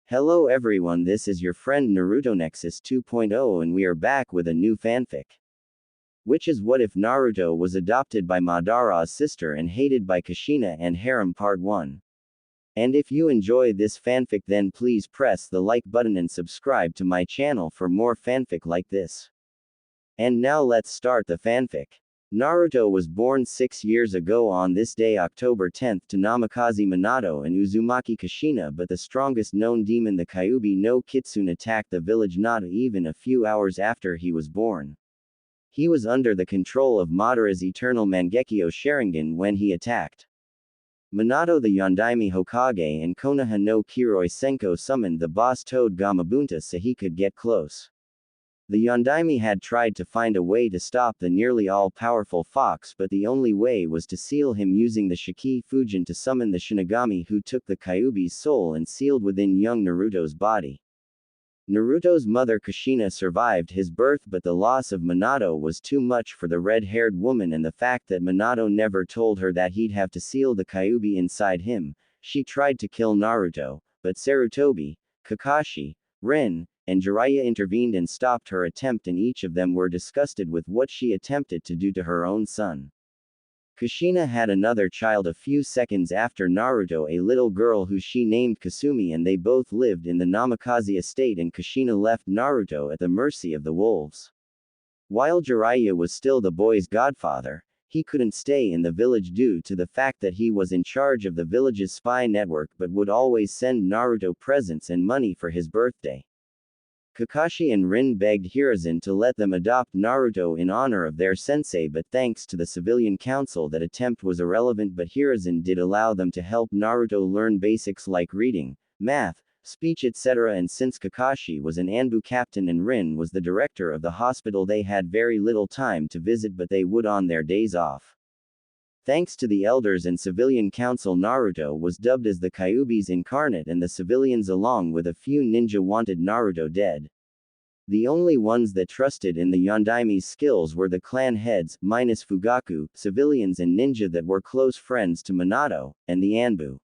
Hello everyone, this is your friend Naruto Nexus 2.0 and we are back with a new fanfic. Which is what if Naruto was adopted by Madara's sister and hated by Kushina and Harem Part 1. And if you enjoy this fanfic then please press the like button and subscribe to my channel for more fanfic like this. And now let's start the fanfic. Naruto was born 6 years ago on this day October 10th to Namikaze Minato and Uzumaki Kushina, but the strongest known demon the Kyuubi no Kitsune attacked the village not even a few hours after he was born. He was under the control of Madara's eternal Mangekyo Sharingan when he attacked. Minato the Yondaime Hokage and Konoha no Kiroi Senko summoned the boss Toad Gamabunta so he could get close. The Yondaime had tried to find a way to stop the nearly all-powerful fox, but the only way was to seal him using the Shiki Fujin to summon the Shinigami who took the Kyuubi's soul and sealed within young Naruto's body. Naruto's mother Kushina survived his birth, but the loss of Minato was too much for the red-haired woman, and the fact that Minato never told her that he'd have to seal the Kyuubi inside him. She tried to kill Naruto, but Sarutobi, Kakashi, Rin, and Jiraiya intervened and stopped her attempt, and each of them were disgusted with what she attempted to do to her own son. Kushina had another child a few seconds after Naruto, a little girl who she named Kasumi, and they both lived in the Namikaze estate, and Kushina left Naruto at the mercy of the wolves. While Jiraiya was still the boy's godfather, he couldn't stay in the village due to the fact that he was in charge of the village's spy network but would always send Naruto presents and money for his birthday. Kakashi and Rin begged Hiruzen to let them adopt Naruto in honor of their sensei, but thanks to the civilian council that attempt was irrelevant, but Hiruzen did allow them to help Naruto learn basics like reading, math, speech etc. And since Kakashi was an Anbu captain and Rin was the director of the hospital, they had very little time to visit, but they would on their days off. Thanks to the elders and civilian council, Naruto was dubbed as the Kyuubi's incarnate, and the civilians along with a few ninja wanted Naruto dead. The only ones that trusted in the Yondaime's skills were the clan heads, minus Fugaku, civilians and ninja that were close friends to Minato, and the Anbu.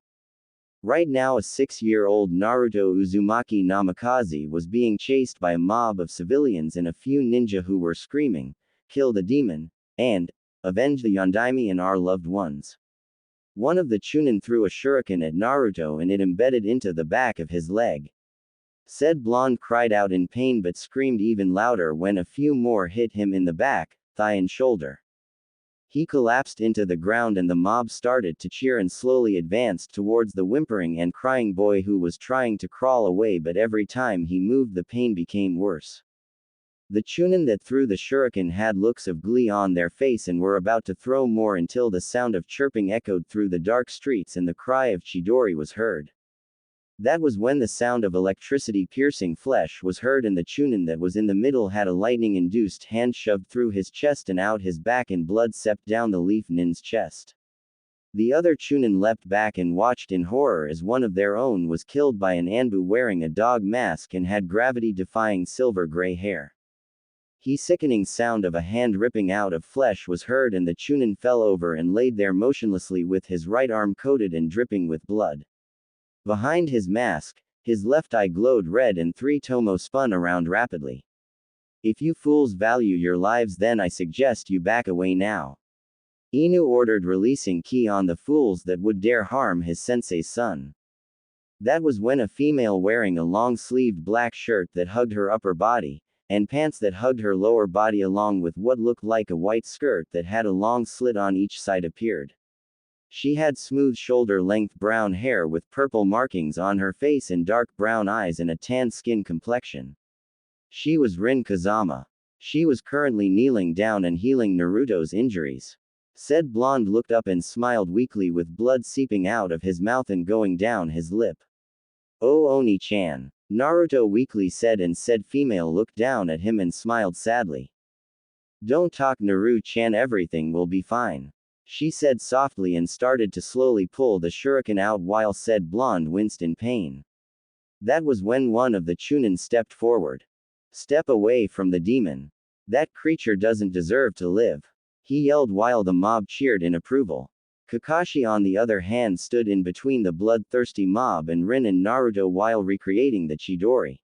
Right now a 6-year-old Naruto Uzumaki Namikaze was being chased by a mob of civilians and a few ninja who were screaming, "Kill the demon!" and "Avenge the Yondaime and our loved ones." One of the Chunin threw a shuriken at Naruto and it embedded into the back of his leg. Said blonde cried out in pain but screamed even louder when a few more hit him in the back, thigh and shoulder. He collapsed into the ground and the mob started to cheer and slowly advanced towards the whimpering and crying boy who was trying to crawl away, but every time he moved the pain became worse. The Chunin that threw the shuriken had looks of glee on their face and were about to throw more until the sound of chirping echoed through the dark streets and the cry of Chidori was heard. That was when the sound of electricity piercing flesh was heard, and the Chunin that was in the middle had a lightning-induced hand shoved through his chest and out his back, and blood seeped down the Leaf Nin's chest. The other Chunin leapt back and watched in horror as one of their own was killed by an Anbu wearing a dog mask and had gravity-defying silver-gray hair. The sickening sound of a hand ripping out of flesh was heard, and the Chunin fell over and laid there motionlessly with his right arm coated and dripping with blood. Behind his mask, his left eye glowed red and 3 tomo spun around rapidly. "If you fools value your lives, then I suggest you back away now." Inu ordered, releasing ki on the fools that would dare harm his sensei's son. That was when a female wearing a long-sleeved black shirt that hugged her upper body, and pants that hugged her lower body along with what looked like a white skirt that had a long slit on each side appeared. She had smooth shoulder-length brown hair with purple markings on her face and dark brown eyes and a tan skin complexion. She was Rin Kazama. She was currently kneeling down and healing Naruto's injuries. Said blonde looked up and smiled weakly with blood seeping out of his mouth and going down his lip. "Oh Oni-chan." Naruto weakly said, and said female looked down at him and smiled sadly. "Don't talk Naru-chan, everything will be fine," she said softly and started to slowly pull the shuriken out while said blonde winced in pain. That was when one of the Chunin stepped forward. "Step away from the demon. That creature doesn't deserve to live," he yelled while the mob cheered in approval. Kakashi on the other hand stood in between the bloodthirsty mob and Rin and Naruto while recreating the Chidori.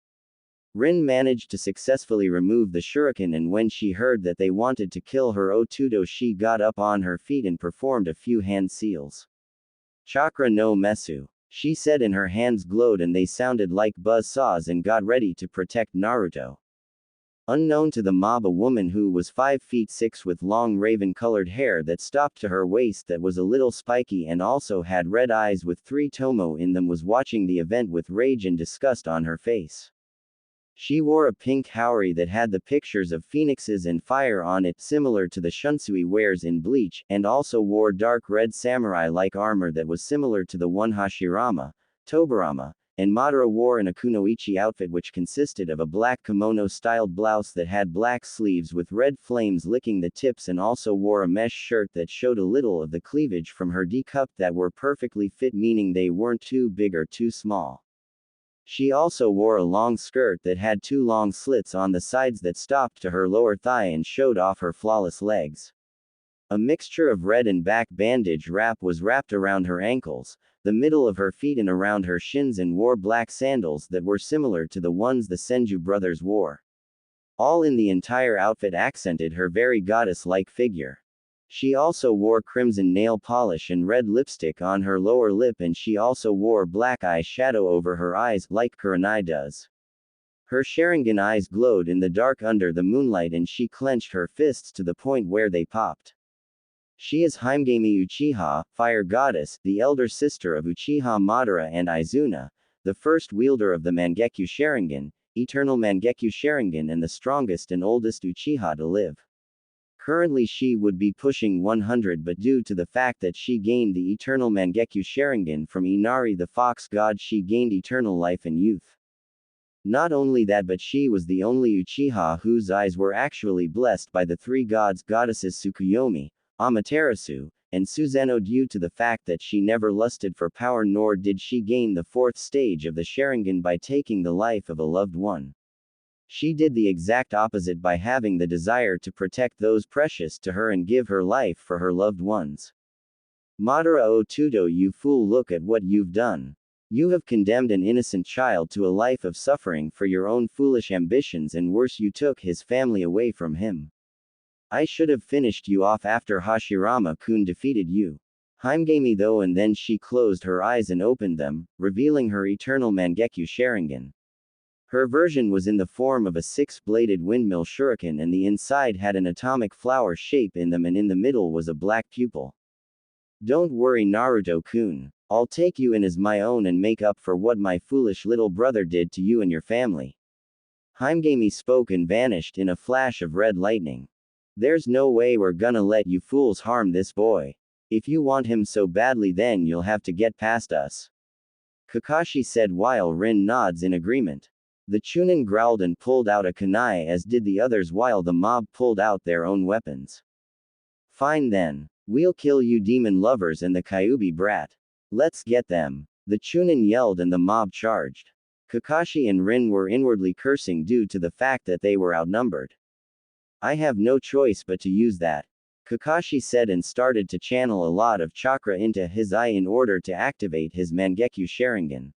Rin managed to successfully remove the shuriken, and when she heard that they wanted to kill her Otudo, she got up on her feet and performed a few hand seals. Chakra no Mesu, she said, and her hands glowed and they sounded like buzz saws and got ready to protect Naruto. Unknown to the mob, a woman who was 5 feet 6 with long raven-colored hair that stopped to her waist that was a little spiky and also had red eyes with 3 tomo in them was watching the event with rage and disgust on her face. She wore a pink haori that had the pictures of phoenixes and fire on it similar to the Shunsui wears in Bleach, and also wore dark red samurai-like armor that was similar to the one Hashirama, Tobirama, and Madara wore an Akunoichi outfit which consisted of a black kimono-styled blouse that had black sleeves with red flames licking the tips, and also wore a mesh shirt that showed a little of the cleavage from her D-cup that were perfectly fit, meaning they weren't too big or too small. She also wore a long skirt that had 2 long slits on the sides that stopped to her lower thigh and showed off her flawless legs. A mixture of red and back bandage wrap was wrapped around her ankles, the middle of her feet and around her shins, and wore black sandals that were similar to the ones the Senju brothers wore. All in the entire outfit accented her very goddess-like figure. She also wore crimson nail polish and red lipstick on her lower lip, and she also wore black eye shadow over her eyes, like Kurenai does. Her Sharingan eyes glowed in the dark under the moonlight, and she clenched her fists to the point where they popped. She is Himegami Uchiha, Fire Goddess, the elder sister of Uchiha Madara and Izuna, the first wielder of the Mangekyo Sharingan, Eternal Mangekyo Sharingan, and the strongest and oldest Uchiha to live. Currently she would be pushing 100, but due to the fact that she gained the Eternal Mangekyo Sharingan from Inari the Fox God, she gained eternal life and youth. Not only that, but she was the only Uchiha whose eyes were actually blessed by the 3 goddesses Tsukuyomi, Amaterasu, and Susanoo, due to the fact that she never lusted for power, nor did she gain the 4th stage of the Sharingan by taking the life of a loved one. She did the exact opposite by having the desire to protect those precious to her and give her life for her loved ones. Madara Otudo, you fool, look at what you've done. You have condemned an innocent child to a life of suffering for your own foolish ambitions, and worse, you took his family away from him. I should have finished you off after Hashirama-kun defeated you. Himegami though, and then she closed her eyes and opened them, revealing her Eternal Mangekyo Sharingan. Her version was in the form of a 6-bladed windmill shuriken, and the inside had an atomic flower shape in them, and in the middle was a black pupil. Don't worry, Naruto-kun. I'll take you in as my own and make up for what my foolish little brother did to you and your family. Himegami spoke and vanished in a flash of red lightning. There's no way we're gonna let you fools harm this boy. If you want him so badly, then you'll have to get past us. Kakashi said while Rin nods in agreement. The Chunin growled and pulled out a kunai, as did the others, while the mob pulled out their own weapons. Fine then. We'll kill you demon lovers and the Kyuubi brat. Let's get them. The Chunin yelled and the mob charged. Kakashi and Rin were inwardly cursing due to the fact that they were outnumbered. I have no choice but to use that, Kakashi said, and started to channel a lot of chakra into his eye in order to activate his Mangekyo Sharingan.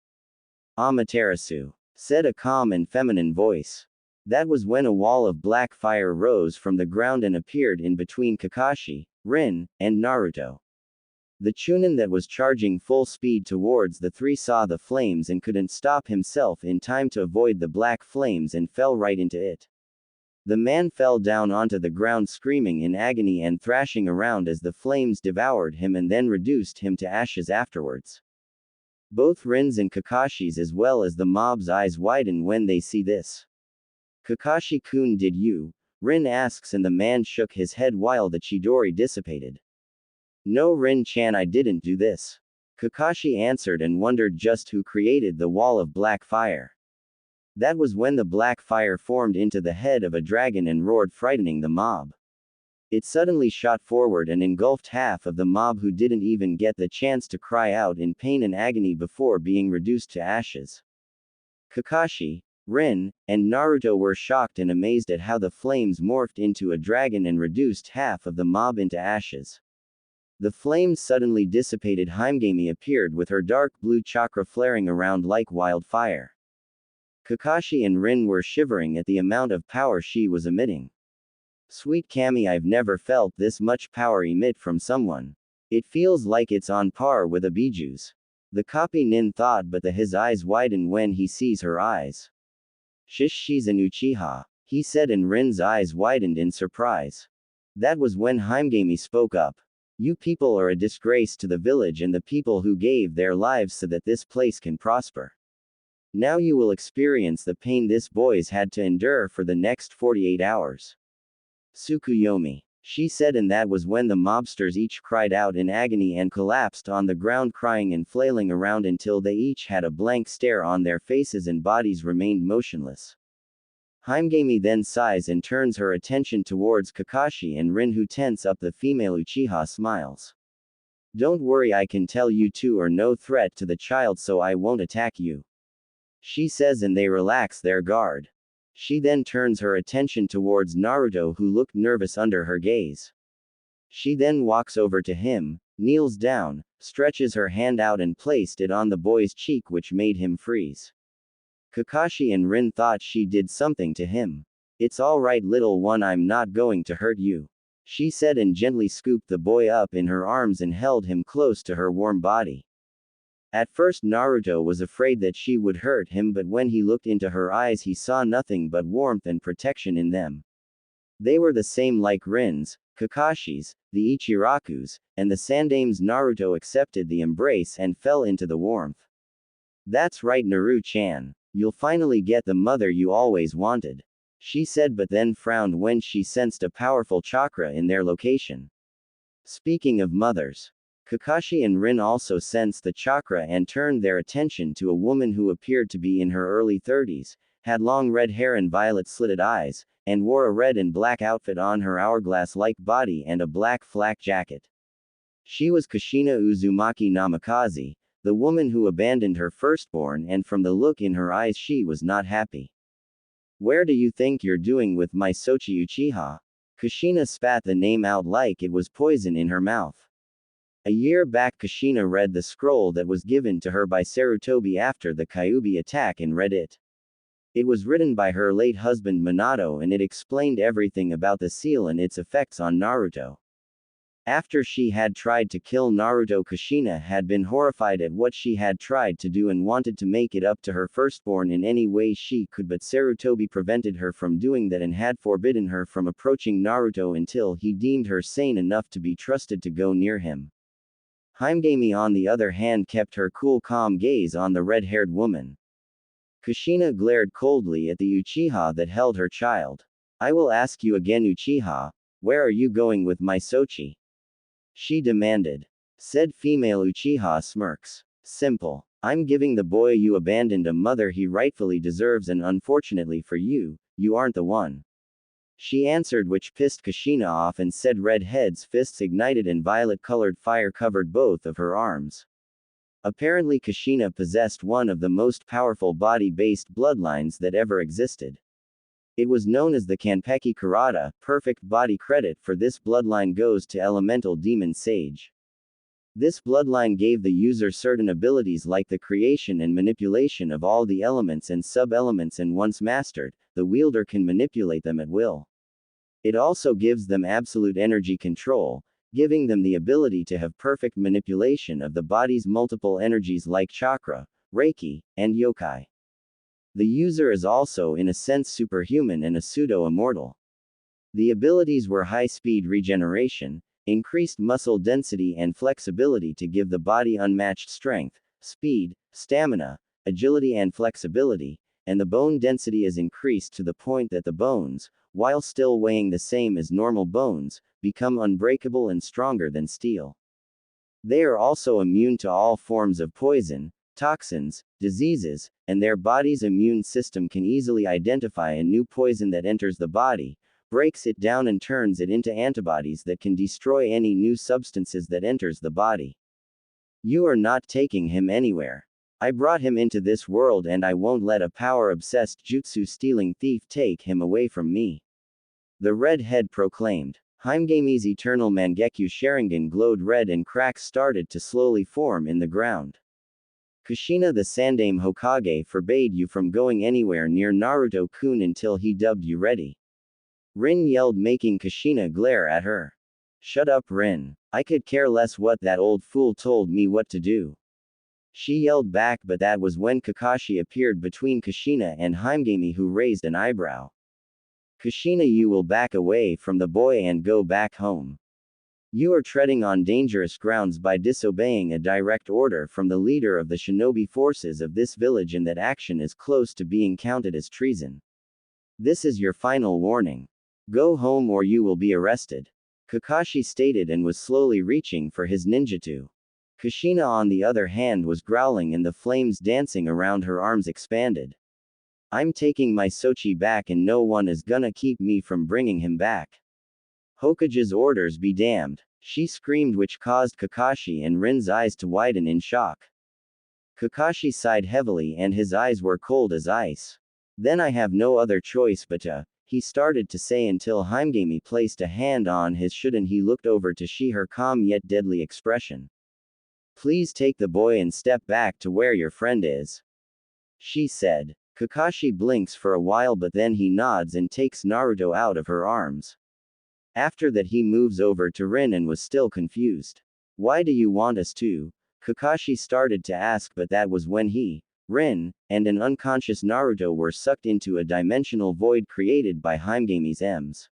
Amaterasu, said a calm and feminine voice. That was when a wall of black fire rose from the ground and appeared in between Kakashi, Rin, and Naruto. The Chunin that was charging full speed towards the 3 saw the flames and couldn't stop himself in time to avoid the black flames and fell right into it. The man fell down onto the ground screaming in agony and thrashing around as the flames devoured him and then reduced him to ashes afterwards. Both Rin's and Kakashi's as well as the mob's eyes widen when they see this. Kakashi-kun, did you? Rin asks, and the man shook his head while the Chidori dissipated. No, Rin-chan, I didn't do this. Kakashi answered and wondered just who created the wall of black fire. That was when the black fire formed into the head of a dragon and roared, frightening the mob. It suddenly shot forward and engulfed half of the mob, who didn't even get the chance to cry out in pain and agony before being reduced to ashes. Kakashi, Rin, and Naruto were shocked and amazed at how the flames morphed into a dragon and reduced half of the mob into ashes. The flames suddenly dissipated. Haimgami appeared with her dark blue chakra flaring around like wildfire. Kakashi and Rin were shivering at the amount of power she was emitting. Sweet Kami, I've never felt this much power emit from someone. It feels like it's on par with a Biju's. The copy Nin thought, but his eyes widen when he sees her eyes. Shish, she's an Uchiha, he said, and Rin's eyes widened in surprise. That was when Haimgami spoke up. You people are a disgrace to the village and the people who gave their lives so that this place can prosper. Now you will experience the pain this boy's had to endure for the next 48 hours. Tsukuyomi, she said, and that was when the mobsters each cried out in agony and collapsed on the ground, crying and flailing around until they each had a blank stare on their faces and bodies remained motionless. Haimgami then sighs and turns her attention towards Kakashi and Rin, who tense up. The female Uchiha smiles. Don't worry, I can tell you two are no threat to the child, so I won't attack you, she says, and they relax their guard. She then turns her attention towards Naruto, who looked nervous under her gaze. She then walks over to him, kneels down, stretches her hand out and placed it on the boy's cheek, which made him freeze. Kakashi and Rin thought she did something to him. It's all right, little one, I'm not going to hurt you, she said, and gently scooped the boy up in her arms and held him close to her warm body. At first Naruto was afraid that she would hurt him, but when he looked into her eyes he saw nothing but warmth and protection in them. They were the same like Rin's, Kakashi's, the Ichiraku's, and the Sandame's. Naruto accepted the embrace and fell into the warmth. That's right, Naru-chan. You'll finally get the mother you always wanted, she said, but then frowned when she sensed a powerful chakra in their location. Speaking of mothers, Kakashi and Rin also sensed the chakra and turned their attention to a woman who appeared to be in her early 30s, had long red hair and violet slitted eyes, and wore a red and black outfit on her hourglass-like body and a black flak jacket. She was Kushina Uzumaki Namikaze, the woman who abandoned her firstborn, and from the look in her eyes she was not happy. Where do you think you're doing with my Sochi Uchiha? Kushina spat the name out like it was poison in her mouth. A year back Kushina read the scroll that was given to her by Sarutobi after the Kyuubi attack and read it. It was written by her late husband Minato, and it explained everything about the seal and its effects on Naruto. After she had tried to kill Naruto, Kushina had been horrified at what she had tried to do and wanted to make it up to her firstborn in any way she could, but Sarutobi prevented her from doing that and had forbidden her from approaching Naruto until he deemed her sane enough to be trusted to go near him. Haimgami, on the other hand, kept her cool, calm gaze on the red-haired woman. Kushina glared coldly at the Uchiha that held her child. I will ask you again, Uchiha, where are you going with my Sochi? She demanded. Said female Uchiha smirks. Simple. I'm giving the boy you abandoned a mother he rightfully deserves, and unfortunately for you, you aren't the one, she answered, which pissed Kushina off and said Redhead's fists ignited and violet-colored fire covered both of her arms. Apparently Kushina possessed one of the most powerful body-based bloodlines that ever existed. It was known as the Kanpeki Karada. Perfect body. Credit for this bloodline goes to Elemental Demon Sage. This bloodline gave the user certain abilities like the creation and manipulation of all the elements and sub-elements, and once mastered, the wielder can manipulate them at will. It also gives them absolute energy control, giving them the ability to have perfect manipulation of the body's multiple energies like chakra, reiki, and yokai. The user is also in a sense superhuman and a pseudo-immortal. The abilities were high-speed regeneration, increased muscle density and flexibility to give the body unmatched strength, speed, stamina, agility and flexibility, and the bone density is increased to the point that the bones, while still weighing the same as normal bones, become unbreakable and stronger than steel. They are also immune to all forms of poison, toxins, diseases, and their body's immune system can easily identify a new poison that enters the body, breaks it down and turns it into antibodies that can destroy any new substances that enters the body. You are not taking him anywhere. I brought him into this world and I won't let a power-obsessed jutsu-stealing thief take him away from me, the redhead proclaimed. Heimegame's eternal Mangekyo Sharingan glowed red and cracks started to slowly form in the ground. Kushina the Sandame Hokage forbade you from going anywhere near Naruto-kun until he dubbed you ready. Rin yelled, making Kushina glare at her. Shut up, Rin. I could care less what that old fool told me what to do. She yelled back, but that was when Kakashi appeared between Kushina and Heimgame, who raised an eyebrow. Kushina, you will back away from the boy and go back home. You are treading on dangerous grounds by disobeying a direct order from the leader of the shinobi forces of this village, and that action is close to being counted as treason. This is your final warning. Go home or you will be arrested. Kakashi stated and was slowly reaching for his ninjutsu. Kushina, on the other hand, was growling and the flames dancing around her arms expanded. I'm taking my Sochi back and no one is gonna keep me from bringing him back. Hokage's orders be damned, she screamed, which caused Kakashi and Rin's eyes to widen in shock. Kakashi sighed heavily and his eyes were cold as ice. Then I have no other choice but to, he started to say until Heimgame placed a hand on his shoulder and he looked over to see her calm yet deadly expression. Please take the boy and step back to where your friend is, she said. Kakashi blinks for a while but then he nods and takes Naruto out of her arms. After that he moves over to Rin and was still confused. Why do you want us to? Kakashi started to ask, but that was when he, Rin, and an unconscious Naruto were sucked into a dimensional void created by Heimgame's M's.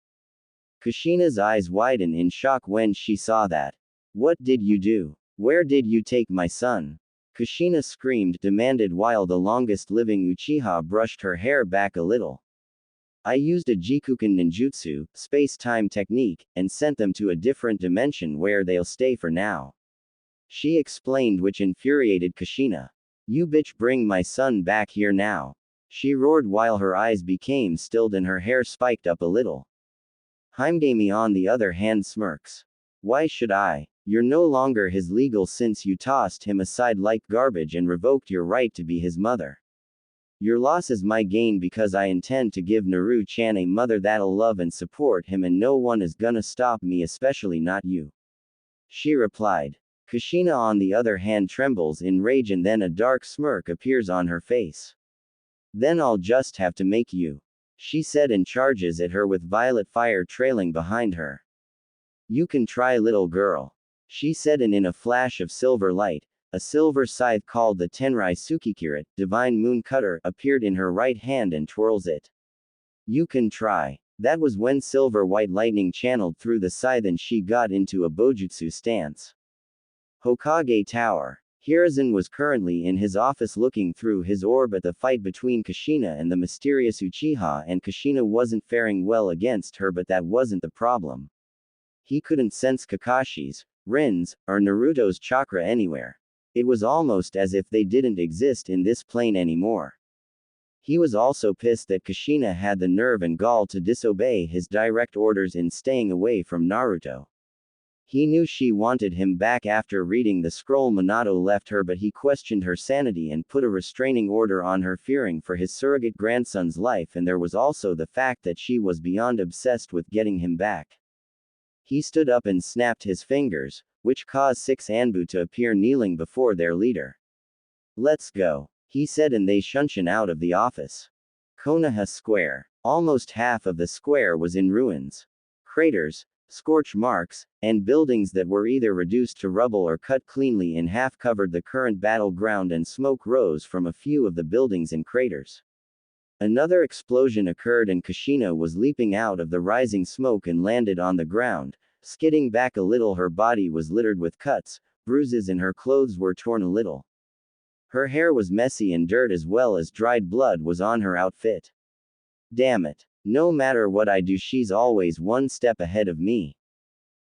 Kushina's eyes widen in shock when she saw that. What did you do? Where did you take my son? Kushina screamed, demanded, while the longest living Uchiha brushed her hair back a little. I used a Jikuken ninjutsu, space-time technique, and sent them to a different dimension where they'll stay for now, she explained, which infuriated Kushina. You bitch, bring my son back here now, she roared while her eyes became stilled and her hair spiked up a little. Heimgame, on the other hand, smirks. Why should I? You're no longer his legal since you tossed him aside like garbage and revoked your right to be his mother. Your loss is my gain because I intend to give Naru-chan a mother that'll love and support him, and no one is gonna stop me, especially not you, she replied. Kushina, on the other hand, trembles in rage and then a dark smirk appears on her face. Then I'll just have to make you, she said, and charges at her with violet fire trailing behind her. You can try, little girl, she said, and in a flash of silver light, a silver scythe called the Tenrai Tsukikirit, Divine Moon Cutter, appeared in her right hand and twirls it. You can try. That was when silver-white lightning channeled through the scythe and she got into a bojutsu stance. Hokage Tower. Hiruzen was currently in his office looking through his orb at the fight between Kushina and the mysterious Uchiha, and Kushina wasn't faring well against her, but that wasn't the problem. He couldn't sense Kakashi's, Rin's, or Naruto's chakra anywhere. It was almost as if they didn't exist in this plane anymore. He was also pissed that Kushina had the nerve and gall to disobey his direct orders in staying away from Naruto. He knew she wanted him back after reading the scroll Minato left her, but he questioned her sanity and put a restraining order on her, fearing for his surrogate grandson's life, and there was also the fact that she was beyond obsessed with getting him back. He stood up and snapped his fingers, which caused 6 Anbu to appear kneeling before their leader. Let's go, he said, and they shunshin out of the office. Konoha Square. Almost half of the square was in ruins. Craters, scorch marks, and buildings that were either reduced to rubble or cut cleanly in half covered the current battleground, and smoke rose from a few of the buildings and craters. Another explosion occurred and Kushina was leaping out of the rising smoke and landed on the ground, skidding back a little. Her body was littered with cuts, bruises, and her clothes were torn a little. Her hair was messy and dirt as well as dried blood was on her outfit. Damn it. No matter what I do, she's always one step ahead of me.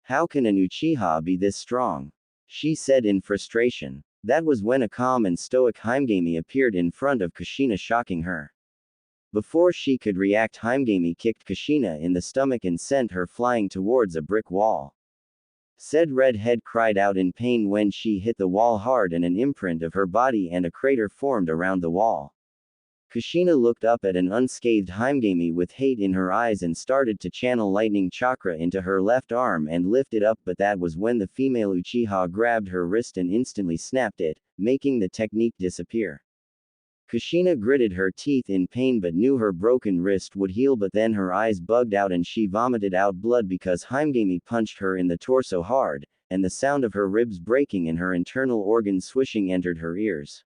How can an Uchiha be this strong? She said in frustration. That was when a calm and stoic Heimgame appeared in front of Kushina, shocking her. Before she could react, Heimgame kicked Kushina in the stomach and sent her flying towards a brick wall. Said redhead cried out in pain when she hit the wall hard, and an imprint of her body and a crater formed around the wall. Kushina looked up at an unscathed Heimgami with hate in her eyes and started to channel lightning chakra into her left arm and lift it up, but that was when the female Uchiha grabbed her wrist and instantly snapped it, making the technique disappear. Kushina gritted her teeth in pain but knew her broken wrist would heal, but then her eyes bugged out and she vomited out blood because Heimgami punched her in the torso hard, and the sound of her ribs breaking and her internal organs swishing entered her ears.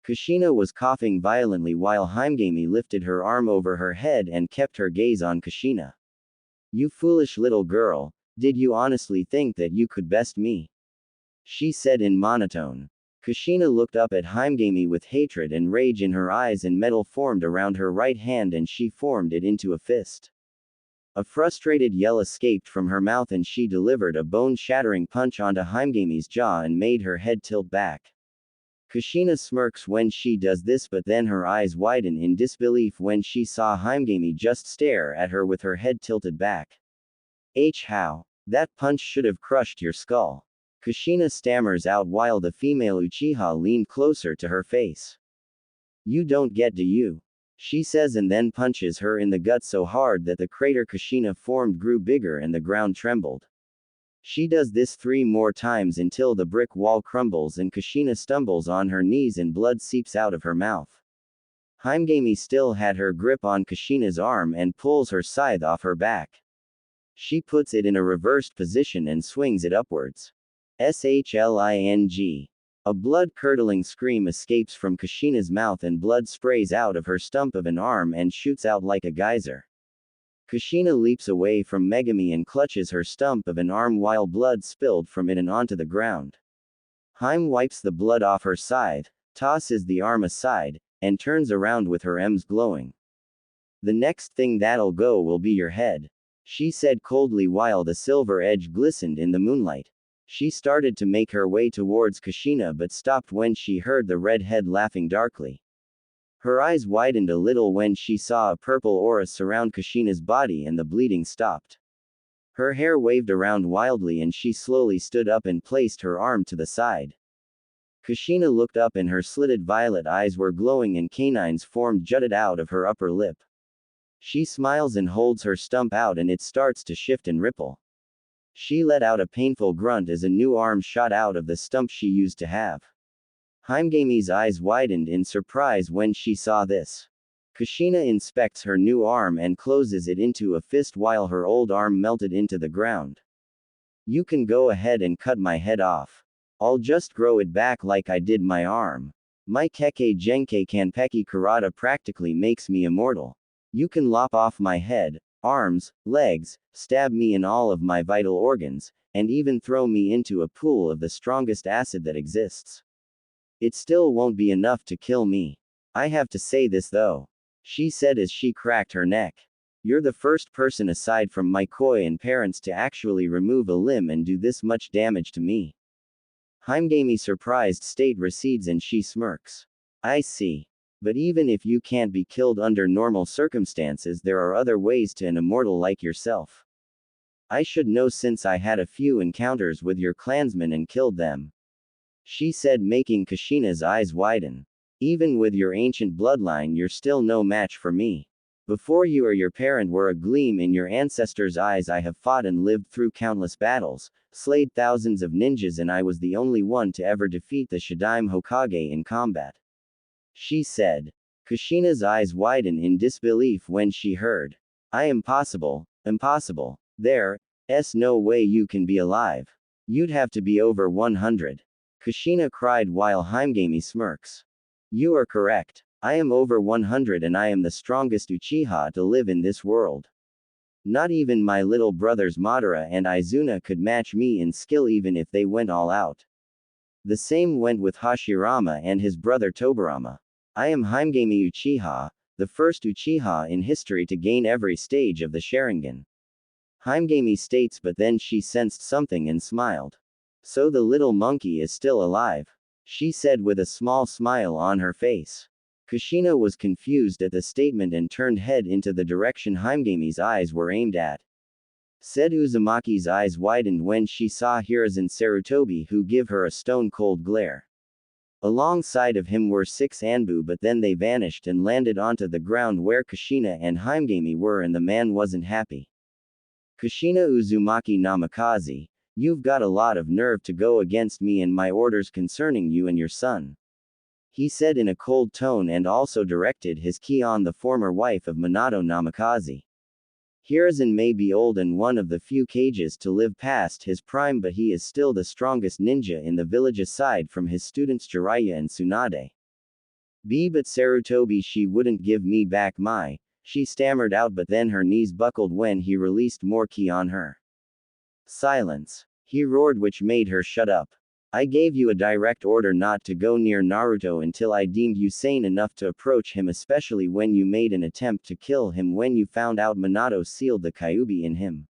Kushina was coughing violently while Heimgami lifted her arm over her head and kept her gaze on Kushina. "You foolish little girl, did you honestly think that you could best me?" she said in monotone. Kushina looked up at Heimgami with hatred and rage in her eyes, and metal formed around her right hand and she formed it into a fist. A frustrated yell escaped from her mouth and she delivered a bone-shattering punch onto Heimgami's jaw and made her head tilt back. Kushina smirks when she does this, but then her eyes widen in disbelief when she saw Heimgami just stare at her with her head tilted back. How? That punch should have crushed your skull." Kushina stammers out while the female Uchiha leaned closer to her face. "You don't get, do you?" she says, and then punches her in the gut so hard that the crater Kushina formed grew bigger and the ground trembled. She does this 3 more times until the brick wall crumbles and Kushina stumbles on her knees and blood seeps out of her mouth. Heimgami still had her grip on Kushina's arm and pulls her scythe off her back. She puts it in a reversed position and swings it upwards. Shling. A blood-curdling scream escapes from Kushina's mouth and blood sprays out of her stump of an arm and shoots out like a geyser. Kushina leaps away from Megami and clutches her stump of an arm while blood spilled from it and onto the ground. Heim wipes the blood off her scythe, tosses the arm aside, and turns around with her M's glowing. "The next thing that'll go will be your head," she said coldly while the silver edge glistened in the moonlight. She started to make her way towards Kushina but stopped when she heard the red head laughing darkly. Her eyes widened a little when she saw a purple aura surround Kushina's body and the bleeding stopped. Her hair waved around wildly and she slowly stood up and placed her arm to the side. Kushina looked up and her slitted violet eyes were glowing and canines formed jutted out of her upper lip. She smiles and holds her stump out and it starts to shift and ripple. She let out a painful grunt as a new arm shot out of the stump she used to have. Heimgami's eyes widened in surprise when she saw this. Kushina inspects her new arm and closes it into a fist while her old arm melted into the ground. "You can go ahead and cut my head off. I'll just grow it back like I did my arm. My Kekkei Genkai Kanpeki Karata practically makes me immortal. You can lop off my head, arms, legs, stab me in all of my vital organs, and even throw me into a pool of the strongest acid that exists. It still won't be enough to kill me. I have to say this though," she said as she cracked her neck. "You're the first person aside from my koi and parents to actually remove a limb and do this much damage to me." Heimgami's surprised state recedes and she smirks. "I see. But even if you can't be killed under normal circumstances, there are other ways to an immortal like yourself. I should know since I had a few encounters with your clansmen and killed them," she said, making Kushina's eyes widen. "Even with your ancient bloodline, you're still no match for me. Before you or your parent were a gleam in your ancestors' eyes, I have fought and lived through countless battles, slayed thousands of ninjas, and I was the only one to ever defeat the Shidaime Hokage in combat," she said. Kushina's eyes widen in disbelief when she heard. Impossible. There's no way you can be alive. You'd have to be over 100. Kushina cried while Heimgami smirks. "You are correct. I am over 100 and I am the strongest Uchiha to live in this world. Not even my little brothers Madara and Izuna could match me in skill even if they went all out. The same went with Hashirama and his brother Tobirama. I am Heimgami Uchiha, the first Uchiha in history to gain every stage of the Sharingan," Heimgami states, but then she sensed something and smiled. "So the little monkey is still alive," she said with a small smile on her face. Kushina was confused at the statement and turned head into the direction Heimgami's eyes were aimed at. Said Uzumaki's eyes widened when she saw Hiruzen Sarutobi, who give her a stone-cold glare. Alongside of him were 6 Anbu, but then they vanished and landed onto the ground where Kushina and Himegami were, and the man wasn't happy. Kushina Uzumaki Namikaze, you've got a lot of nerve to go against me and my orders concerning you and your son. He said in a cold tone, and also directed his ki on the former wife of Minato Namikaze. Hiruzen may be old and one of the few Kages to live past his prime, but he is still the strongest ninja in the village aside from his students Jiraiya and Tsunade. But Sarutobi, she wouldn't give me back my, she stammered out, but then her knees buckled when he released more ki on her. Silence. He roared, which made her shut up. I gave you a direct order not to go near Naruto until I deemed you sane enough to approach him, especially when you made an attempt to kill him when you found out Minato sealed the Kyuubi in him.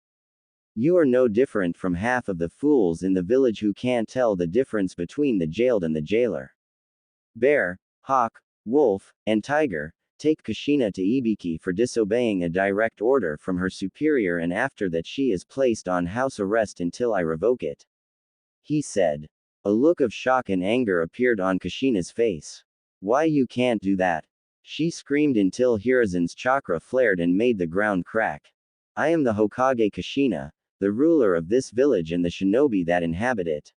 You are no different from half of the fools in the village who can't tell the difference between the jailed and the jailer. Bear, hawk, wolf, and tiger, take Kushina to Ibiki for disobeying a direct order from her superior, and after that she is placed on house arrest until I revoke it. He said. A look of shock and anger appeared on Kushina's face. Why, you can't do that? She screamed until Hiruzen's chakra flared and made the ground crack. I am the Hokage Kushina, the ruler of this village and the shinobi that inhabit it.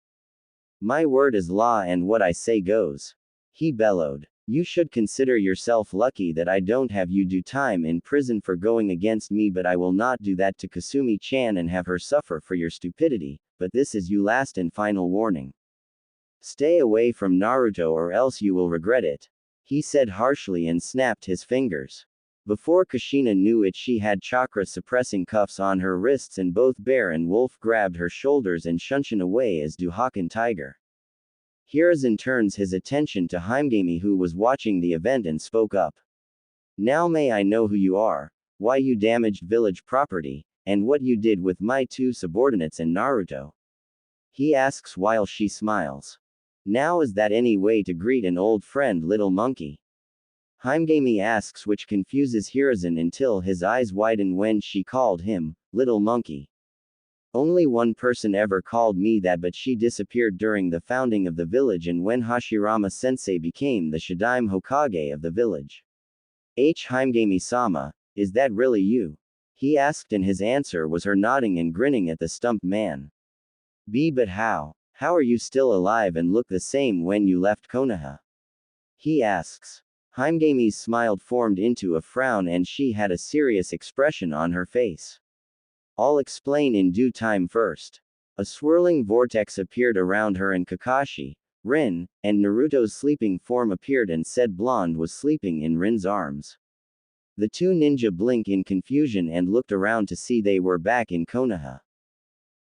My word is law and what I say goes. He bellowed. You should consider yourself lucky that I don't have you do time in prison for going against me, but I will not do that to Kasumi-chan and have her suffer for your stupidity, but this is your last and final warning. Stay away from Naruto or else you will regret it. He said harshly and snapped his fingers. Before Kushina knew it, she had chakra-suppressing cuffs on her wrists, and both Bear and Wolf grabbed her shoulders and shunshin away, as do Hawk and Tiger. Hiruzen turns his attention to Himegami, who was watching the event, and spoke up. Now may I know who you are, why you damaged village property, and what you did with my 2 subordinates and Naruto? He asks while she smiles. Now is that any way to greet an old friend, little monkey? Himegami asks, which confuses Hiruzen until his eyes widen when she called him, little monkey. Only one person ever called me that, but she disappeared during the founding of the village and when Hashirama-sensei became the Shadaime Hokage of the village. Himegami-sama, is that really you? He asked, and his answer was her nodding and grinning at the stumped man. But how? How are you still alive and look the same when you left Konoha? He asks. Himegami's smile formed into a frown and she had a serious expression on her face. I'll explain in due time first. A swirling vortex appeared around her, and Kakashi, Rin, and Naruto's sleeping form appeared, and said Blonde was sleeping in Rin's arms. The 2 ninja blinked in confusion and looked around to see they were back in Konoha.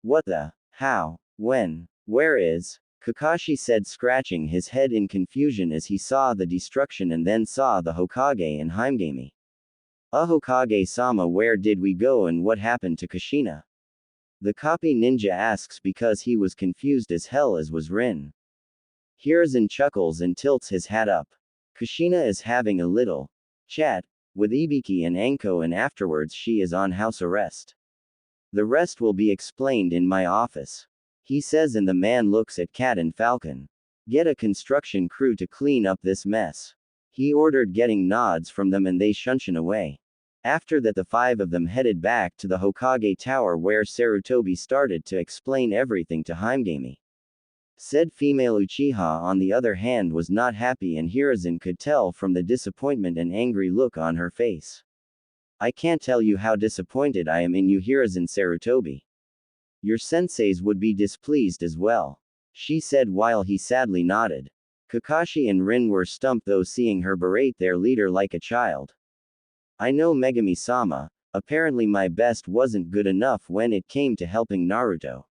What the? How? When? Where is? Kakashi said, scratching his head in confusion as he saw the destruction and then saw the Hokage and Himegami. Hokage-sama, where did we go and what happened to Kushina? The copy ninja asks because he was confused as hell, as was Rin. Hiruzen chuckles and tilts his hat up. Kushina is having a little chat with Ibiki and Anko, and afterwards she is on house arrest. The rest will be explained in my office. He says, and the man looks at Cat and Falcon. Get a construction crew to clean up this mess. He ordered, getting nods from them, and they shunshin away. After that, the 5 of them headed back to the Hokage Tower, where Sarutobi started to explain everything to Himegami. Said female Uchiha, on the other hand, was not happy, and Hiruzen could tell from the disappointment and angry look on her face. I can't tell you how disappointed I am in you, Hiruzen Sarutobi. Your senseis would be displeased as well, she said while he sadly nodded. Kakashi and Rin were stumped though, seeing her berate their leader like a child. I know, Megami-sama, apparently my best wasn't good enough when it came to helping Naruto.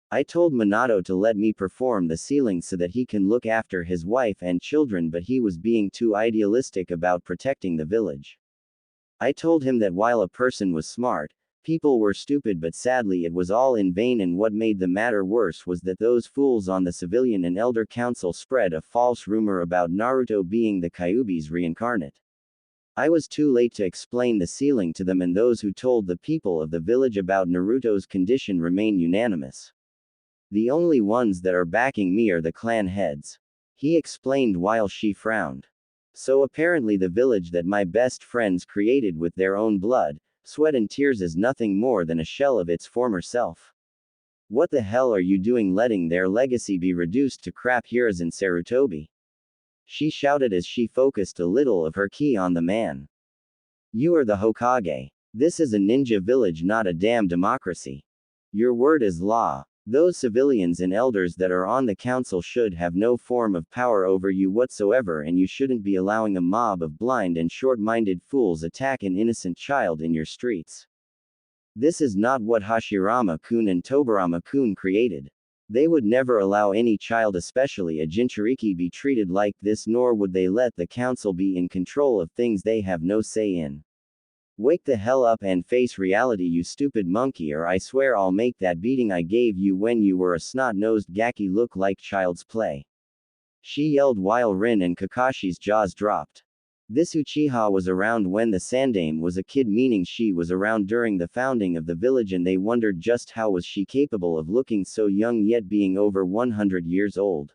I told Minato to let me perform the sealing so that he can look after his wife and children, but he was being too idealistic about protecting the village. I told him that while a person was smart, people were stupid, but sadly it was all in vain, and what made the matter worse was that those fools on the civilian and elder council spread a false rumor about Naruto being the Kyuubi's reincarnate. I was too late to explain the sealing to them, and those who told the people of the village about Naruto's condition remain unanimous. The only ones that are backing me are the clan heads. he explained while she frowned. So apparently the village that my best friends created with their own blood, sweat and tears is nothing more than a shell of its former self. What the hell are you doing letting their legacy be reduced to crap Hiruzen Sarutobi? She shouted as she focused a little of her ki on the man. You are the Hokage. This is a ninja village, not a damn democracy. Your word is law. Those civilians and elders that are on the council should have no form of power over you whatsoever, and you shouldn't be allowing a mob of blind and short-minded fools attack an innocent child in your streets. This is not what Hashirama-kun and Tobarama-kun created. They would never allow any child, especially a Jinchuriki, be treated like this, nor would they let the council be in control of things they have no say in. Wake the hell up and face reality, you stupid monkey, or I swear I'll make that beating I gave you when you were a snot-nosed gaki look like child's play. She yelled while Rin and Kakashi's jaws dropped. This Uchiha was around when the Sandaime was a kid, meaning she was around during the founding of the village, and they wondered just how was she capable of looking so young yet being over 100 years old.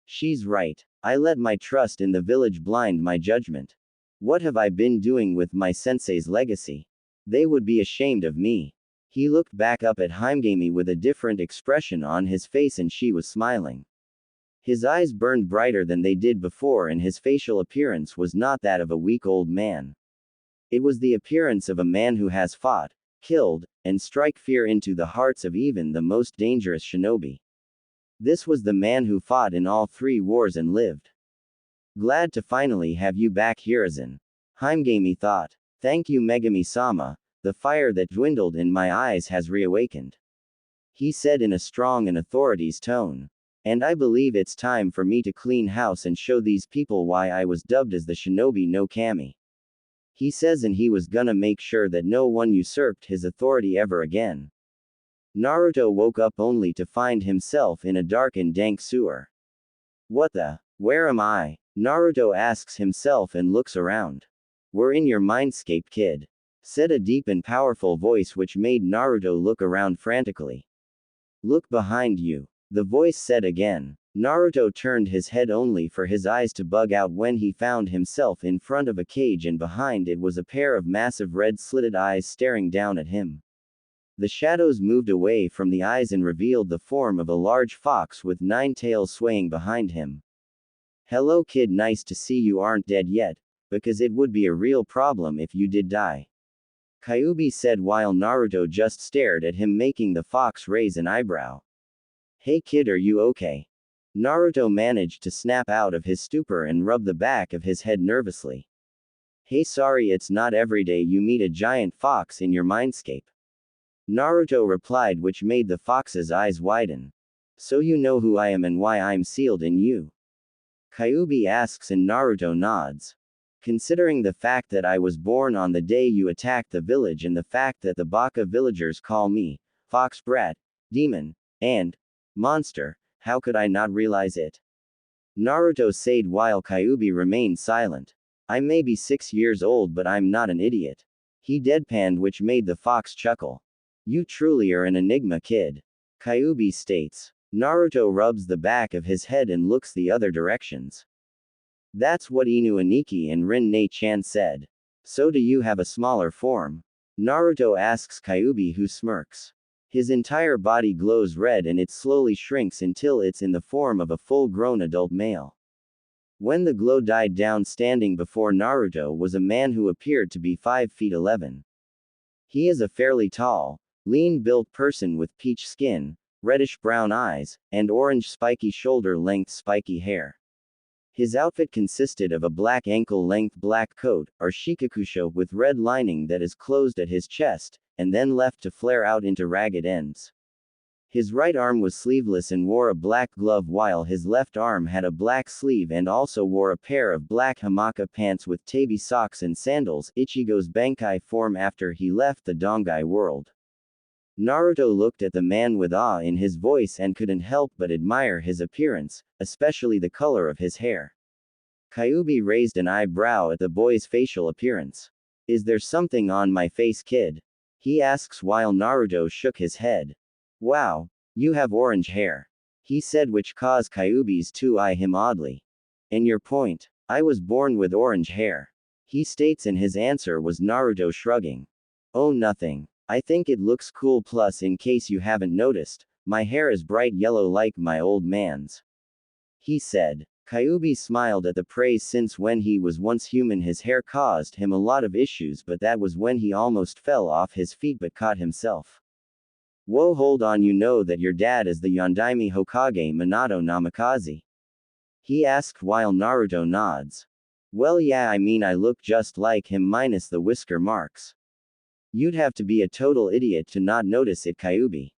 She's right. I let my trust in the village blind my judgment. What have I been doing with my sensei's legacy? They would be ashamed of me. He looked back up at Himegami with a different expression on his face, and she was smiling. His eyes burned brighter than they did before, and his facial appearance was not that of a weak old man. It was the appearance of a man who has fought, killed, and strike fear into the hearts of even the most dangerous shinobi. This was the man who fought in all 3 wars and lived. Glad to finally have you back, Hiruzen. Himegami thought. Thank you, Megami-sama, the fire that dwindled in my eyes has reawakened. He said in a strong and authority's tone. And I believe it's time for me to clean house and show these people why I was dubbed as the Shinobi no Kami. He says, and he was gonna make sure that no one usurped his authority ever again. Naruto woke up only to find himself in a dark and dank sewer. What the? Where am I? Naruto asks himself and looks around. We're in your mindscape, kid, said a deep and powerful voice which made Naruto look around frantically. Look behind you. The voice said again. Naruto turned his head only for his eyes to bug out when he found himself in front of a cage, and behind it was a pair of massive red slitted eyes staring down at him. The shadows moved away from the eyes and revealed the form of a large fox with 9 tails swaying behind him. Hello, kid, nice to see you aren't dead yet, because it would be a real problem if you did die. Kyuubi said while Naruto just stared at him, making the fox raise an eyebrow. Hey kid, are you okay? Naruto managed to snap out of his stupor and rub the back of his head nervously. Hey, sorry, it's not every day you meet a giant fox in your mindscape. Naruto replied, which made the fox's eyes widen. So you know who I am and why I'm sealed in you? Kyuubi asks, and Naruto nods. Considering the fact that I was born on the day you attacked the village, and the fact that the Baka villagers call me Fox Brat, Demon, and Monster, how could I not realize it? Naruto said while Kyuubi remained silent. I may be 6 years old, but I'm not an idiot. He deadpanned, which made the fox chuckle. You truly are an enigma, kid. Kyuubi states. Naruto rubs the back of his head and looks the other directions. That's what Inu Aniki and Rin Ne-chan said. So do you have a smaller form? Naruto asks Kyuubi, who smirks. His entire body glows red and it slowly shrinks until it's in the form of a full-grown adult male. When the glow died down, standing before Naruto was a man who appeared to be 5 feet 11. He is a fairly tall, lean-built person with peach skin, reddish-brown eyes, and orange spiky shoulder-length spiky hair. His outfit consisted of a black ankle-length black coat, or shikakusho, with red lining that is closed at his chest, and then left to flare out into ragged ends. His right arm was sleeveless and wore a black glove, while his left arm had a black sleeve and also wore a pair of black hamaka pants with tabi socks and sandals, Ichigo's Bankai form after he left the Dongai world. Naruto looked at the man with awe in his voice and couldn't help but admire his appearance, especially the color of his hair. Kyuubi raised an eyebrow at the boy's facial appearance. Is there something on my face, kid? He asks while Naruto shook his head. Wow, you have orange hair. he said, which caused Kyuubi's to eye him oddly. And your point? I was born with orange hair. He states, and his answer was Naruto shrugging. Oh, nothing. I think it looks cool, plus in case you haven't noticed, my hair is bright yellow like my old man's. He said. Kyuubi smiled at the praise, since when he was once human his hair caused him a lot of issues, but that was when he almost fell off his feet but caught himself. Whoa, hold on, you know that your dad is the Yondaime Hokage Minato Namikaze? He asked while Naruto nods. Well, yeah, I mean I look just like him minus the whisker marks. You'd have to be a total idiot to not notice it, Kyuubi.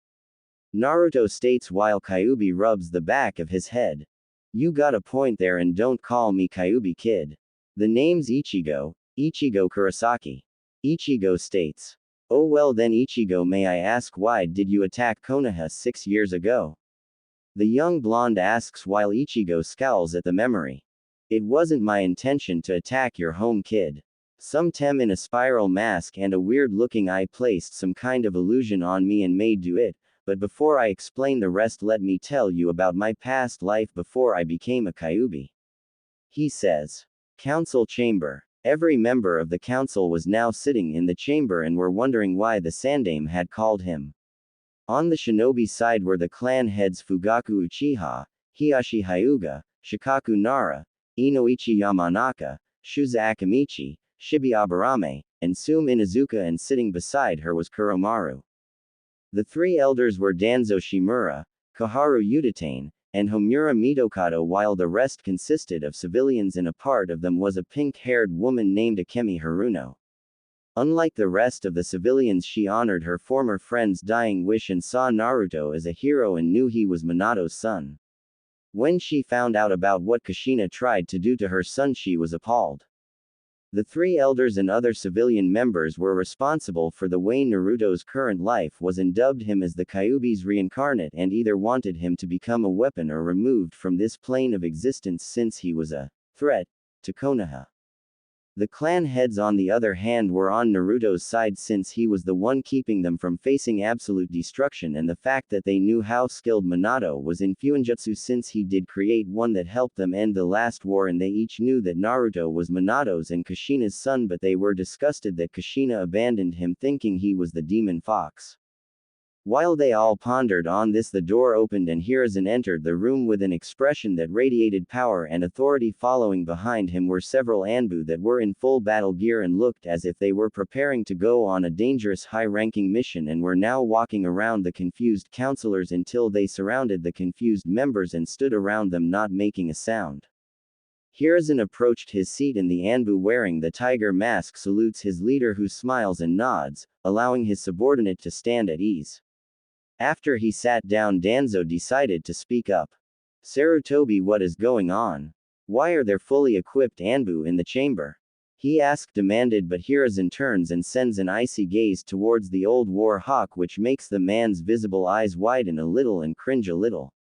Naruto states while Kyuubi rubs the back of his head. You got a point there, and don't call me Kyuubi kid. The name's Ichigo Kurosaki. Ichigo states. Oh well then, Ichigo, may I ask why did you attack Konoha 6 years ago? The young blonde asks while Ichigo scowls at the memory. It wasn't my intention to attack your home, kid. Some tem in a spiral mask and a weird looking eye placed some kind of illusion on me and made do it. But before I explain the rest, let me tell you about my past life before I became a Kyuubi. He says. Council chamber. Every member of the council was now sitting in the chamber and were wondering why the Sandaime had called him. On the shinobi side were the clan heads Fugaku Uchiha, Hiyashi Hyuga, Shikaku Nara, Inoichi Yamanaka, Shuza Akamichi, Shibi Aburame, and Sume Inuzuka, and sitting beside her was Kuromaru. The three elders were Danzo Shimura, Koharu Udatane, and Homura Mitokado, while the rest consisted of civilians, and a part of them was a pink-haired woman named Akemi Haruno. Unlike the rest of the civilians, she honored her former friend's dying wish and saw Naruto as a hero and knew he was Minato's son. When she found out about what Kushina tried to do to her son, she was appalled. The three elders and other civilian members were responsible for the way Naruto's current life was and dubbed him as the Kyuubi's reincarnate, and either wanted him to become a weapon or removed from this plane of existence since he was a threat to Konoha. The clan heads, on the other hand, were on Naruto's side since he was the one keeping them from facing absolute destruction, and the fact that they knew how skilled Minato was in Fuinjutsu since he did create one that helped them end the last war, and they each knew that Naruto was Minato's and Kushina's son, but they were disgusted that Kushina abandoned him thinking he was the demon fox. While they all pondered on this, the door opened and Hiruzen entered the room with an expression that radiated power and authority. Following behind him were several Anbu that were in full battle gear and looked as if they were preparing to go on a dangerous high-ranking mission, and were now walking around the confused counselors until they surrounded the confused members and stood around them, not making a sound. Hiruzen approached his seat, and the Anbu wearing the tiger mask salutes his leader, who smiles and nods, allowing his subordinate to stand at ease. After he sat down, Danzo decided to speak up. Sarutobi, what is going on? Why are there fully equipped Anbu in the chamber? He asked, demanded, but Hiruzen turns and sends an icy gaze towards the old war hawk, which makes the man's visible eyes widen a little and cringe a little.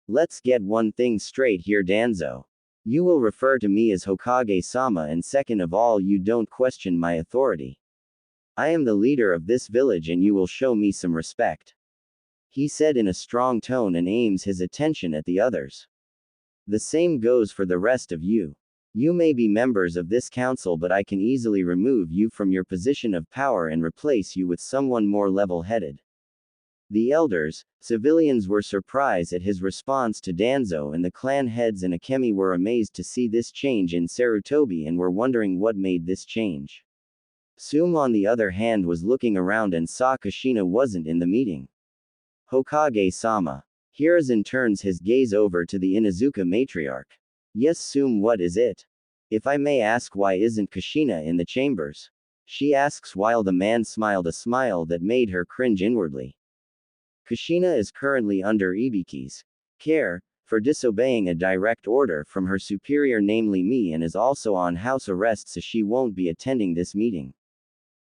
Let's get one thing straight here, Danzo. You will refer to me as Hokage-sama, and second of all, you don't question my authority. I am the leader of this village and you will show me some respect. He said in a strong tone and aims his attention at the others. The same goes for the rest of you. You may be members of this council, but I can easily remove you from your position of power and replace you with someone more level-headed. The elders, civilians, were surprised at his response to Danzo, and the clan heads and Akemi were amazed to see this change in Sarutobi and were wondering what made this change. Sume, on the other hand, was looking around and saw Kushina wasn't in the meeting. Hokage-sama. Hiruzen turns his gaze over to the Inuzuka matriarch. Yes, Sume, what is it? If I may ask, why isn't Kushina in the chambers? She asks while the man smiled a smile that made her cringe inwardly. Kushina is currently under Ibiki's care for disobeying a direct order from her superior, namely me, and is also on house arrest, so she won't be attending this meeting.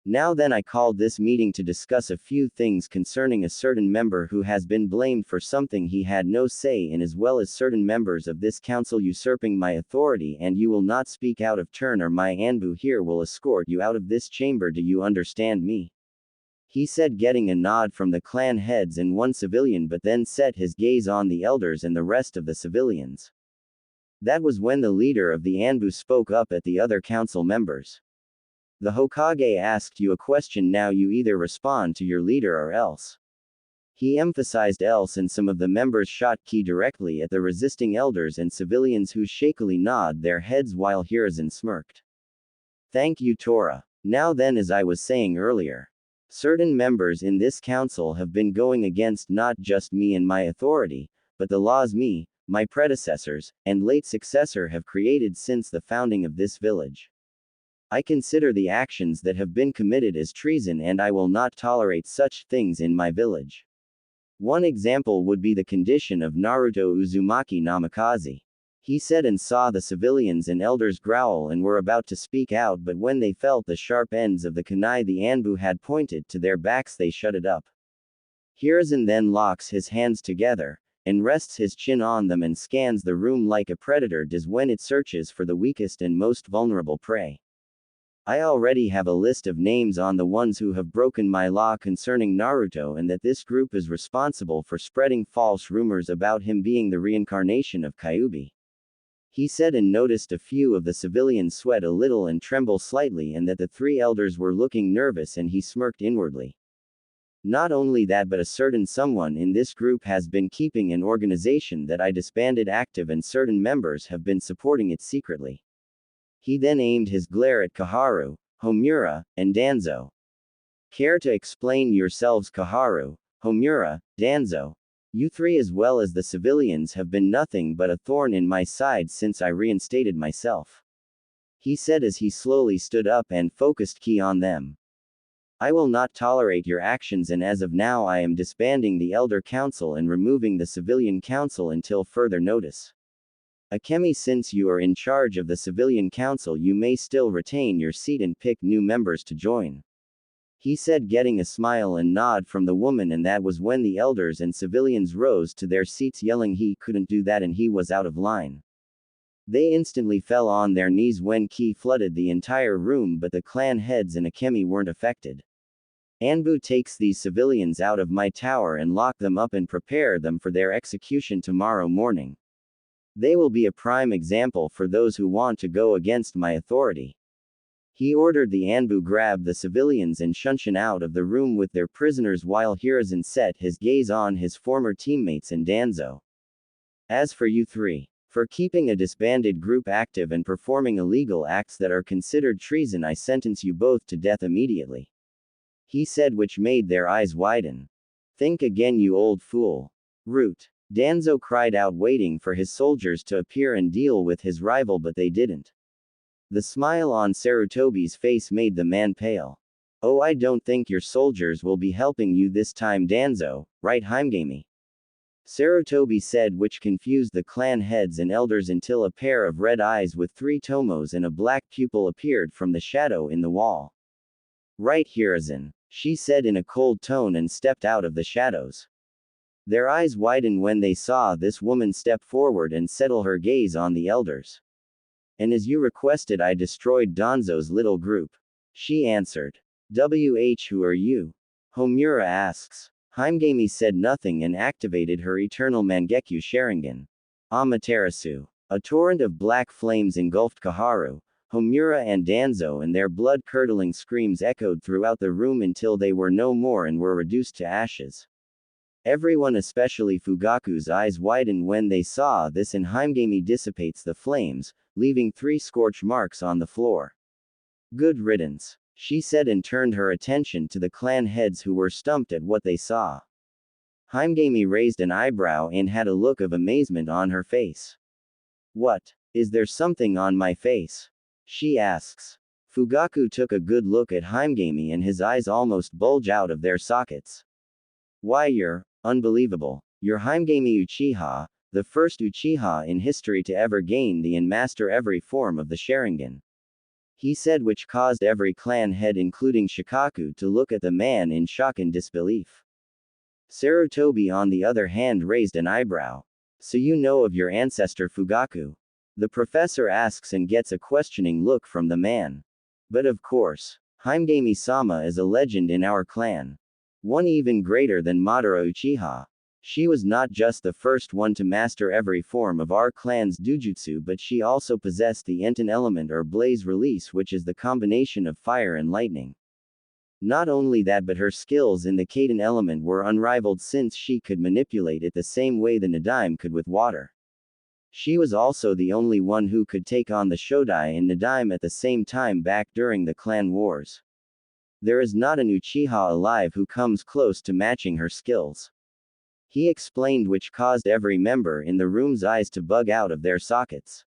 Now then, I called this meeting to discuss a few things concerning a certain member who has been blamed for something he had no say in, as well as certain members of this council usurping my authority, and you will not speak out of turn or my Anbu here will escort you out of this chamber. Do you understand me? he said, getting a nod from the clan heads and one civilian, but then set his gaze on the elders and the rest of the civilians. That was when the leader of the Anbu spoke up at the other council members. The Hokage asked you a question, now you either respond to your leader or else. He emphasized else, and some of the members shot ki directly at the resisting elders and civilians, who shakily nod their heads while Hiruzen smirked. Thank you, Tora. Now then, as I was saying earlier, certain members in this council have been going against not just me and my authority, but the laws me, my predecessors, and late successor have created since the founding of this village. I consider the actions that have been committed as treason, and I will not tolerate such things in my village. One example would be the condition of Naruto Uzumaki Namikaze. He said, and saw the civilians and elders growl and were about to speak out, but when they felt the sharp ends of the kunai the Anbu had pointed to their backs, they shut it up. Hiruzen then locks his hands together, and rests his chin on them and scans the room like a predator does when it searches for the weakest and most vulnerable prey. I already have a list of names on the ones who have broken my law concerning Naruto, and that this group is responsible for spreading false rumors about him being the reincarnation of Kyuubi. He said, and noticed a few of the civilians sweat a little and tremble slightly, and that the three elders were looking nervous, and he smirked inwardly. Not only that, but a certain someone in this group has been keeping an organization that I disbanded active, and certain members have been supporting it secretly. He then aimed his glare at Kaharu, Homura, and Danzo. Care to explain yourselves? Kaharu, Homura, Danzo? You three, as well as the civilians, have been nothing but a thorn in my side since I reinstated myself. He said as he slowly stood up and focused ki on them. I will not tolerate your actions, and as of now I am disbanding the Elder Council and removing the Civilian Council until further notice. Akemi, since you are in charge of the Civilian Council, you may still retain your seat and pick new members to join. He said, getting a smile and nod from the woman, and that was when the elders and civilians rose to their seats, yelling he couldn't do that and he was out of line. They instantly fell on their knees when ki flooded the entire room, but the clan heads and Akemi weren't affected. Anbu takes these civilians out of my tower and lock them up and prepare them for their execution tomorrow morning. They will be a prime example for those who want to go against my authority. He ordered the Anbu grab the civilians and shunshin out of the room with their prisoners, while Hiruzen set his gaze on his former teammates and Danzo. As for you three, for keeping a disbanded group active and performing illegal acts that are considered treason, I sentence you both to death immediately. He said, which made their eyes widen. Think again, you old fool. Root. Danzo cried out, waiting for his soldiers to appear and deal with his rival, but they didn't. The smile on Sarutobi's face made the man pale. Oh, I don't think your soldiers will be helping you this time, Danzo, right, Himegami? Sarutobi said, which confused the clan heads and elders until a pair of red eyes with three tomos and a black pupil appeared from the shadow in the wall. Right, Hiruzen, she said in a cold tone and stepped out of the shadows. Their eyes widened when they saw this woman step forward and settle her gaze on the elders. And as you requested, I destroyed Danzo's little group. She answered. Who are you? Homura asks. Himegami said nothing and activated her eternal Mangekyo Sharingan. Amaterasu. A torrent of black flames engulfed Kaharu, Homura and Danzo, and their blood-curdling screams echoed throughout the room until they were no more and were reduced to ashes. Everyone, especially Fugaku's eyes, widened when they saw this, and Himegami dissipates the flames, leaving 3 scorch marks on the floor. Good riddance, she said, and turned her attention to the clan heads, who were stumped at what they saw. Himegami raised an eyebrow and had a look of amazement on her face. What? Is there something on my face? She asks. Fugaku took a good look at Himegami and his eyes almost bulge out of their sockets. Why, you're unbelievable. You're Himegami Uchiha, the first Uchiha in history to ever gain the and master every form of the Sharingan. He said, which caused every clan head including Shikaku to look at the man in shock and disbelief. Sarutobi, on the other hand, raised an eyebrow. So you know of your ancestor Fugaku? The professor asks and gets a questioning look from the man. But of course, Himegami-sama is a legend in our clan. One even greater than Madara Uchiha. She was not just the first one to master every form of our clan's dujutsu, but she also possessed the Enten element or blaze release, which is the combination of fire and lightning. Not only that, but her skills in the Kaden element were unrivaled, since she could manipulate it the same way the Nadaime could with water. She was also the only one who could take on the Shodai and Nadaime at the same time back during the clan wars. There is not an Uchiha alive who comes close to matching her skills. He explained, which caused every member in the room's eyes to bug out of their sockets.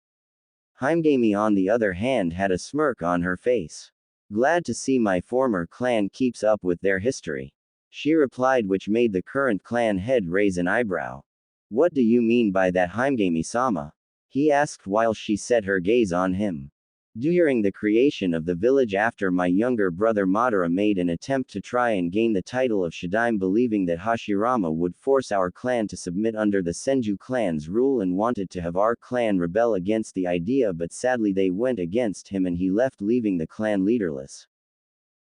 Himegami, on the other hand, had a smirk on her face. Glad to see my former clan keeps up with their history, she replied, which made the current clan head raise an eyebrow. What do you mean by that, Himegami-sama? He asked while she set her gaze on him. During the creation of the village, after my younger brother Madara made an attempt to try and gain the title of Shadaime, believing that Hashirama would force our clan to submit under the Senju clan's rule, and wanted to have our clan rebel against the idea, but sadly they went against him and he left, leaving the clan leaderless.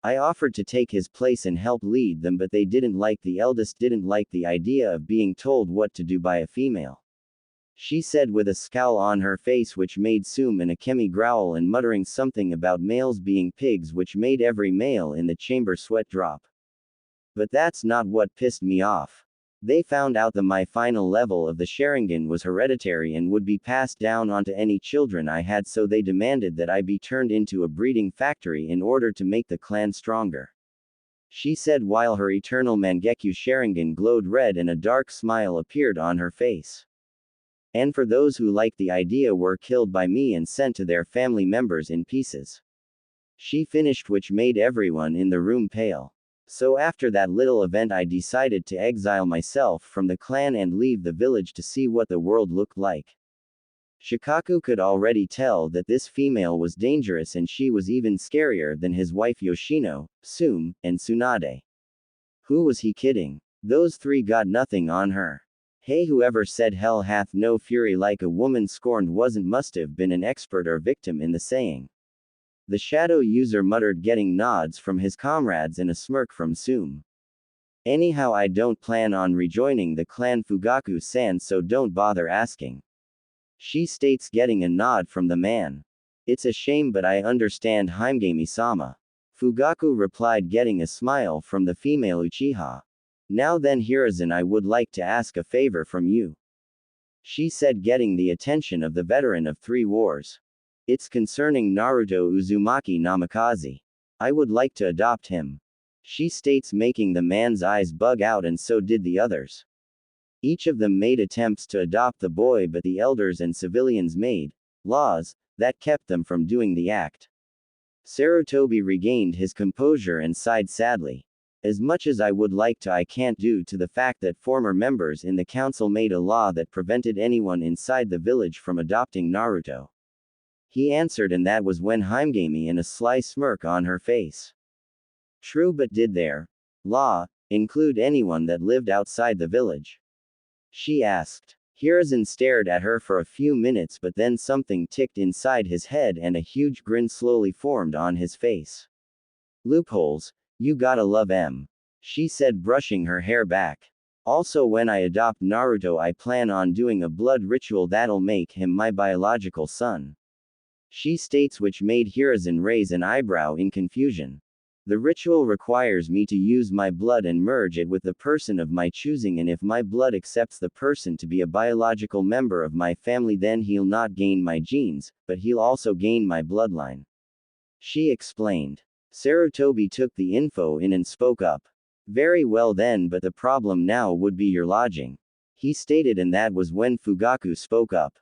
I offered to take his place and help lead them, but they didn't like. The eldest didn't like the idea of being told what to do by a female, she said with a scowl on her face, which made Sum and Akemi growl and muttering something about males being pigs, which made every male in the chamber sweat drop. But that's not what pissed me off. They found out that my final level of the Sharingan was hereditary and would be passed down onto any children I had, so they demanded that I be turned into a breeding factory in order to make the clan stronger, she said while her eternal Mangekyo Sharingan glowed red and a dark smile appeared on her face. And for those who liked the idea were killed by me and sent to their family members in pieces, she finished, which made everyone in the room pale. So after that little event, I decided to exile myself from the clan and leave the village to see what the world looked like. Shikaku could already tell that this female was dangerous, and she was even scarier than his wife Yoshino, Sum, and Tsunade. Who was he kidding? Those three got nothing on her. Hey, whoever said hell hath no fury like a woman scorned must have been an expert or victim in the saying. The shadow user muttered, getting nods from his comrades and a smirk from Sum. Anyhow, I don't plan on rejoining the clan Fugaku-san, so don't bother asking, she states, getting a nod from the man. It's a shame, but I understand, Himegami-sama, Fugaku replied, getting a smile from the female Uchiha. Now then, Hiruzen, I would like to ask a favor from you, she said, getting the attention of the veteran of 3 wars. It's concerning Naruto Uzumaki Namikaze. I would like to adopt him, she states, making the man's eyes bug out, and so did the others. Each of them made attempts to adopt the boy, but the elders and civilians made laws that kept them from doing the act. Sarutobi regained his composure and sighed sadly. As much as I would like to, I can't, due to the fact that former members in the council made a law that prevented anyone inside the village from adopting Naruto, he answered, and that was when Himegami, in a sly smirk on her face. True, but did their law include anyone that lived outside the village, she asked. Hiruzen stared at her for a few minutes, but then something ticked inside his head and a huge grin slowly formed on his face. Loopholes, you gotta love 'em, she said, brushing her hair back. Also, when I adopt Naruto, I plan on doing a blood ritual that'll make him my biological son, she states, which made Hiruzen raise an eyebrow in confusion. The ritual requires me to use my blood and merge it with the person of my choosing, and if my blood accepts the person to be a biological member of my family, then he'll not gain my genes, but he'll also gain my bloodline, she explained. Sarutobi took the info in and spoke up. Very well then, but the problem now would be your lodging, he stated, and that was when Fugaku spoke up.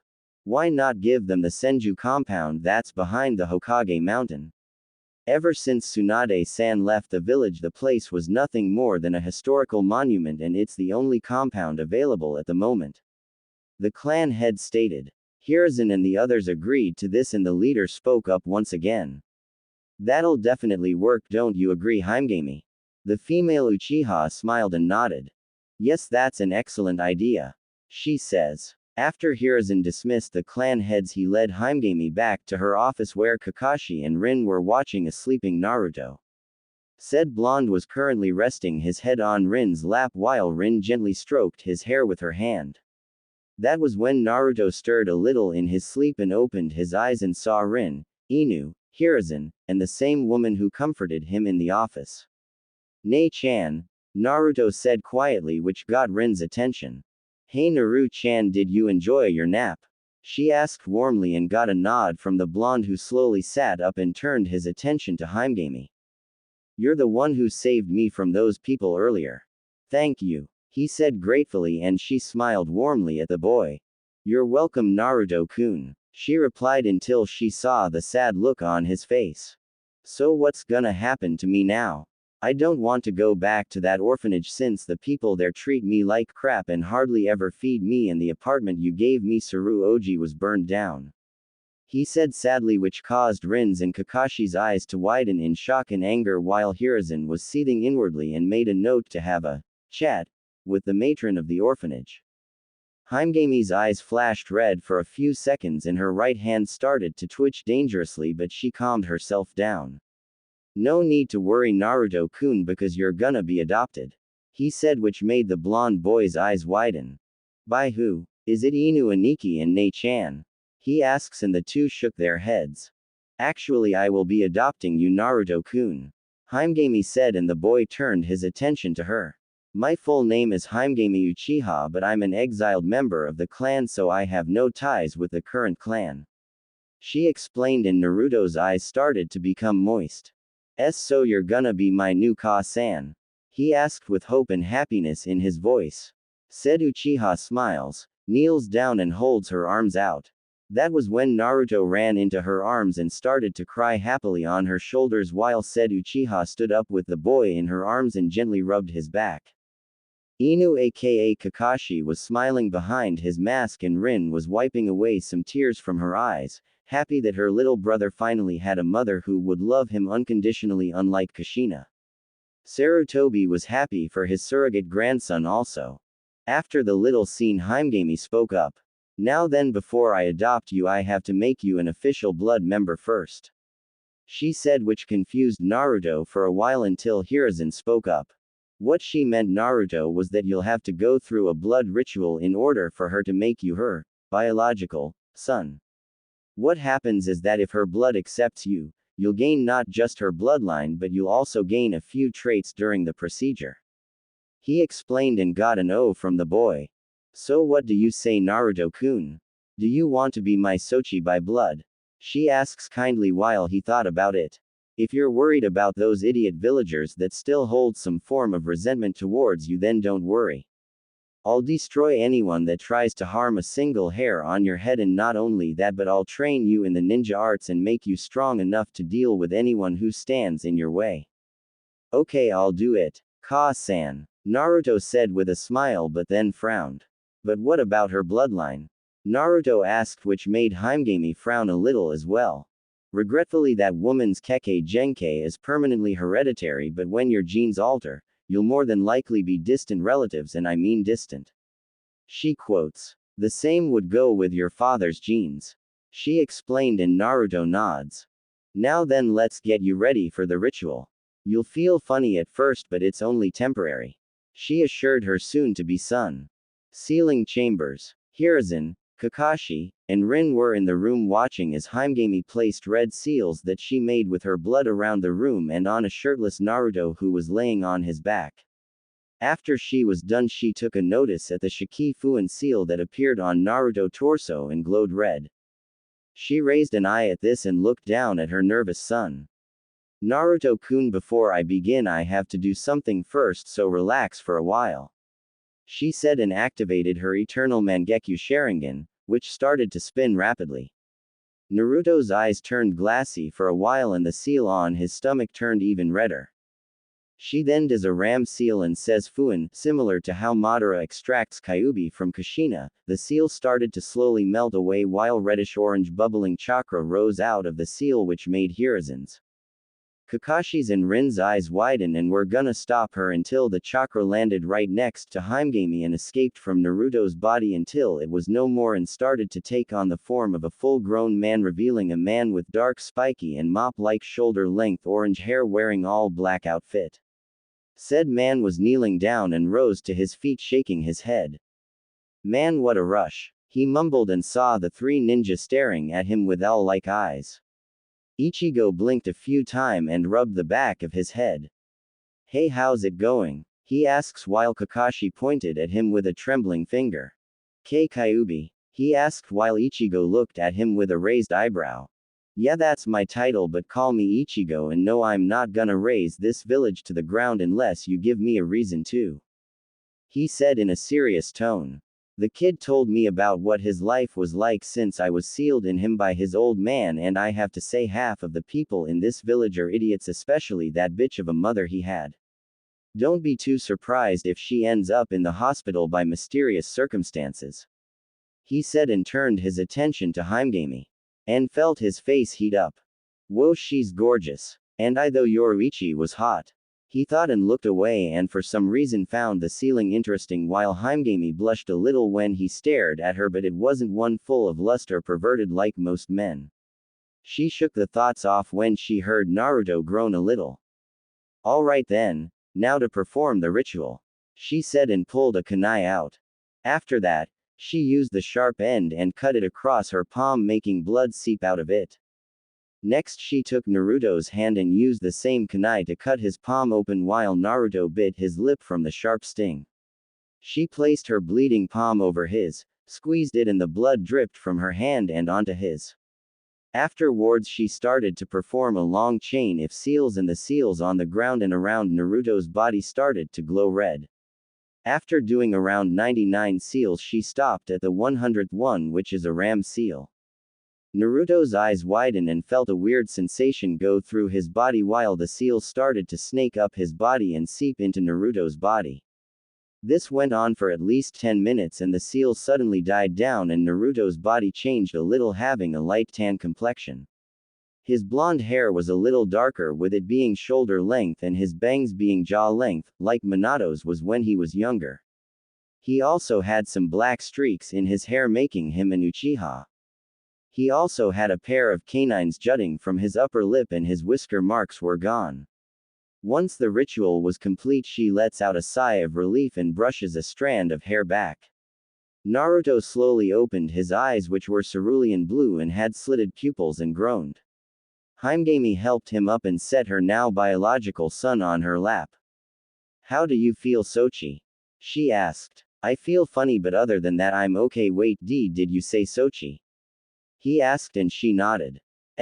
Why not give them the Senju compound that's behind the Hokage mountain? Ever since Tsunade-san left the village, the place was nothing more than a historical monument, and it's the only compound available at the moment, the clan head stated. Hiruzen and the others agreed to this, and the leader spoke up once again. That'll definitely work, don't you agree, Himegami? The female Uchiha smiled and nodded. Yes, that's an excellent idea, she says. After Hiruzen dismissed the clan heads, he led Himegami back to her office where Kakashi and Rin were watching a sleeping Naruto. Said blonde was currently resting his head on Rin's lap while Rin gently stroked his hair with her hand. That was when Naruto stirred a little in his sleep and opened his eyes and saw Rin, Inu, Hiruzen, and the same woman who comforted him in the office. "Nei-chan," Naruto said quietly, which got Rin's attention. "Hey Naru-chan, did you enjoy your nap?" She asked warmly and got a nod from the blonde, who slowly sat up and turned his attention to Himegami. "You're the one who saved me from those people earlier." "Thank you," he said gratefully, and she smiled warmly at the boy. "You're welcome, Naruto-kun," she replied until she saw the sad look on his face. "So what's gonna happen to me now? I don't want to go back to that orphanage since the people there treat me like crap and hardly ever feed me, and the apartment you gave me, Saruoji, was burned down," he said sadly, which caused Rin's and Kakashi's eyes to widen in shock and anger, while Hiruzen was seething inwardly and made a note to have a chat with the matron of the orphanage. Himegami's eyes flashed red for a few seconds and her right hand started to twitch dangerously, but she calmed herself down. "No need to worry, Naruto-kun, because you're gonna be adopted," he said, which made the blonde boy's eyes widen. "By who? Is it Inu, Aniki, and Nei-chan?" he asks, and the two shook their heads. "Actually, I will be adopting you, Naruto-kun," Himegami said, and the boy turned his attention to her. "My full name is Himegami Uchiha, but I'm an exiled member of the clan, so I have no ties with the current clan," she explained, and Naruto's eyes started to become moist. "So you're gonna be my new Ka-san?" he asked with hope and happiness in his voice. Said Uchiha smiles, kneels down and holds her arms out. That was when Naruto ran into her arms and started to cry happily on her shoulders, while said Uchiha stood up with the boy in her arms and gently rubbed his back. Inu aka Kakashi was smiling behind his mask, and Rin was wiping away some tears from her eyes, happy that her little brother finally had a mother who would love him unconditionally, unlike Kushina. Sarutobi was happy for his surrogate grandson also. After the little scene, Himegami spoke up. "Now then, before I adopt you, I have to make you an official blood member first," she said, which confused Naruto for a while until Hiruzen spoke up. What she meant, Naruto, was that you'll have to go through a blood ritual in order for her to make you her biological son. What happens is that if her blood accepts you, you'll gain not just her bloodline, but you'll also gain a few traits during the procedure, he explained, and got an O from the boy. "So what do you say, Naruto-kun? Do you want to be my Sochi by blood?" she asks kindly while he thought about it. "If you're worried about those idiot villagers that still hold some form of resentment towards you, then don't worry. I'll destroy anyone that tries to harm a single hair on your head, and not only that, but I'll train you in the ninja arts and make you strong enough to deal with anyone who stands in your way." "Okay, I'll do it, Ka-san," Naruto said with a smile, but then frowned. "But what about her bloodline?" Naruto asked, which made Himegami frown a little as well. "Regretfully, that woman's Kekkei Genkei is permanently hereditary, but when your genes alter, you'll more than likely be distant relatives, and I mean distant," she quotes. "The same would go with your father's genes," she explained, and Naruto nods. "Now then, let's get you ready for the ritual. You'll feel funny at first, but it's only temporary," she assured her soon-to-be son. Sealing chambers. Hiruzen, Kakashi, and Rin were in the room watching as Himegami placed red seals that she made with her blood around the room and on a shirtless Naruto who was laying on his back. After she was done, she took a notice at the Shikifuin seal that appeared on Naruto's torso and glowed red. She raised an eye at this and looked down at her nervous son. "Naruto-kun, before I begin, I have to do something first, so relax for a while," she said, and activated her eternal Mangekyo Sharingan, which started to spin rapidly. Naruto's eyes turned glassy for a while, and the seal on his stomach turned even redder. She then does a ram seal and says Fuin, similar to how Madara extracts Kyuubi from Kushina. The seal started to slowly melt away while reddish-orange bubbling chakra rose out of the seal, which made Hiruzen's Kakashi's and Rin's eyes widened and were gonna stop her until the chakra landed right next to Himegami and escaped from Naruto's body until it was no more and started to take on the form of a full-grown man, revealing a man with dark spiky and mop-like shoulder-length orange hair wearing all black outfit. Said man was kneeling down and rose to his feet shaking his head. Man, what a rush, he mumbled and saw the three ninjas staring at him with owl-like eyes. Ichigo blinked a few times and rubbed the back of his head. Hey, how's it going? He asks while Kakashi pointed at him with a trembling finger. Kei Kyuubi? He asked while Ichigo looked at him with a raised eyebrow. Yeah, that's my title, but call me Ichigo, and no, I'm not gonna raise this village to the ground unless you give me a reason to. He said in a serious tone. The kid told me about what his life was like since I was sealed in him by his old man, and I have to say half of the people in this village are idiots, especially that bitch of a mother he had. Don't be too surprised if she ends up in the hospital by mysterious circumstances. He said and turned his attention to Himegami. And felt his face heat up. Whoa, she's gorgeous. And I though Yoruichi was hot. He thought and looked away and for some reason found the ceiling interesting while Himegami blushed a little when he stared at her, but it wasn't one full of lust or perverted like most men. She shook the thoughts off when she heard Naruto groan a little. Alright then, now to perform the ritual, she said and pulled a kunai out. After that, she used the sharp end and cut it across her palm, making blood seep out of it. Next she took Naruto's hand and used the same kunai to cut his palm open while Naruto bit his lip from the sharp sting. She placed her bleeding palm over his, squeezed it, and the blood dripped from her hand and onto his. Afterwards she started to perform a long chain of seals, and the seals on the ground and around Naruto's body started to glow red. After doing around 99 seals she stopped at the 100th one, which is a ram seal. Naruto's eyes widened and felt a weird sensation go through his body while the seals started to snake up his body and seep into Naruto's body. This went on for at least 10 minutes and the seals suddenly died down and Naruto's body changed a little, having a light tan complexion. His blonde hair was a little darker, with it being shoulder length and his bangs being jaw length, like Minato's was when he was younger. He also had some black streaks in his hair, making him an Uchiha. He also had a pair of canines jutting from his upper lip and his whisker marks were gone. Once the ritual was complete she lets out a sigh of relief and brushes a strand of hair back. Naruto slowly opened his eyes, which were cerulean blue and had slitted pupils, and groaned. Himegami helped him up and set her now biological son on her lap. How do you feel, Sochi? She asked. I feel funny, but other than that I'm okay. Wait, did you say Sochi? He asked and she nodded.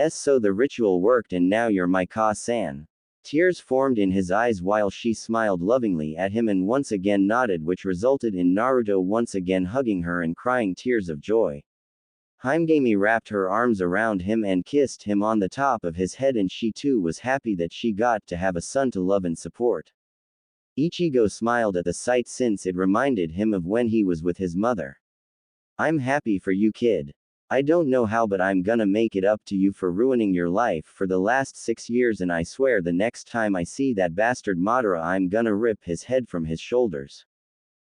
So the ritual worked and now you're my Ka-san. Tears formed in his eyes while she smiled lovingly at him and once again nodded, which resulted in Naruto once again hugging her and crying tears of joy. Himegami wrapped her arms around him and kissed him on the top of his head, and she too was happy that she got to have a son to love and support. Ichigo smiled at the sight since it reminded him of when he was with his mother. I'm happy for you, kid. I don't know how, but I'm gonna make it up to you for ruining your life for the last 6 years, and I swear the next time I see that bastard Madara I'm gonna rip his head from his shoulders.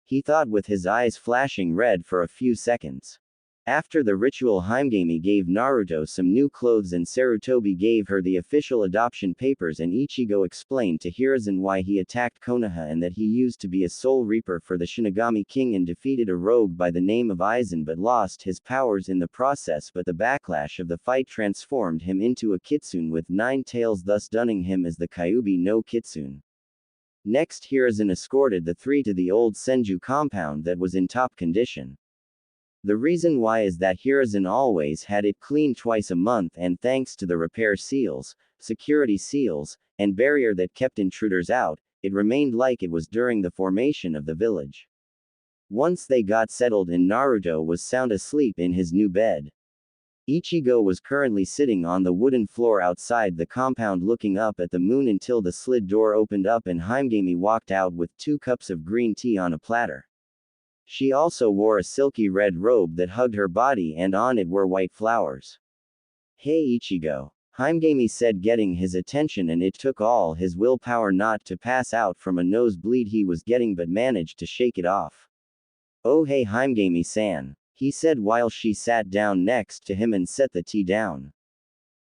He thought with his eyes flashing red for a few seconds. After the ritual, Himegami gave Naruto some new clothes and Sarutobi gave her the official adoption papers, and Ichigo explained to Hiruzen why he attacked Konoha and that he used to be a soul reaper for the Shinigami King and defeated a rogue by the name of Aizen but lost his powers in the process, but the backlash of the fight transformed him into a kitsune with 9 tails, thus dunning him as the Kyuubi no Kitsune. Next, Hiruzen escorted the three to the old Senju compound that was in top condition. The reason why is that Hiruzen always had it cleaned twice a month, and thanks to the repair seals, security seals, and barrier that kept intruders out, it remained like it was during the formation of the village. Once they got settled in, Naruto was sound asleep in his new bed. Ichigo was currently sitting on the wooden floor outside the compound looking up at the moon until the slid door opened up and Himegami walked out with 2 cups of green tea on a platter. She also wore a silky red robe that hugged her body and on it were white flowers. Hey Ichigo. Haimgami said, getting his attention, and it took all his willpower not to pass out from a nosebleed he was getting, but managed to shake it off. "Oh hey Haimgami-san," he said while she sat down next to him and set the tea down.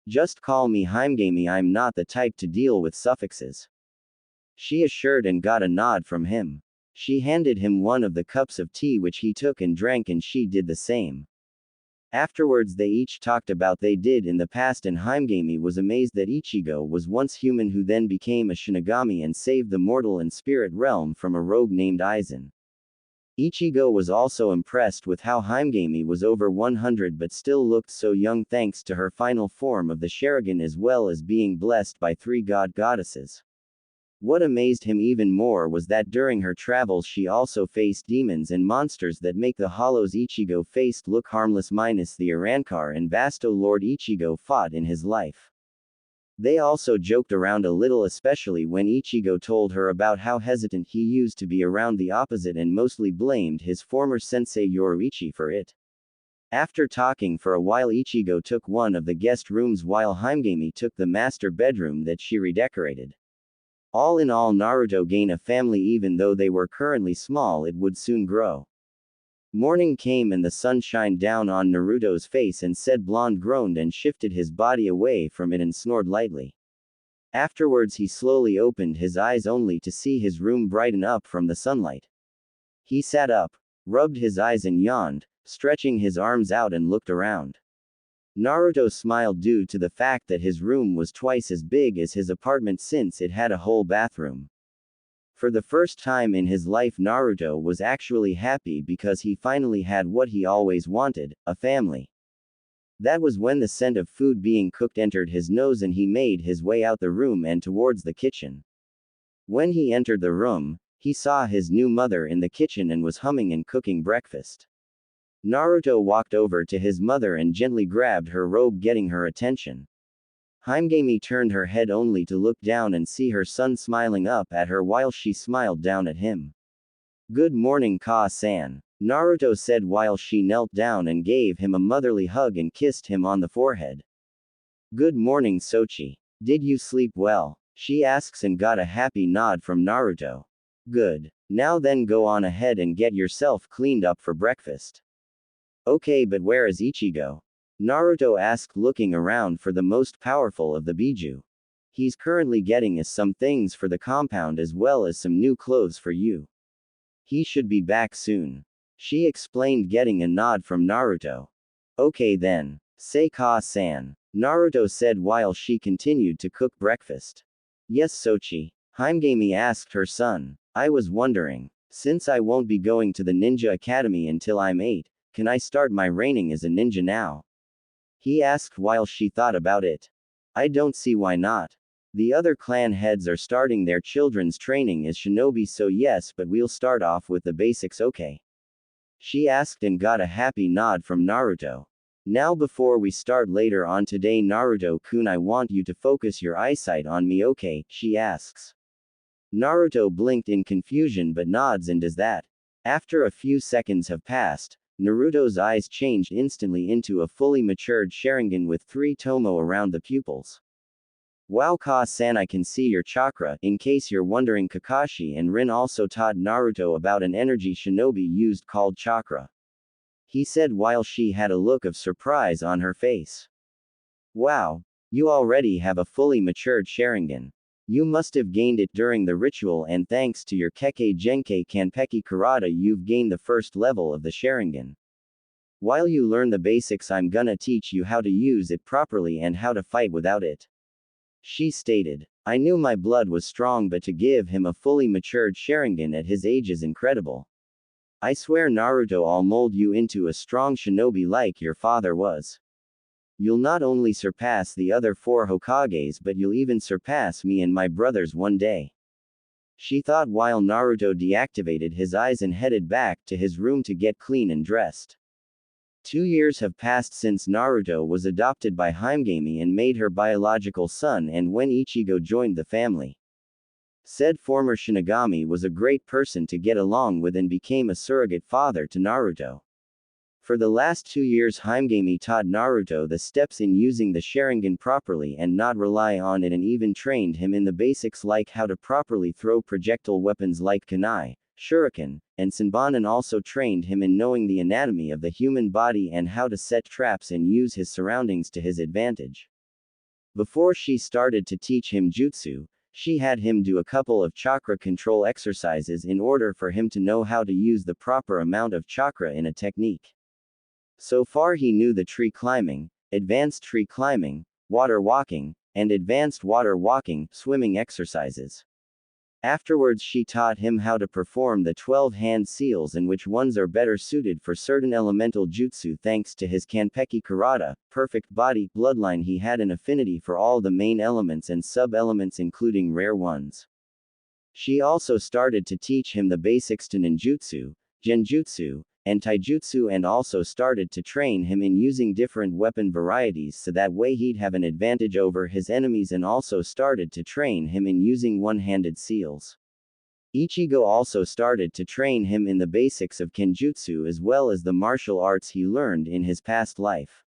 "Just call me Haimgami, I'm not the type to deal with suffixes," she assured, and got a nod from him. She handed him one of the cups of tea, which he took and drank, and she did the same. Afterwards they each talked about they did in the past, and Haimgami was amazed that Ichigo was once human who then became a Shinigami and saved the mortal and spirit realm from a rogue named Aizen. Ichigo was also impressed with how Haimgami was over 100 but still looked so young thanks to her final form of the Sharingan, as well as being blessed by 3 goddesses. What amazed him even more was that during her travels she also faced demons and monsters that make the hollows Ichigo faced look harmless, minus the Arankar and Basto Lord Ichigo fought in his life. They also joked around a little, especially when Ichigo told her about how hesitant he used to be around the opposite and mostly blamed his former sensei Yoruichi for it. After talking for a while, Ichigo took one of the guest rooms while Haimgami took the master bedroom that she redecorated. All in all, Naruto gained a family. Even though they were currently small, it would soon grow. Morning came and the sun shined down on Naruto's face, and said blonde groaned and shifted his body away from it and snored lightly. Afterwards he slowly opened his eyes only to see his room brighten up from the sunlight. He sat up, rubbed his eyes and yawned, stretching his arms out and looked around. Naruto smiled due to the fact that his room was twice as big as his apartment since it had a whole bathroom. For the first time in his life, Naruto was actually happy because he finally had what he always wanted, a family. That was when the scent of food being cooked entered his nose and he made his way out the room and towards the kitchen. When he entered the room, he saw his new mother in the kitchen and was humming and cooking breakfast. Naruto walked over to his mother and gently grabbed her robe, getting her attention. Haimgami turned her head only to look down and see her son smiling up at her while she smiled down at him. "Good morning, Ka-san," Naruto said while she knelt down and gave him a motherly hug and kissed him on the forehead. "Good morning, Sochi. Did you sleep well?" she asks and got a happy nod from Naruto. "Good. Now then, go on ahead and get yourself cleaned up for breakfast." "Okay, but where is Ichigo?" Naruto asked, looking around for the most powerful of the Biju. "He's currently getting us some things for the compound as well as some new clothes for you. He should be back soon," she explained, getting a nod from Naruto. "Okay then. Say Ka-san," Naruto said while she continued to cook breakfast. "Yes, Sochi?" Haimgami asked her son. "I was wondering, since I won't be going to the ninja academy until I'm 8, can I start my reigning as a ninja now?" he asked while she thought about it. "I don't see why not. The other clan heads are starting their children's training as shinobi, so yes, but we'll start off with the basics, okay?" she asked and got a happy nod from Naruto. "Now before we start later on today, Naruto-kun, I want you to focus your eyesight on me, okay?" she asks. Naruto blinked in confusion but nods and does that. After a few seconds have passed, Naruto's eyes changed instantly into a fully matured Sharingan with 3 tomo around the pupils. "Wow, Ka-san, I can see your chakra. In case you're wondering, Kakashi and Rin also taught Naruto about an energy shinobi used called chakra," he said while she had a look of surprise on her face. "Wow, you already have a fully matured Sharingan. You must have gained it during the ritual, and thanks to your Kekkei Genkei Kanpeki Karata you've gained the first level of the Sharingan. While you learn the basics, I'm gonna teach you how to use it properly and how to fight without it," she stated. "I knew my blood was strong, but to give him a fully matured Sharingan at his age is incredible. I swear, Naruto, I'll mold you into a strong shinobi like your father was. You'll not only surpass the other 4 Hokages, but you'll even surpass me and my brothers one day," she thought while Naruto deactivated his eyes and headed back to his room to get clean and dressed. 2 years have passed since Naruto was adopted by Haimgami and made her biological son, and when Ichigo joined the family, said former Shinigami was a great person to get along with and became a surrogate father to Naruto. For the last 2 years Himegami taught Naruto the steps in using the Sharingan properly and not rely on it, and even trained him in the basics like how to properly throw projectile weapons like kunai, shuriken, and senbon, also trained him in knowing the anatomy of the human body and how to set traps and use his surroundings to his advantage. Before she started to teach him jutsu, she had him do a couple of chakra control exercises in order for him to know how to use the proper amount of chakra in a technique. So far he knew the tree climbing, advanced tree climbing, water walking, and advanced water walking, swimming exercises. Afterwards she taught him how to perform the 12 hand seals and which ones are better suited for certain elemental jutsu. Thanks to his Kanpeki Karata, perfect body, bloodline, he had an affinity for all the main elements and sub-elements including rare ones. She also started to teach him the basics to ninjutsu, genjutsu, and taijutsu, and also started to train him in using different weapon varieties so that way he'd have an advantage over his enemies, and also started to train him in using one-handed seals. Ichigo also started to train him in the basics of kenjutsu as well as the martial arts he learned in his past life.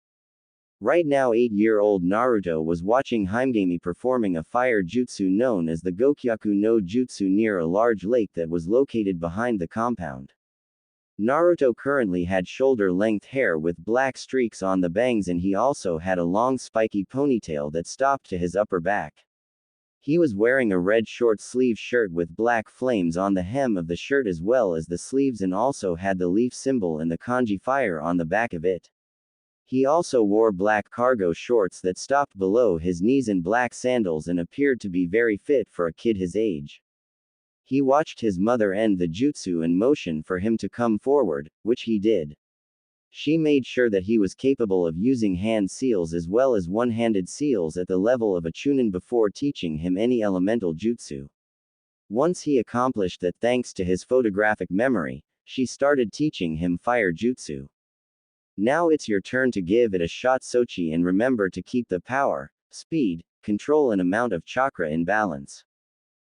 Right now 8-year-old Naruto was watching Himegami performing a fire jutsu known as the Gokyaku no Jutsu near a large lake that was located behind the compound. Naruto currently had shoulder-length hair with black streaks on the bangs, and he also had a long spiky ponytail that stopped to his upper back. He was wearing a red short-sleeved shirt with black flames on the hem of the shirt as well as the sleeves, and also had the leaf symbol and the kanji fire on the back of it. He also wore black cargo shorts that stopped below his knees and black sandals and appeared to be very fit for a kid his age. He watched his mother end the jutsu and motion for him to come forward, which he did. She made sure that he was capable of using hand seals as well as one-handed seals at the level of a chunin before teaching him any elemental jutsu. Once he accomplished that thanks to his photographic memory, she started teaching him fire jutsu. Now it's your turn to give it a shot, Sochi, and remember to keep the power, speed, control and amount of chakra in balance.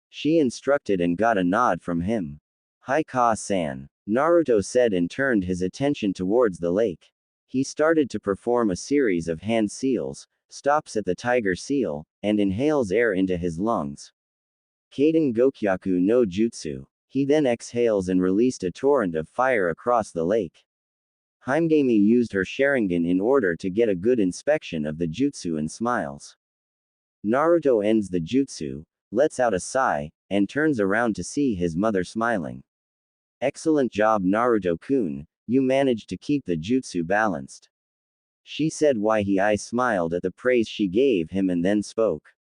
She instructed and got a nod from him. Hi Ka-san, Naruto said and turned his attention towards the lake. He started to perform a series of hand seals, stops at the tiger seal, and inhales air into his lungs. Kaden Gokyaku no Jutsu. He then exhales and released a torrent of fire across the lake. Himegami used her Sharingan in order to get a good inspection of the jutsu and smiles. Naruto ends the jutsu, lets out a sigh, and turns around to see his mother smiling. Excellent job Naruto-kun, you managed to keep the jutsu balanced. She said while I smiled at the praise she gave him and then spoke.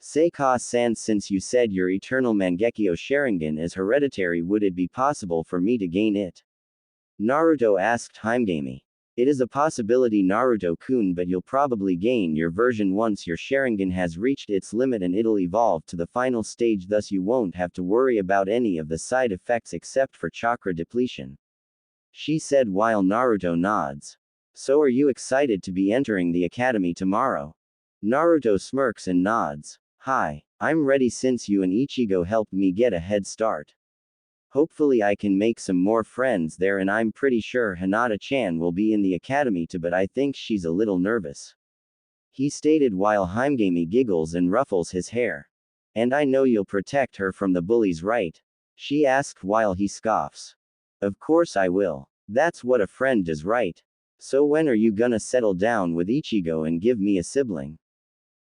Seika-san, since you said your eternal Mangekyo Sharingan is hereditary, would it be possible for me to gain it? Naruto asked Himegami. It is a possibility Naruto-kun, but you'll probably gain your version once your Sharingan has reached its limit and it'll evolve to the final stage, thus you won't have to worry about any of the side effects except for chakra depletion. She said while Naruto nods. So are you excited to be entering the academy tomorrow? Naruto smirks and nods. Hi, I'm ready since you and Ichigo helped me get a head start. Hopefully I can make some more friends there, and I'm pretty sure Hinata-chan will be in the academy too, but I think she's a little nervous. He stated while Himegami giggles and ruffles his hair. And I know you'll protect her from the bullies, right? She asked while he scoffs. Of course I will. That's what a friend does, right? So when are you gonna settle down with Ichigo and give me a sibling?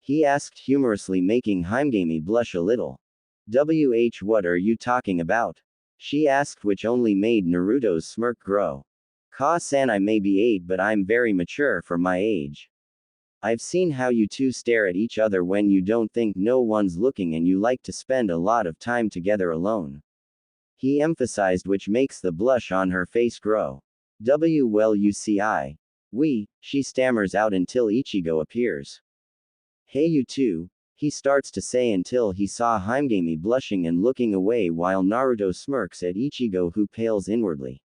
He asked humorously, making Himegami blush a little. What are you talking about? She asked, which only made Naruto's smirk grow. Ka-san, I may be 8 but I'm very mature for my age. I've seen how you two stare at each other when you don't think no one's looking, and you like to spend a lot of time together alone. He emphasized, which makes the blush on her face grow. Well, you see, she stammers out until Ichigo appears. Hey you two, he starts to say until he saw Himegami blushing and looking away while Naruto smirks at Ichigo, who pales inwardly.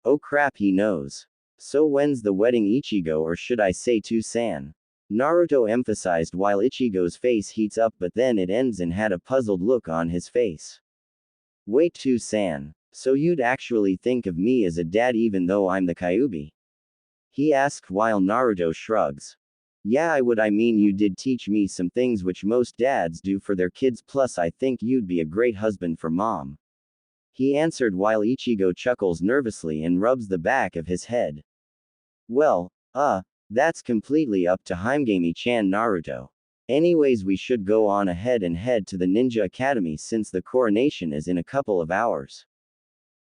Oh crap, he knows. So when's the wedding, Ichigo, or should I say Tu-san? Naruto emphasized while Ichigo's face heats up, but then it ends and had a puzzled look on his face. Wait, Tu-san. So you'd actually think of me as a dad even though I'm the Kyuubi? He asked while Naruto shrugs. Yeah, I mean you did teach me some things which most dads do for their kids, plus I think you'd be a great husband for mom. He answered while Ichigo chuckles nervously and rubs the back of his head. Well, that's completely up to Himegami-chan Naruto. Anyways, we should go on ahead and head to the Ninja Academy since the coronation is in a couple of hours.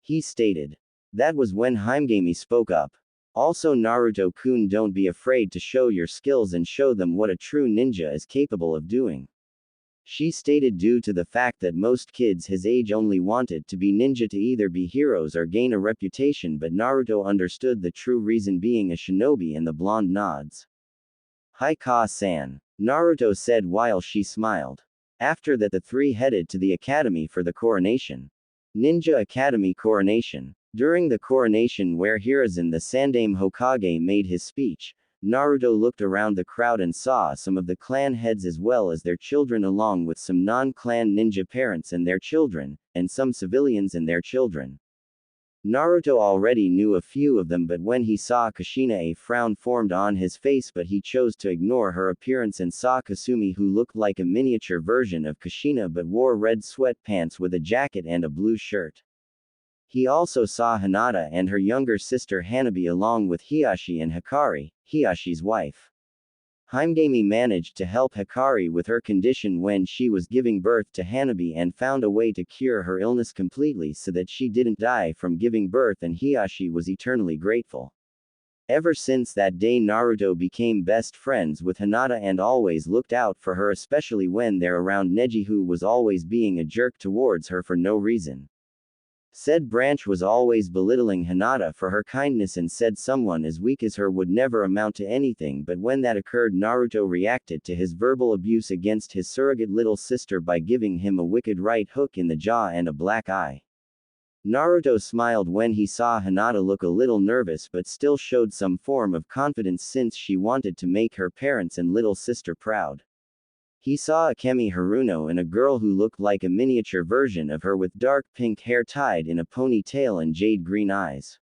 He stated. That was when Himegami spoke up. Also, Naruto-kun, don't be afraid to show your skills and show them what a true ninja is capable of doing. She stated due to the fact that most kids his age only wanted to be ninja to either be heroes or gain a reputation, but Naruto understood the true reason being a shinobi, and the blonde nods. Hi Ka-san, Naruto said while she smiled. After that the three headed to the academy for the coronation. Ninja Academy coronation. During the coronation where Hiruzen the Sandaime Hokage made his speech, Naruto looked around the crowd and saw some of the clan heads as well as their children, along with some non-clan ninja parents and their children, and some civilians and their children. Naruto already knew a few of them, but when he saw Kushina a frown formed on his face, but he chose to ignore her appearance and saw Kasumi, who looked like a miniature version of Kushina but wore red sweatpants with a jacket and a blue shirt. He also saw Hinata and her younger sister Hanabi along with Hiashi and Hikari, Hiashi's wife. Himegami managed to help Hikari with her condition when she was giving birth to Hanabi and found a way to cure her illness completely so that she didn't die from giving birth, and Hiashi was eternally grateful. Ever since that day Naruto became best friends with Hinata and always looked out for her, especially when they're around Neji, who was always being a jerk towards her for no reason. Said Branch was always belittling Hinata for her kindness and said someone as weak as her would never amount to anything, but when that occurred Naruto reacted to his verbal abuse against his surrogate little sister by giving him a wicked right hook in the jaw and a black eye. Naruto smiled when he saw Hinata look a little nervous but still showed some form of confidence since she wanted to make her parents and little sister proud. He saw Akemi Haruno and a girl who looked like a miniature version of her with dark pink hair tied in a ponytail and jade green eyes.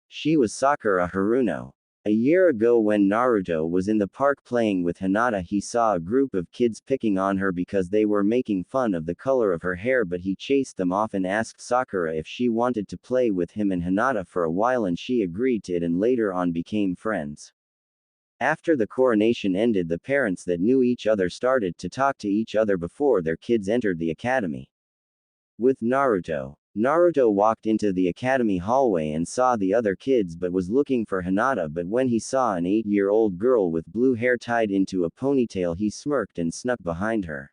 She was Sakura Haruno. A year ago when Naruto was in the park playing with Hinata, he saw a group of kids picking on her because they were making fun of the color of her hair, but he chased them off and asked Sakura if she wanted to play with him and Hinata for a while, and she agreed to it and later on became friends. After the coronation ended, the parents that knew each other started to talk to each other before their kids entered the academy. With Naruto. Naruto walked into the academy hallway and saw the other kids but was looking for Hinata, but when he saw an 8-year-old girl with blue hair tied into a ponytail he smirked and snuck behind her.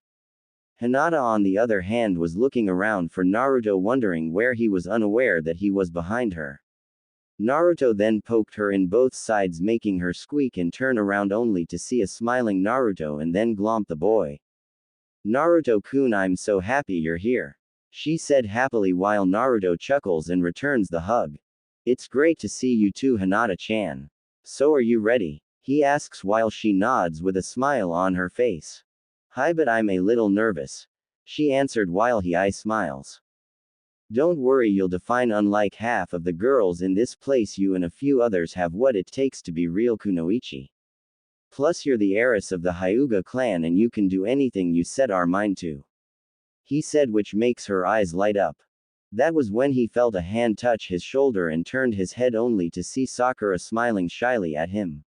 Hinata on the other hand was looking around for Naruto, wondering where he was, unaware that he was behind her. Naruto then poked her in both sides, making her squeak and turn around only to see a smiling Naruto and then glomp the boy. Naruto-kun, I'm so happy you're here, she said happily while Naruto chuckles and returns the hug. It's great to see you too, Hinata-chan. So are you ready? He asks while she nods with a smile on her face. Hi, but I'm a little nervous, she answered while he smiles. Don't worry, you'll define. Unlike half of the girls in this place, you and a few others have what it takes to be real kunoichi. Plus you're the heiress of the Hyuga clan and you can do anything you set our mind to, he said, which makes her eyes light up. That was when he felt a hand touch his shoulder and turned his head only to see Sakura smiling shyly at him.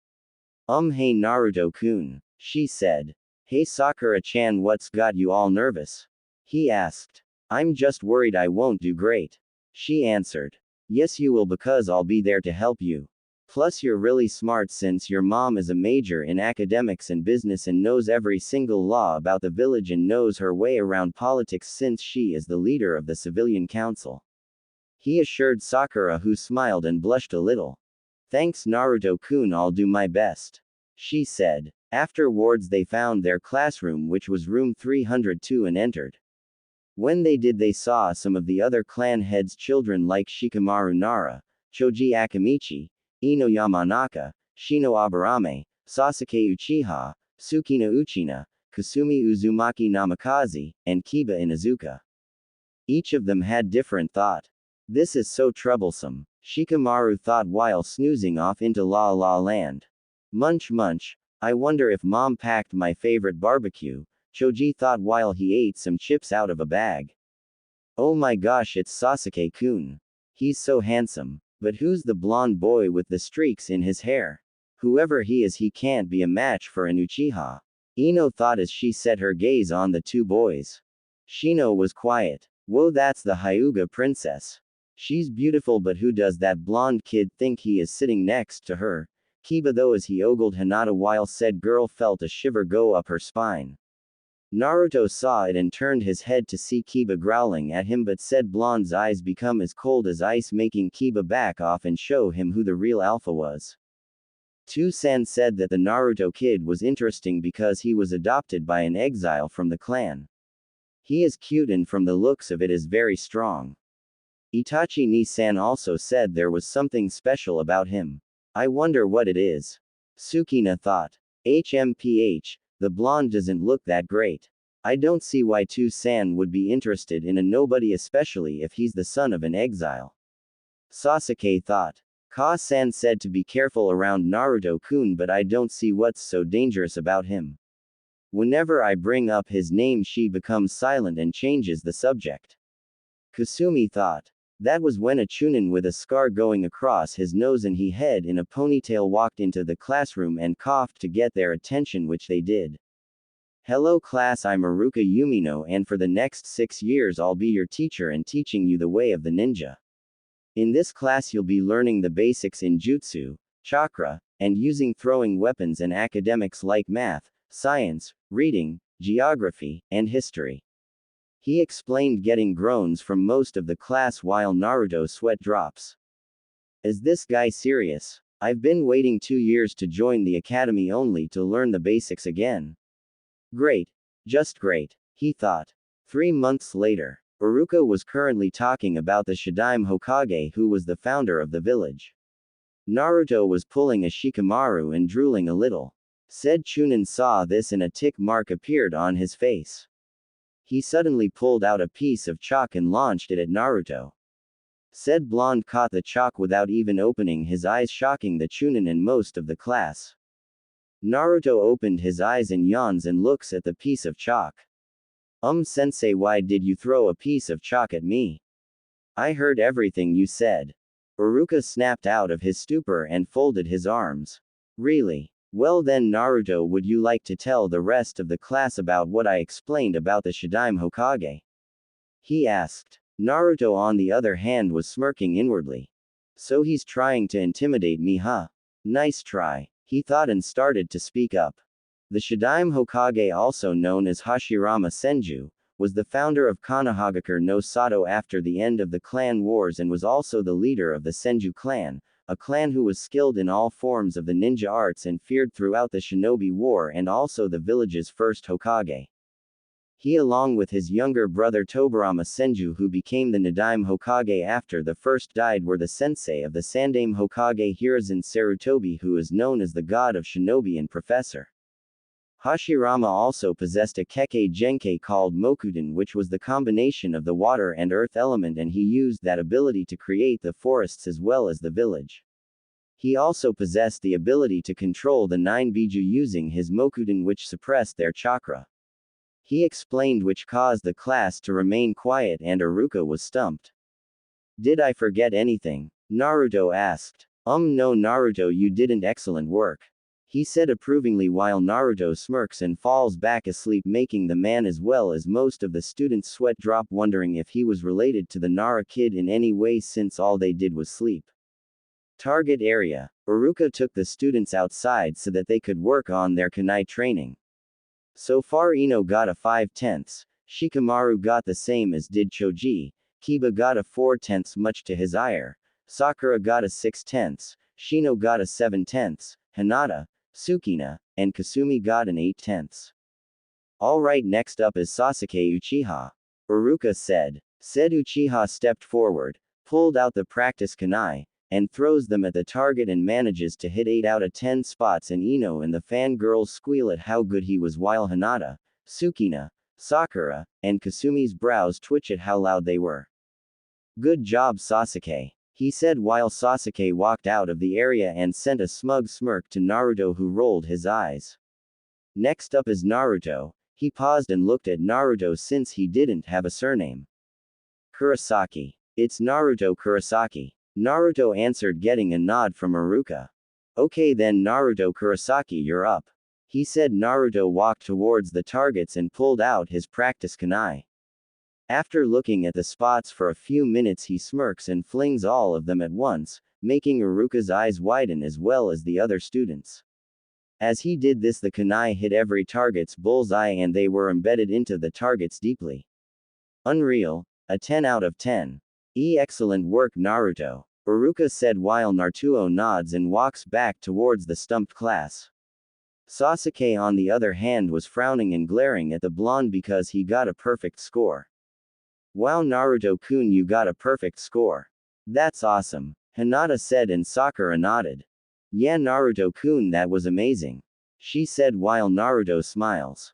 Hey Naruto-kun, she said. Hey Sakura-chan, what's got you all nervous? He asked. I'm just worried I won't do great, she answered. Yes you will, because I'll be there to help you. Plus you're really smart since your mom is a major in academics and business and knows every single law about the village and knows her way around politics since she is the leader of the civilian council, he assured Sakura, who smiled and blushed a little. Thanks Naruto-kun, I'll do my best, she said. Afterwards they found their classroom, which was room 302, and entered. When they did, they saw some of the other clan heads' children like Shikamaru Nara, Choji Akamichi, Ino Yamanaka, Shino Aburame, Sasuke Uchiha, Tsukino Uchina, Kasumi Uzumaki Namikaze, and Kiba Inuzuka. Each of them had different thought. This is so troublesome. Shikamaru thought while snoozing off into La La Land. Munch munch, I wonder if mom packed my favorite barbecue, Choji thought while he ate some chips out of a bag. Oh my gosh, it's Sasuke-kun. He's so handsome. But who's the blonde boy with the streaks in his hair? Whoever he is, he can't be a match for an Uchiha. Ino thought as she set her gaze on the two boys. Shino was quiet. Whoa, that's the Hyuga princess. She's beautiful, but who does that blonde kid think he is sitting next to her? Kiba though as he ogled Hinata while said girl felt a shiver go up her spine. Naruto saw it and turned his head to see Kiba growling at him, but said blonde's eyes become as cold as ice, making Kiba back off and show him who the real alpha was. Two-san said that the Naruto kid was interesting because he was adopted by an exile from the clan. He is cute and from the looks of it is very strong. Itachi Ni-san also said there was something special about him. I wonder what it is. Sukina thought. HMPH. The blonde doesn't look that great. I don't see why Two-san would be interested in a nobody, especially if he's the son of an exile. Sasuke thought. Ka-san said to be careful around Naruto-kun, but I don't see what's so dangerous about him. Whenever I bring up his name, she becomes silent and changes the subject. Kasumi thought. That was when a chunin with a scar going across his nose and he head in a ponytail walked into the classroom and coughed to get their attention, which they did. Hello class, I'm Aruka Yumino, and for the next 6 years I'll be your teacher and teaching you the way of the ninja. In this class you'll be learning the basics in jutsu, chakra, and using throwing weapons and academics like math, science, reading, geography, and history. He explained, getting groans from most of the class while Naruto sweat drops. Is this guy serious? I've been waiting 2 years to join the academy only to learn the basics again. Great. Just great, he thought. 3 months later, Iruka was currently talking about the Shadaime Hokage who was the founder of the village. Naruto was pulling a Shikamaru and drooling a little. Said Chunin saw this and a tick mark appeared on his face. He suddenly pulled out a piece of chalk and launched it at Naruto. Said blonde caught the chalk without even opening his eyes, shocking the Chunin and most of the class. Naruto opened his eyes and yawns and looks at the piece of chalk. Sensei, why did you throw a piece of chalk at me? I heard everything you said. Iruka snapped out of his stupor and folded his arms. Really? Well then Naruto, would you like to tell the rest of the class about what I explained about the Shadaime Hokage? He asked. Naruto on the other hand was smirking inwardly. So he's trying to intimidate me, huh? Nice try, he thought and started to speak up. The Shadaime Hokage, also known as Hashirama Senju, was the founder of Konohagakure no Sato after the end of the clan wars and was also the leader of the Senju clan, a clan who was skilled in all forms of the ninja arts and feared throughout the Shinobi War, and also the village's first Hokage. He, along with his younger brother Tobarama Senju, who became the Nadaime Hokage after the first died, were the sensei of the Sandaime Hokage Hiruzen Sarutobi, who is known as the god of shinobi and professor. Hashirama also possessed a Kekkei Genkei called Mokuden, which was the combination of the water and earth element, and he used that ability to create the forests as well as the village. He also possessed the ability to control the 9 Biju using his Mokuden, which suppressed their chakra. He explained, which caused the class to remain quiet and Iruka was stumped. Did I forget anything? Naruto asked. No Naruto, you didn't. Excellent work. He said approvingly while Naruto smirks and falls back asleep, making the man as well as most of the students sweat drop, wondering if he was related to the Nara kid in any way since all they did was sleep. Target area. Iruka took the students outside so that they could work on their kunai training. So far Ino got a 5/10, Shikamaru got the same as did Choji, Kiba got a 4/10 much to his ire, Sakura got a 6/10, Shino got a 7/10, Hinata, Sukina, and Kasumi got an 8/10. Alright, next up is Sasuke Uchiha. Iruka said. Said Uchiha stepped forward, pulled out the practice kunai, and throws them at the target and manages to hit 8 out of 10 spots, and Ino and the fangirls squeal at how good he was while Hinata, Sukina, Sakura, and Kasumi's brows twitch at how loud they were. Good job Sasuke. he said while Sasuke walked out of the area and sent a smug smirk to Naruto, who rolled his eyes. Next up is Naruto. He paused and looked at Naruto since he didn't have a surname. Kurosaki. It's Naruto Kurosaki. Naruto answered, getting a nod from Iruka. Okay then, Naruto Kurosaki, you're up, he said. Naruto walked towards the targets and pulled out his practice kunai. After looking at the spots for a few minutes, he smirks and flings all of them at once, making Iruka's eyes widen as well as the other students. As he did this, the kunai hit every target's bullseye and they were embedded into the targets deeply. Unreal. A 10 out of 10. Excellent work, Naruto, Iruka said while Naruto nods and walks back towards the stumped class. Sasuke, on the other hand, was frowning and glaring at the blonde because he got a perfect score. Wow, Naruto-kun, you got a perfect score. That's awesome, Hinata said, and Sakura nodded. Yeah, Naruto-kun, that was amazing, she said while Naruto smiles.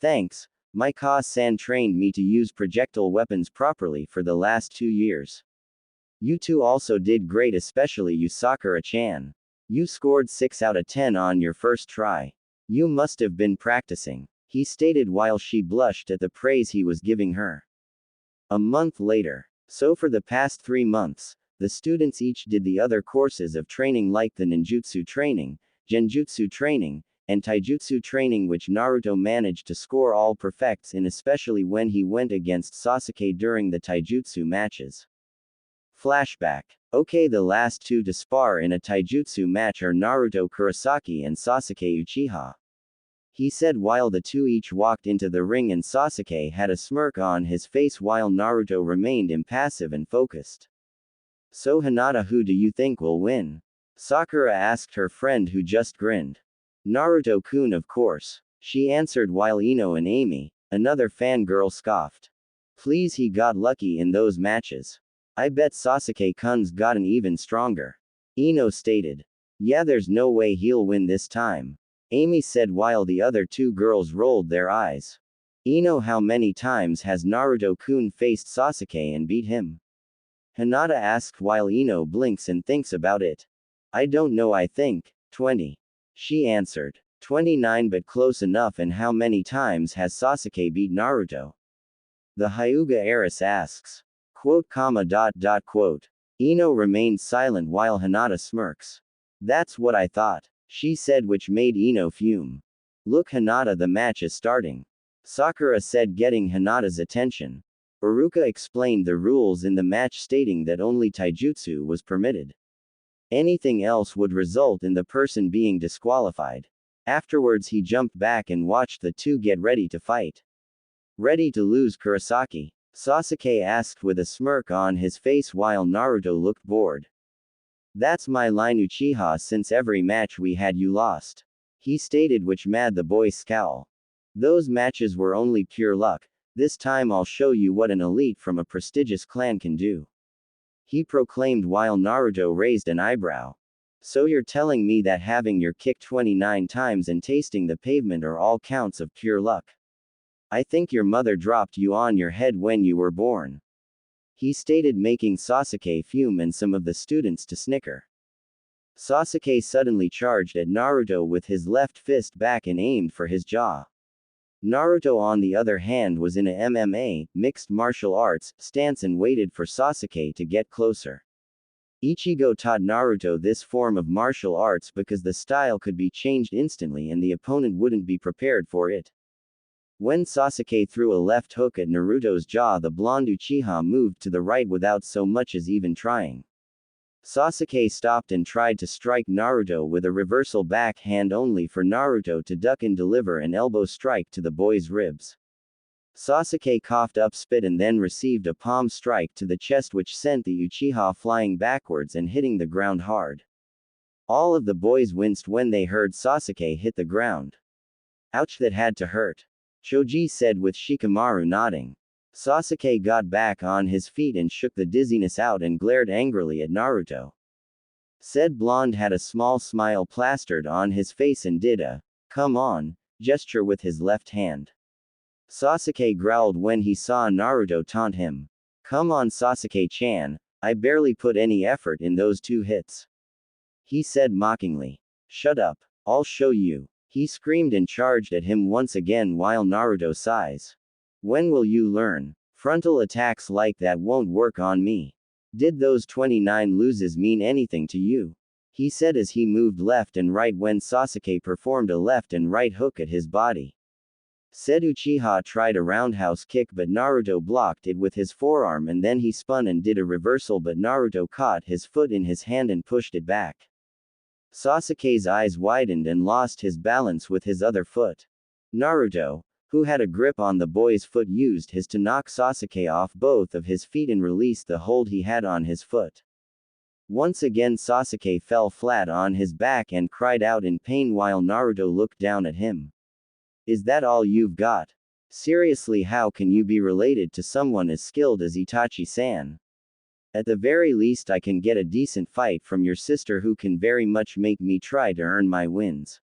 Thanks, my Ka-san trained me to use projectile weapons properly for the last 2 years. You two also did great, especially you, Sakura-chan. You scored 6 out of 10 on your first try. You must have been practicing, he stated while she blushed at the praise he was giving her. A month later. So for the past 3 months, the students each did the other courses of training like the ninjutsu training, genjutsu training, and taijutsu training, which Naruto managed to score all perfects in, especially when he went against Sasuke during the taijutsu matches. Flashback. Okay, the last two to spar in a taijutsu match are Naruto Kurosaki and Sasuke Uchiha, he said while the two each walked into the ring, and Sasuke had a smirk on his face while Naruto remained impassive and focused. So Hinata, who do you think will win? Sakura asked her friend, who just grinned. Naruto-kun, of course, she answered while Ino and Amy, another fangirl, scoffed. Please, he got lucky in those matches. I bet Sasuke-kun's gotten even stronger, Ino stated. Yeah, there's no way he'll win this time, Amy said while the other two girls rolled their eyes. Ino, how many times has Naruto-kun faced Sasuke and beat him? Hinata asked while Ino blinks and thinks about it. I don't know, I think 20. She answered. 29, but close enough. And how many times has Sasuke beat Naruto? The Hyuga heiress asks. Quote, quote. Ino remained silent while Hinata smirks. That's what I thought, she said, which made Ino fume. Look, Hinata, the match is starting, Sakura said, getting Hinata's attention. Iruka explained the rules in the match, stating that only taijutsu was permitted. Anything else would result in the person being disqualified. Afterwards, he jumped back and watched the two get ready to fight. Ready to lose, Kurosaki? Sasuke asked with a smirk on his face while Naruto looked bored. That's my line, Uchiha, since every match we had you lost, he stated, which made the boy scowl. Those matches were only pure luck. This time I'll show you what an elite from a prestigious clan can do, he proclaimed while Naruto raised an eyebrow. So you're telling me that having your kick 29 times and tasting the pavement are all counts of pure luck? I think your mother dropped you on your head when you were born, he stated, making Sasuke fume and some of the students to snicker. Sasuke suddenly charged at Naruto with his left fist back and aimed for his jaw. Naruto, on the other hand, was in a MMA, mixed martial arts, stance and waited for Sasuke to get closer. Ichigo taught Naruto this form of martial arts because the style could be changed instantly and the opponent wouldn't be prepared for it. When Sasuke threw a left hook at Naruto's jaw, the blonde Uchiha moved to the right without so much as even trying. Sasuke stopped and tried to strike Naruto with a reversal backhand, only for Naruto to duck and deliver an elbow strike to the boy's ribs. Sasuke coughed up spit and then received a palm strike to the chest, which sent the Uchiha flying backwards and hitting the ground hard. All of the boys winced when they heard Sasuke hit the ground. Ouch, that had to hurt, Choji said with Shikamaru nodding. Sasuke got back on his feet and shook the dizziness out and glared angrily at Naruto. Said blonde had a small smile plastered on his face and did a "come on" gesture with his left hand. Sasuke growled when he saw Naruto taunt him. Come on, Sasuke-chan, I barely put any effort in those 2 hits. He said mockingly. Shut up. I'll show you. He screamed and charged at him once again while Naruto sighs. When will you learn? Frontal attacks like that won't work on me. Did those 29 loses mean anything to you? He said as he moved left and right when Sasuke performed a left and right hook at his body. Said Uchiha tried a roundhouse kick but Naruto blocked it with his forearm and then he spun and did a reversal but Naruto caught his foot in his hand and pushed it back. Sasuke's eyes widened and lost his balance with his other foot. Naruto, who had a grip on the boy's foot, used his to knock Sasuke off both of his feet and release the hold he had on his foot. Once again Sasuke fell flat on his back and cried out in pain while Naruto looked down at him. Is that all you've got? Seriously, how can you be related to someone as skilled as Itachi-san? At the very least I can get a decent fight from your sister who can very much make me try to earn my wins.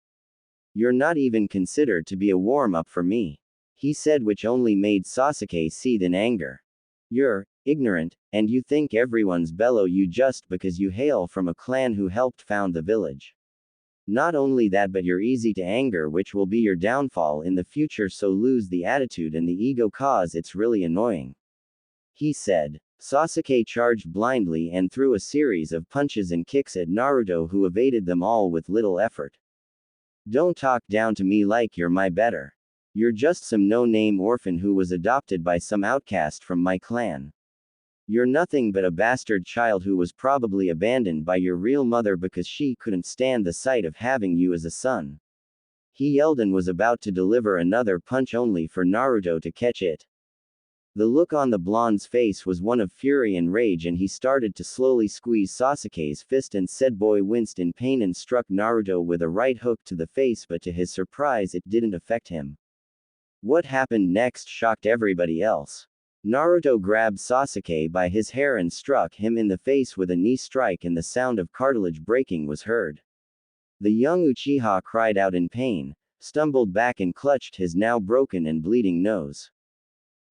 You're not even considered to be a warm-up for me. He said, which only made Sasuke seethe in anger. You're ignorant, and you think everyone's below you just because you hail from a clan who helped found the village. Not only that, but you're easy to anger, which will be your downfall in the future, so lose the attitude and the ego cause it's really annoying. He said. Sasuke charged blindly and threw a series of punches and kicks at Naruto, who evaded them all with little effort. Don't talk down to me like you're my better. You're just some no-name orphan who was adopted by some outcast from my clan. You're nothing but a bastard child who was probably abandoned by your real mother because she couldn't stand the sight of having you as a son. He yelled and was about to deliver another punch only for Naruto to catch it. The look on the blonde's face was one of fury and rage, and he started to slowly squeeze Sasuke's fist, and said boy winced in pain and struck Naruto with a right hook to the face, but to his surprise it didn't affect him. What happened next shocked everybody else. Naruto grabbed Sasuke by his hair and struck him in the face with a knee strike, and the sound of cartilage breaking was heard. The young Uchiha cried out in pain, stumbled back and clutched his now broken and bleeding nose.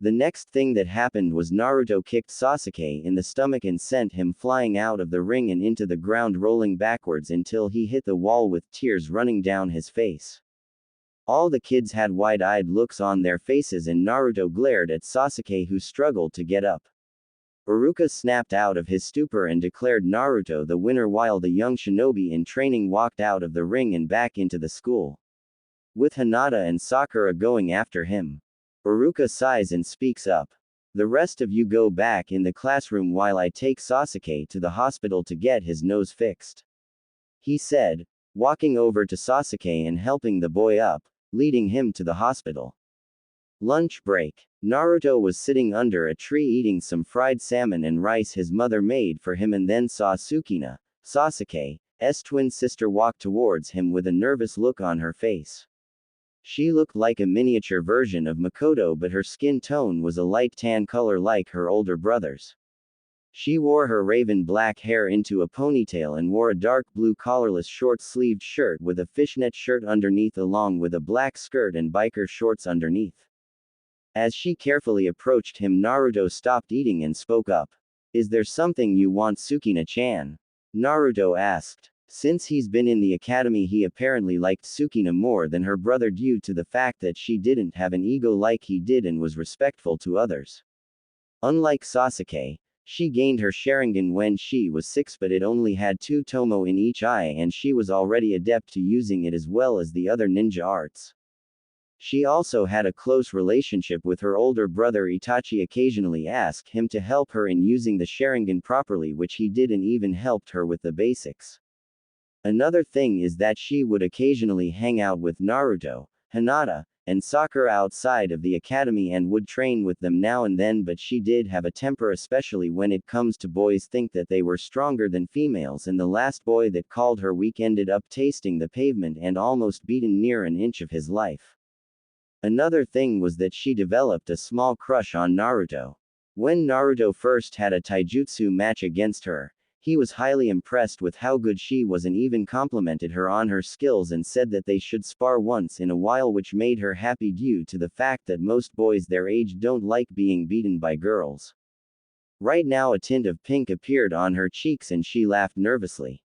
The next thing that happened was Naruto kicked Sasuke in the stomach and sent him flying out of the ring and into the ground, rolling backwards until he hit the wall with tears running down his face. All the kids had wide-eyed looks on their faces, and Naruto glared at Sasuke, who struggled to get up. Iruka snapped out of his stupor and declared Naruto the winner, while the young shinobi in training walked out of the ring and back into the school, with Hinata and Sakura going after him. Iruka sighs and speaks up. The rest of you go back in the classroom while I take Sasuke to the hospital to get his nose fixed. He said, walking over to Sasuke and helping the boy up, leading him to the hospital. Lunch break. Naruto was sitting under a tree eating some fried salmon and rice his mother made for him, and then saw Sukina, Sasuke's twin sister, walk towards him with a nervous look on her face. She looked like a miniature version of Makoto, but her skin tone was a light tan color like her older brother's. She wore her raven black hair into a ponytail and wore a dark blue collarless short-sleeved shirt with a fishnet shirt underneath, along with a black skirt and biker shorts underneath. As she carefully approached him, Naruto stopped eating and spoke up. Is there something you want, Sukina-chan? Naruto asked. Since he's been in the academy, he apparently liked Sukina more than her brother due to the fact that she didn't have an ego like he did and was respectful to others. Unlike Sasuke, she gained her Sharingan when she was 6, but it only had 2 tomo in each eye, and she was already adept to using it as well as the other ninja arts. She also had a close relationship with her older brother Itachi, occasionally asked him to help her in using the Sharingan properly, which he did, and even helped her with the basics. Another thing is that she would occasionally hang out with Naruto, Hinata, and Sakura outside of the academy and would train with them now and then, but she did have a temper, especially when it comes to boys, think that they were stronger than females, and the last boy that called her weak ended up tasting the pavement and almost beaten near an inch of his life. Another thing was that she developed a small crush on Naruto. When Naruto first had a taijutsu match against her, he was highly impressed with how good she was and even complimented her on her skills and said that they should spar once in a while, which made her happy due to the fact that most boys their age don't like being beaten by girls. Right now a tint of pink appeared on her cheeks and she laughed nervously.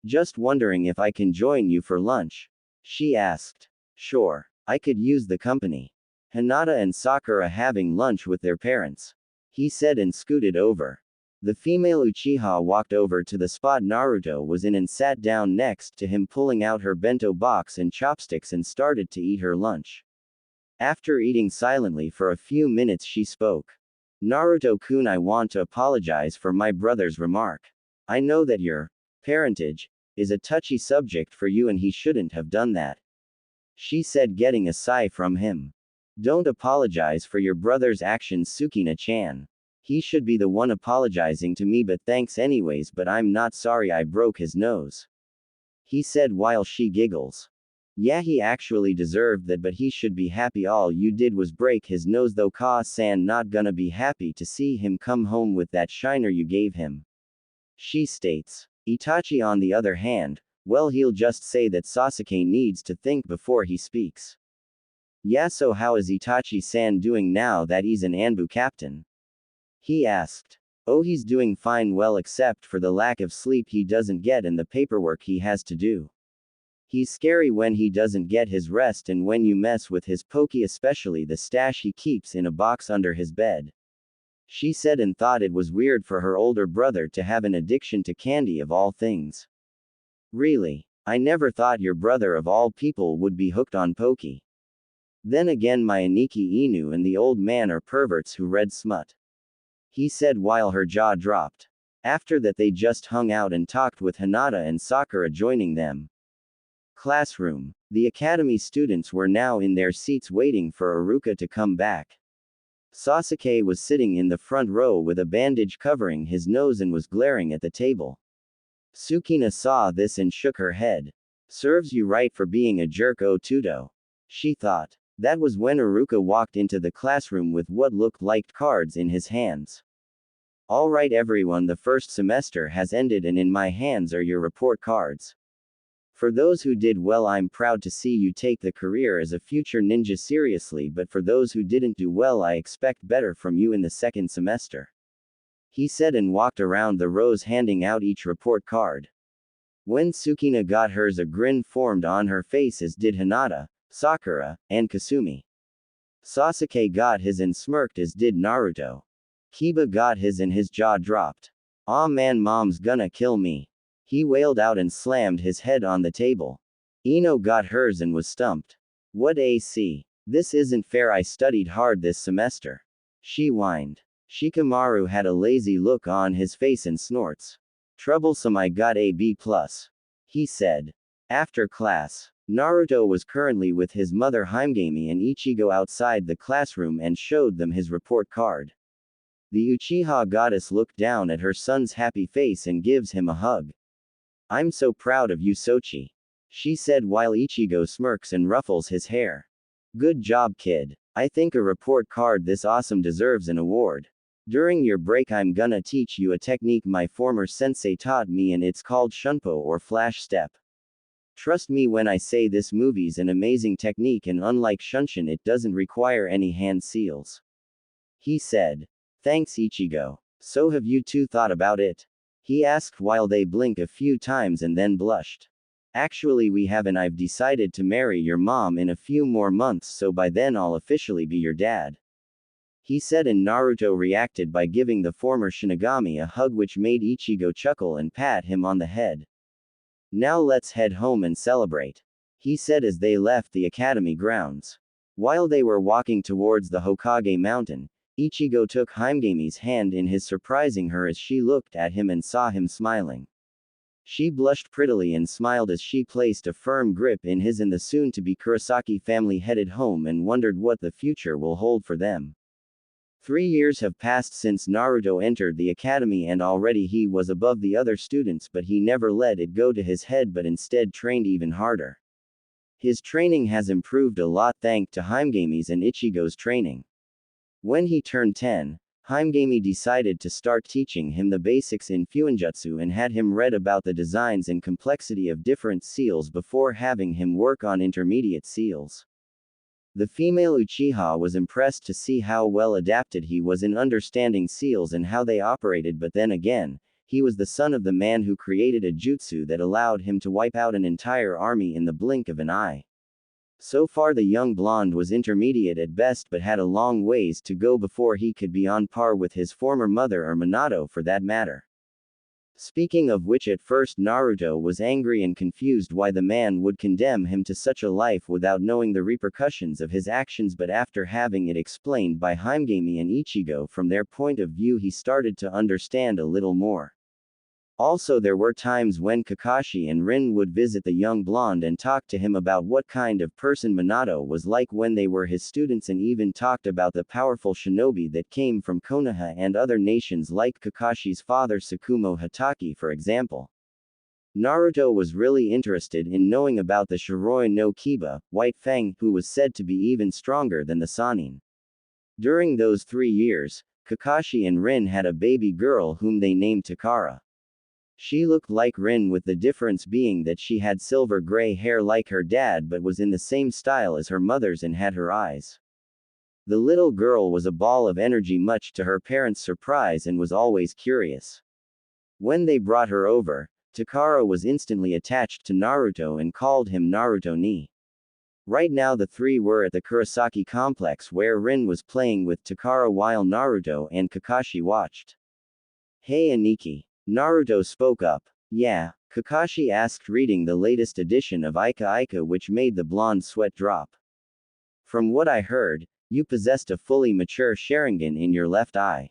Just wondering if I can join you for lunch? She asked. Sure. I could use the company. Hinata and Sakura having lunch with their parents. He said and scooted over. The female Uchiha walked over to the spot Naruto was in and sat down next to him, pulling out her bento box and chopsticks and started to eat her lunch. After eating silently for a few minutes she spoke. Naruto-kun, I want to apologize for my brother's remark. I know that your parentage is a touchy subject for you and he shouldn't have done that. She said, getting a sigh from him. Don't apologize for your brother's actions, Sukina-chan. He should be the one apologizing to me, but thanks anyways, but I'm not sorry I broke his nose. He said while she giggles. Yeah, he actually deserved that, but he should be happy all you did was break his nose though. Ka-san not gonna be happy to see him come home with that shiner you gave him. She states. Itachi on the other hand, well, he'll just say that Sasuke needs to think before he speaks. Yeah, so how is Itachi-san doing now that he's an Anbu captain? He asked. Oh, he's doing fine, well, except for the lack of sleep he doesn't get and the paperwork he has to do. He's scary when he doesn't get his rest and when you mess with his Poke, especially the stash he keeps in a box under his bed. She said and thought it was weird for her older brother to have an addiction to candy of all things. Really? I never thought your brother of all people would be hooked on Poke. Then again, my Aniki Inu and the old man are perverts who read smut. He said while her jaw dropped. After that they just hung out and talked with Hinata and Sakura joining them. Classroom. The academy students were now in their seats waiting for Iruka to come back. Sasuke was sitting in the front row with a bandage covering his nose and was glaring at the table. Sukina saw this and shook her head. Serves you right for being a jerk, oh Tudo. She thought. That was when Iruka walked into the classroom with what looked like cards in his hands. Alright everyone, the first semester has ended and in my hands are your report cards. For those who did well, I'm proud to see you take the career as a future ninja seriously, but for those who didn't do well, I expect better from you in the second semester. He said and walked around the rows handing out each report card. When Sukina got hers, a grin formed on her face, as did Hinata, Sakura, and Kasumi. Sasuke got his and smirked, as did Naruto. Kiba got his and his jaw dropped. Aw man, mom's gonna kill me. He wailed out and slammed his head on the table. Ino got hers and was stumped. What AC? This isn't fair, I studied hard this semester. She whined. Shikamaru had a lazy look on his face and snorts. Troublesome, I got a B+. He said. After class, Naruto was currently with his mother Himegami and Ichigo outside the classroom and showed them his report card. The Uchiha goddess looked down at her son's happy face and gives him a hug. I'm so proud of you, Sochi. She said while Ichigo smirks and ruffles his hair. Good job, kid. I think a report card this awesome deserves an award. During your break I'm gonna teach you a technique my former sensei taught me and it's called shunpo or flash step. Trust me when I say this movie's an amazing technique and unlike Shunshin it doesn't require any hand seals. He said. Thanks Ichigo. So have you two thought about it? He asked while they blinked a few times and then blushed. Actually we haven't, I've decided to marry your mom in a few more months, so by then I'll officially be your dad. He said and Naruto reacted by giving the former Shinigami a hug which made Ichigo chuckle and pat him on the head. Now let's head home and celebrate. He said as they left the academy grounds. While they were walking towards the Hokage mountain, Ichigo took Himegami's hand in his, surprising her as she looked at him and saw him smiling. She blushed prettily and smiled as she placed a firm grip in his, and the soon-to-be Kurosaki family headed home and wondered what the future will hold for them. 3 years have passed since Naruto entered the academy and already he was above the other students, but he never let it go to his head but instead trained even harder. His training has improved a lot thanks to Himegami's and Ichigo's training. When he turned 10, Himegami decided to start teaching him the basics in Fuinjutsu and had him read about the designs and complexity of different seals before having him work on intermediate seals. The female Uchiha was impressed to see how well adapted he was in understanding seals and how they operated, but then again, he was the son of the man who created a jutsu that allowed him to wipe out an entire army in the blink of an eye. So far the young blonde was intermediate at best but had a long ways to go before he could be on par with his former mother or Minato for that matter. Speaking of which, at first Naruto was angry and confused why the man would condemn him to such a life without knowing the repercussions of his actions, but after having it explained by Himegami and Ichigo from their point of view he started to understand a little more. Also, there were times when Kakashi and Rin would visit the young blonde and talk to him about what kind of person Minato was like when they were his students, and even talked about the powerful shinobi that came from Konoha and other nations like Kakashi's father Tsukumo Hatake for example. Naruto was really interested in knowing about the Shiroi no Kiba, White Fang, who was said to be even stronger than the Sannin. During those 3 years, Kakashi and Rin had a baby girl whom they named Takara. She looked like Rin, with the difference being that she had silver gray hair like her dad but was in the same style as her mother's and had her eyes. The little girl was a ball of energy, much to her parents' surprise, and was always curious. When they brought her over, Takara was instantly attached to Naruto and called him Naruto ni. Right now the three were at the Kurosaki complex where Rin was playing with Takara while Naruto and Kakashi watched. "Hey Aniki." Naruto spoke up. "Yeah?" Kakashi asked, reading the latest edition of Ika Ika, which made the blonde sweat drop. "From what I heard, you possessed a fully mature Sharingan in your left eye,"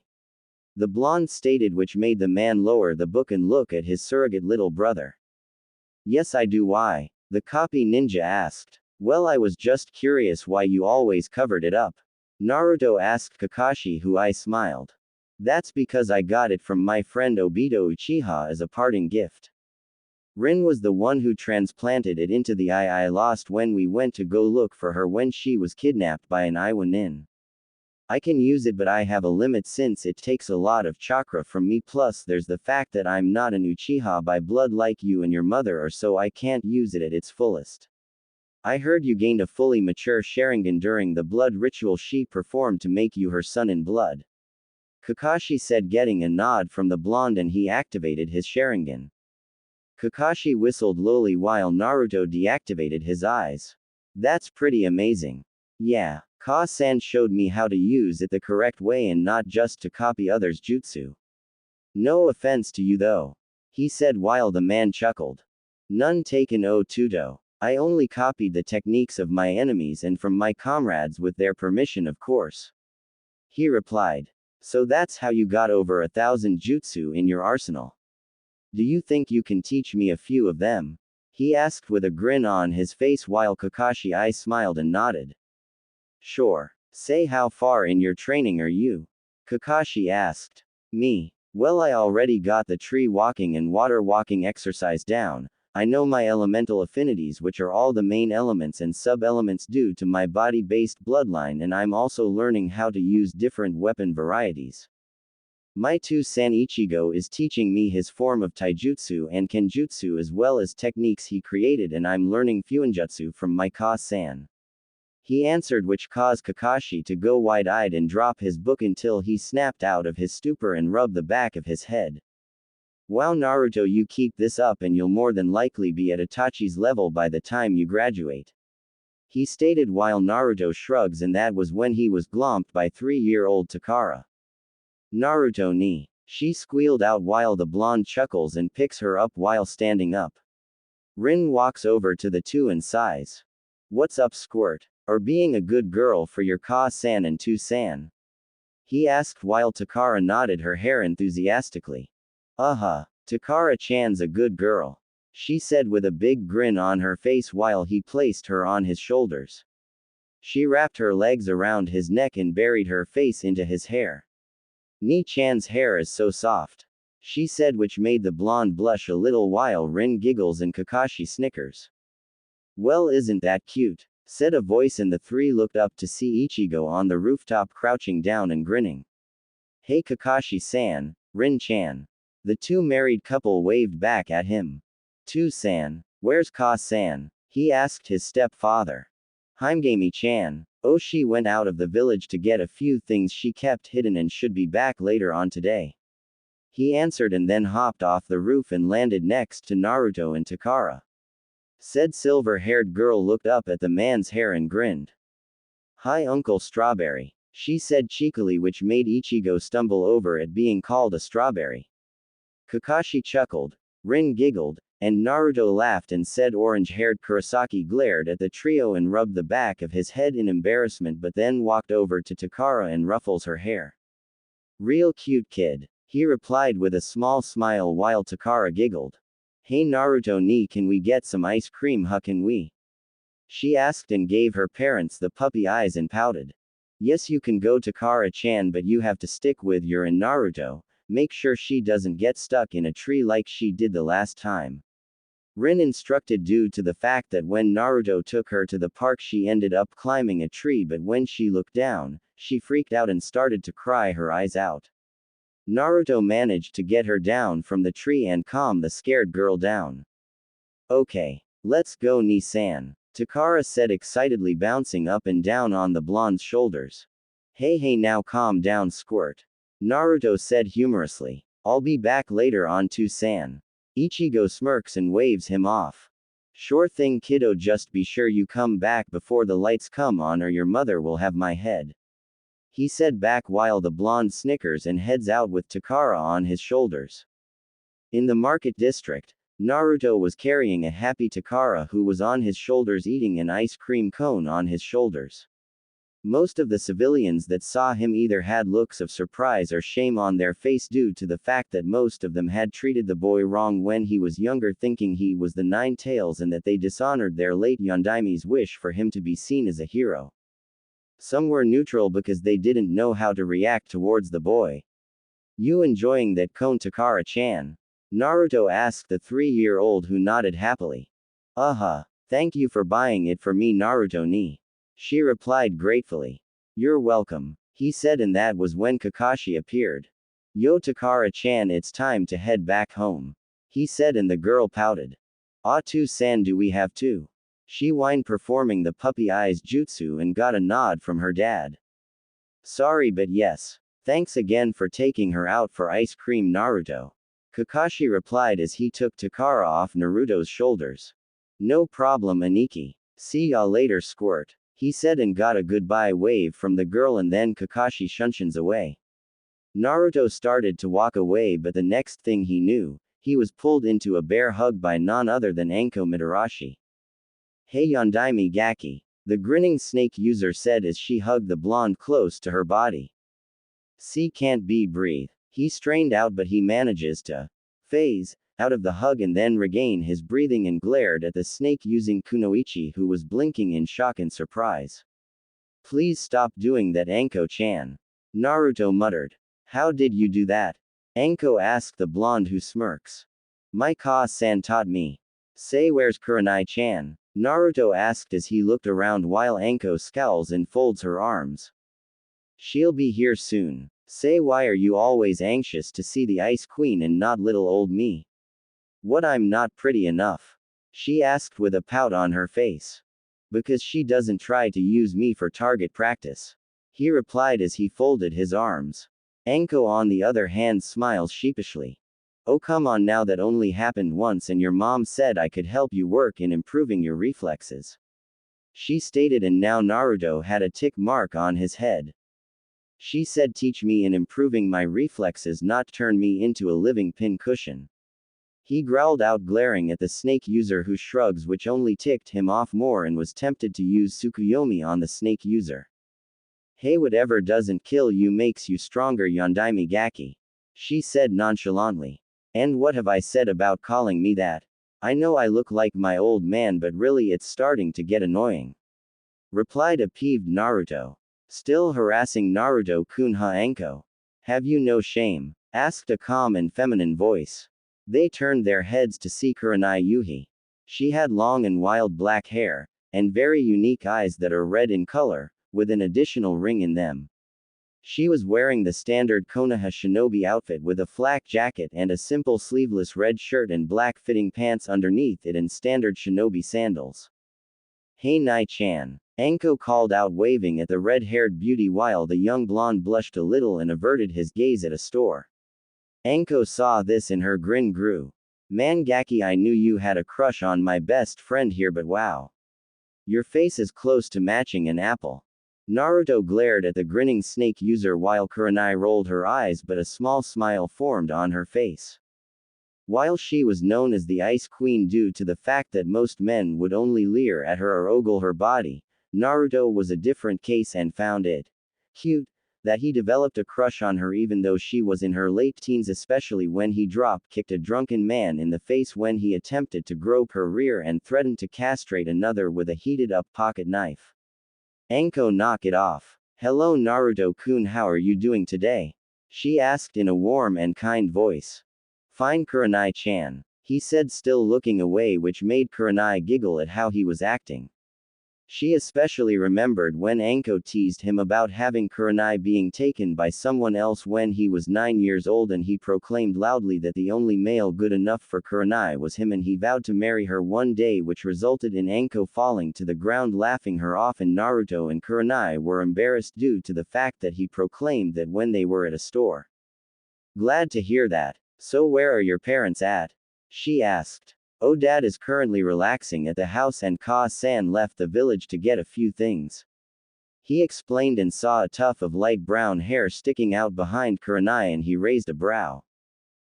the blonde stated, which made the man lower the book and look at his surrogate little brother. "Yes I do." "Why?" the copy ninja asked. "Well, I was just curious why you always covered it up," Naruto asked Kakashi, who I smiled. "That's because I got it from my friend Obito Uchiha as a parting gift. Rin was the one who transplanted it into the eye I lost when we went to go look for her when she was kidnapped by an Iwa nin. I can use it, but I have a limit since it takes a lot of chakra from me, plus there's the fact that I'm not an Uchiha by blood like you and your mother are, so I can't use it at its fullest. I heard you gained a fully mature Sharingan during the blood ritual she performed to make you her son in blood," Kakashi said, getting a nod from the blonde, and he activated his Sharingan. Kakashi whistled lowly while Naruto deactivated his eyes. "That's pretty amazing." "Yeah, Ka-san showed me how to use it the correct way and not just to copy others' jutsu. No offense to you though," he said while the man chuckled. "None taken o tuto. I only copied the techniques of my enemies and from my comrades with their permission, of course," he replied. "So that's how you got over 1,000 jutsu in your arsenal. Do you think you can teach me a few of them?" he asked with a grin on his face while Kakashi I smiled and nodded. "Sure. Say, how far in your training are you?" Kakashi asked. "Me? Well, I already got the tree walking and water walking exercise down. I know my elemental affinities, which are all the main elements and sub-elements due to my body-based bloodline, and I'm also learning how to use different weapon varieties. My two-san Ichigo is teaching me his form of taijutsu and kenjutsu as well as techniques he created, and I'm learning fuinjutsu from my Ka-san," he answered, which caused Kakashi to go wide-eyed and drop his book until he snapped out of his stupor and rubbed the back of his head. "Wow Naruto, you keep this up and you'll more than likely be at Itachi's level by the time you graduate," he stated while Naruto shrugs, and that was when he was glomped by 3-year-old Takara. "Naruto ni," she squealed out while the blonde chuckles and picks her up while standing up. Rin walks over to the two and sighs. "What's up, Squirt? Or being a good girl for your Ka-san and two-san?" he asked while Takara nodded her hair enthusiastically. Takara-chan's a good girl," she said with a big grin on her face while he placed her on his shoulders. She wrapped her legs around his neck and buried her face into his hair. "Ni-chan's hair is so soft," she said, which made the blonde blush a little while Rin giggles and Kakashi snickers. "Well, isn't that cute?" said a voice, and the three looked up to see Ichigo on the rooftop crouching down and grinning. "Hey Kakashi-san, Rin-chan." The two married couple waved back at him. "Two-san, where's Ka-san?" he asked his stepfather. Himegami-chan. Oh, she went out of the village to get a few things she kept hidden and should be back later on today. He answered and then hopped off the roof and landed next to Naruto and Takara. Said silver-haired girl looked up at the man's hair and grinned. "Hi, Uncle Strawberry," she said cheekily, which made Ichigo stumble over at being called a strawberry. Kakashi chuckled, Rin giggled, and Naruto laughed and said orange-haired Kurosaki glared at the trio and rubbed the back of his head in embarrassment but then walked over to Takara and ruffles her hair. "Real cute kid," he replied with a small smile while Takara giggled. "Hey Naruto ni, can we get some ice cream, huh, can we?" She asked and gave her parents the puppy eyes and pouted. "Yes, you can go, Takara-chan, but you have to stick with your and Naruto. Make sure she doesn't get stuck in a tree like she did the last time." Rin instructed due to the fact that when Naruto took her to the park she ended up climbing a tree, but when she looked down, she freaked out and started to cry her eyes out. Naruto managed to get her down from the tree and calm the scared girl down. "Okay. Let's go, Ni-san," Takara said excitedly, bouncing up and down on the blonde's shoulders. Hey now calm down, Squirt," Naruto said humorously. "I'll be back later on too, san." Ichigo smirks and waves him off. "Sure thing, kiddo, just be sure you come back before the lights come on or your mother will have my head," he said back while the blonde snickers and heads out with Takara on his shoulders. In the market district, Naruto was carrying a happy Takara who was on his shoulders eating an ice cream cone on his shoulders. Most of the civilians that saw him either had looks of surprise or shame on their face due to the fact that most of them had treated the boy wrong when he was younger, thinking he was the Nine Tails and that they dishonored their late Yondaimi's wish for him to be seen as a hero. Some were neutral because they didn't know how to react towards the boy. "You enjoying that cone, Takara-chan?" Naruto asked the 3-year-old, who nodded happily. Thank you for buying it for me, Naruto ni," she replied gratefully. "You're welcome," he said, and that was when Kakashi appeared. "Yo, Takara-chan, it's time to head back home," he said, and the girl pouted. "Ah-2-san, do we have to?" She whined, performing the puppy eyes jutsu, and got a nod from her dad. "Sorry, but yes. Thanks again for taking her out for ice cream, Naruto," Kakashi replied as he took Takara off Naruto's shoulders. "No problem, Aniki. See ya later, Squirt," he said, and got a goodbye wave from the girl, and then Kakashi shunshuns away. Naruto started to walk away, but the next thing he knew, he was pulled into a bear hug by none other than Anko Madarashi. "Hey Yondaime Gaki," the grinning snake user said as she hugged the blonde close to her body. "See, can't be breathe." He strained out, but he manages to phase out of the hug and then regain his breathing and glared at the snake using Kunoichi, who was blinking in shock and surprise. "Please stop doing that, Anko-chan," Naruto muttered. "How did you do that?" Anko asked the blonde, who smirks. "My ka-san taught me." "Say, where's Kurenai-chan?" Naruto asked as he looked around while Anko scowls and folds her arms. "She'll be here soon." "Say, why are you always anxious to see the Ice Queen and not little old me? What, I'm not pretty enough?" she asked with a pout on her face. "Because she doesn't try to use me for target practice," he replied as he folded his arms. Anko, on the other hand, smiles sheepishly. "Oh, come on now, that only happened once and your mom said I could help you work in improving your reflexes," she stated, and now Naruto had a tick mark on his head. "She said teach me in improving my reflexes, not turn me into a living pin cushion," he growled out, glaring at the snake user, who shrugs, which only ticked him off more, and was tempted to use Tsukuyomi on the snake user. "Hey, whatever doesn't kill you makes you stronger, Yondaime Gaki," she said nonchalantly. "And what have I said about calling me that? I know I look like my old man, but really it's starting to get annoying," replied a peeved Naruto. Still harassing Naruto-kun, huh, Anko? "Have you no shame?" asked a calm and feminine voice. They turned their heads to see Kurenai Yuhi. She had long and wild black hair, and very unique eyes that are red in color, with an additional ring in them. She was wearing the standard Konoha shinobi outfit with a flak jacket and a simple sleeveless red shirt and black-fitting pants underneath it, and standard shinobi sandals. "Hey Nai-chan." Anko called out, waving at the red-haired beauty while the young blonde blushed a little and averted his gaze at a store. Anko saw this and her grin grew. Man Gaki, I knew you had a crush on my best friend here, but wow. Your face is close to matching an apple. Naruto glared at the grinning snake user while Kurenai rolled her eyes, but a small smile formed on her face. While she was known as the Ice Queen due to the fact that most men would only leer at her or ogle her body, Naruto was a different case and found it cute that he developed a crush on her even though she was in her late teens, especially when he drop-kicked a drunken man in the face when he attempted to grope her rear and threatened to castrate another with a heated-up pocket knife. Anko, knock it off. Hello Naruto-kun, how are you doing today? She asked in a warm and kind voice. Fine Kurenai-chan, he said, still looking away, which made Kurenai giggle at how he was acting. She especially remembered when Anko teased him about having Kurenai being taken by someone else when he was 9 years old, and he proclaimed loudly that the only male good enough for Kurenai was him, and he vowed to marry her one day, which resulted in Anko falling to the ground laughing her off, and Naruto and Kurenai were embarrassed due to the fact that he proclaimed that when they were at a store. Glad to hear that. So where are your parents at? She asked. Oh, Dad is currently relaxing at the house and Ka-san left the village to get a few things. He explained and saw a tuft of light brown hair sticking out behind Kurenai and he raised a brow.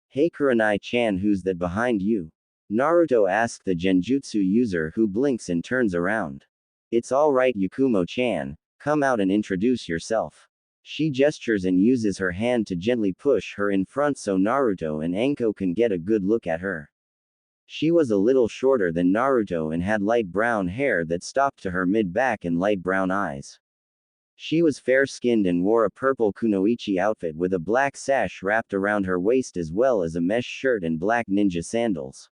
Hey Kurenai-chan, who's that behind you? Naruto asked the genjutsu user, who blinks and turns around. It's alright Yakumo-chan, come out and introduce yourself. She gestures and uses her hand to gently push her in front so Naruto and Anko can get a good look at her. She was a little shorter than Naruto and had light brown hair that stopped to her mid-back and light brown eyes. She was fair-skinned and wore a purple kunoichi outfit with a black sash wrapped around her waist as well as a mesh shirt and black ninja sandals.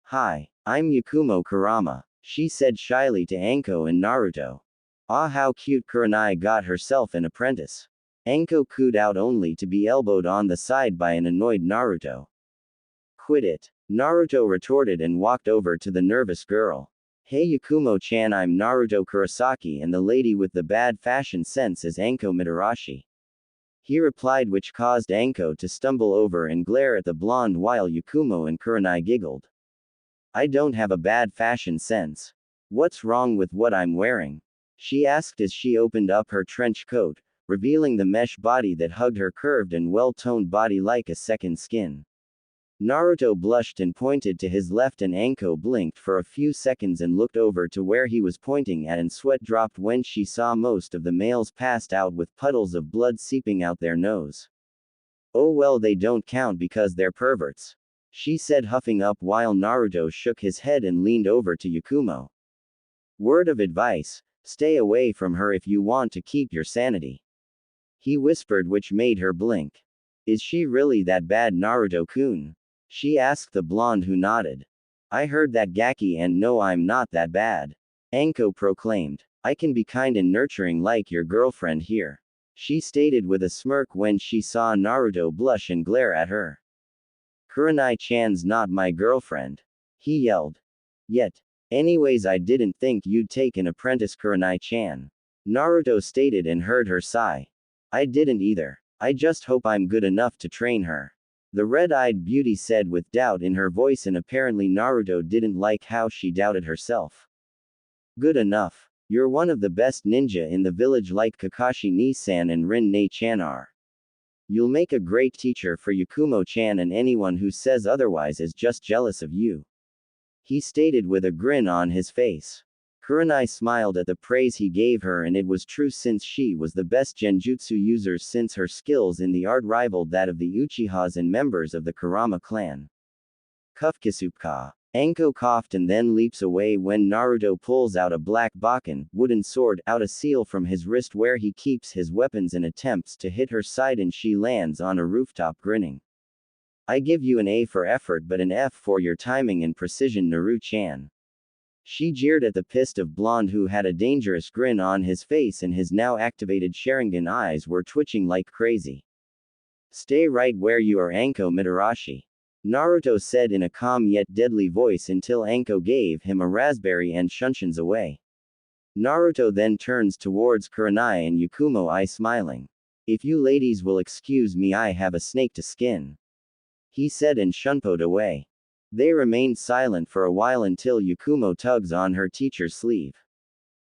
Hi, I'm Yakumo Kurama, she said shyly to Anko and Naruto. Ah, how cute, Kurenai got herself an apprentice. Anko cooed out only to be elbowed on the side by an annoyed Naruto. Quit it, Naruto retorted and walked over to the nervous girl. Hey Yakumo-chan, I'm Naruto Kurosaki and the lady with the bad fashion sense is Anko Madarashi. He replied, which caused Anko to stumble over and glare at the blonde while Yakumo and Kurenai giggled. I don't have a bad fashion sense. What's wrong with what I'm wearing? She asked as she opened up her trench coat, revealing the mesh body that hugged her curved and well-toned body like a second skin. Naruto blushed and pointed to his left and Anko blinked for a few seconds and looked over to where he was pointing at, and sweat dropped when she saw most of the males passed out with puddles of blood seeping out their nose. Oh well, they don't count because they're perverts, she said, huffing up while Naruto shook his head and leaned over to Yakumo. Word of advice, stay away from her if you want to keep your sanity, he whispered, which made her blink. Is she really that bad, Naruto-kun? She asked the blonde, who nodded. I heard that Gaki, and no, I'm not that bad, Anko proclaimed. I can be kind and nurturing like your girlfriend here, she stated with a smirk when she saw Naruto blush and glare at her. Kurenai-chan's not my girlfriend, he yelled. Yet. Anyways, I didn't think you'd take an apprentice, Kurenai-chan, Naruto stated and heard her sigh. I didn't either. I just hope I'm good enough to train her, the red-eyed beauty said with doubt in her voice, and apparently Naruto didn't like how she doubted herself. Good enough. You're one of the best ninja in the village like Kakashi Ni-san and Rin-ne-chan are. You'll make a great teacher for Yakumo-chan, and anyone who says otherwise is just jealous of you, he stated with a grin on his face. Kurenai smiled at the praise he gave her, and it was true since she was the best genjutsu user since her skills in the art rivaled that of the Uchihas and members of the Kurama clan. Kufkisupka. Anko coughed and then leaps away when Naruto pulls out a black bakken, wooden sword, out a seal from his wrist where he keeps his weapons and attempts to hit her side, and she lands on a rooftop grinning. I give you an A for effort but an F for your timing and precision, Naru-chan. She jeered at the pissed of blonde who had a dangerous grin on his face and his now activated Sharingan eyes were twitching like crazy. Stay right where you are, Anko Madarashi, Naruto said in a calm yet deadly voice until Anko gave him a raspberry and shunshins away. Naruto then turns towards Kurenai and Yakumo I smiling. If you ladies will excuse me, I have a snake to skin, he said and shunpoed away. They remained silent for a while until Yakumo tugs on her teacher's sleeve.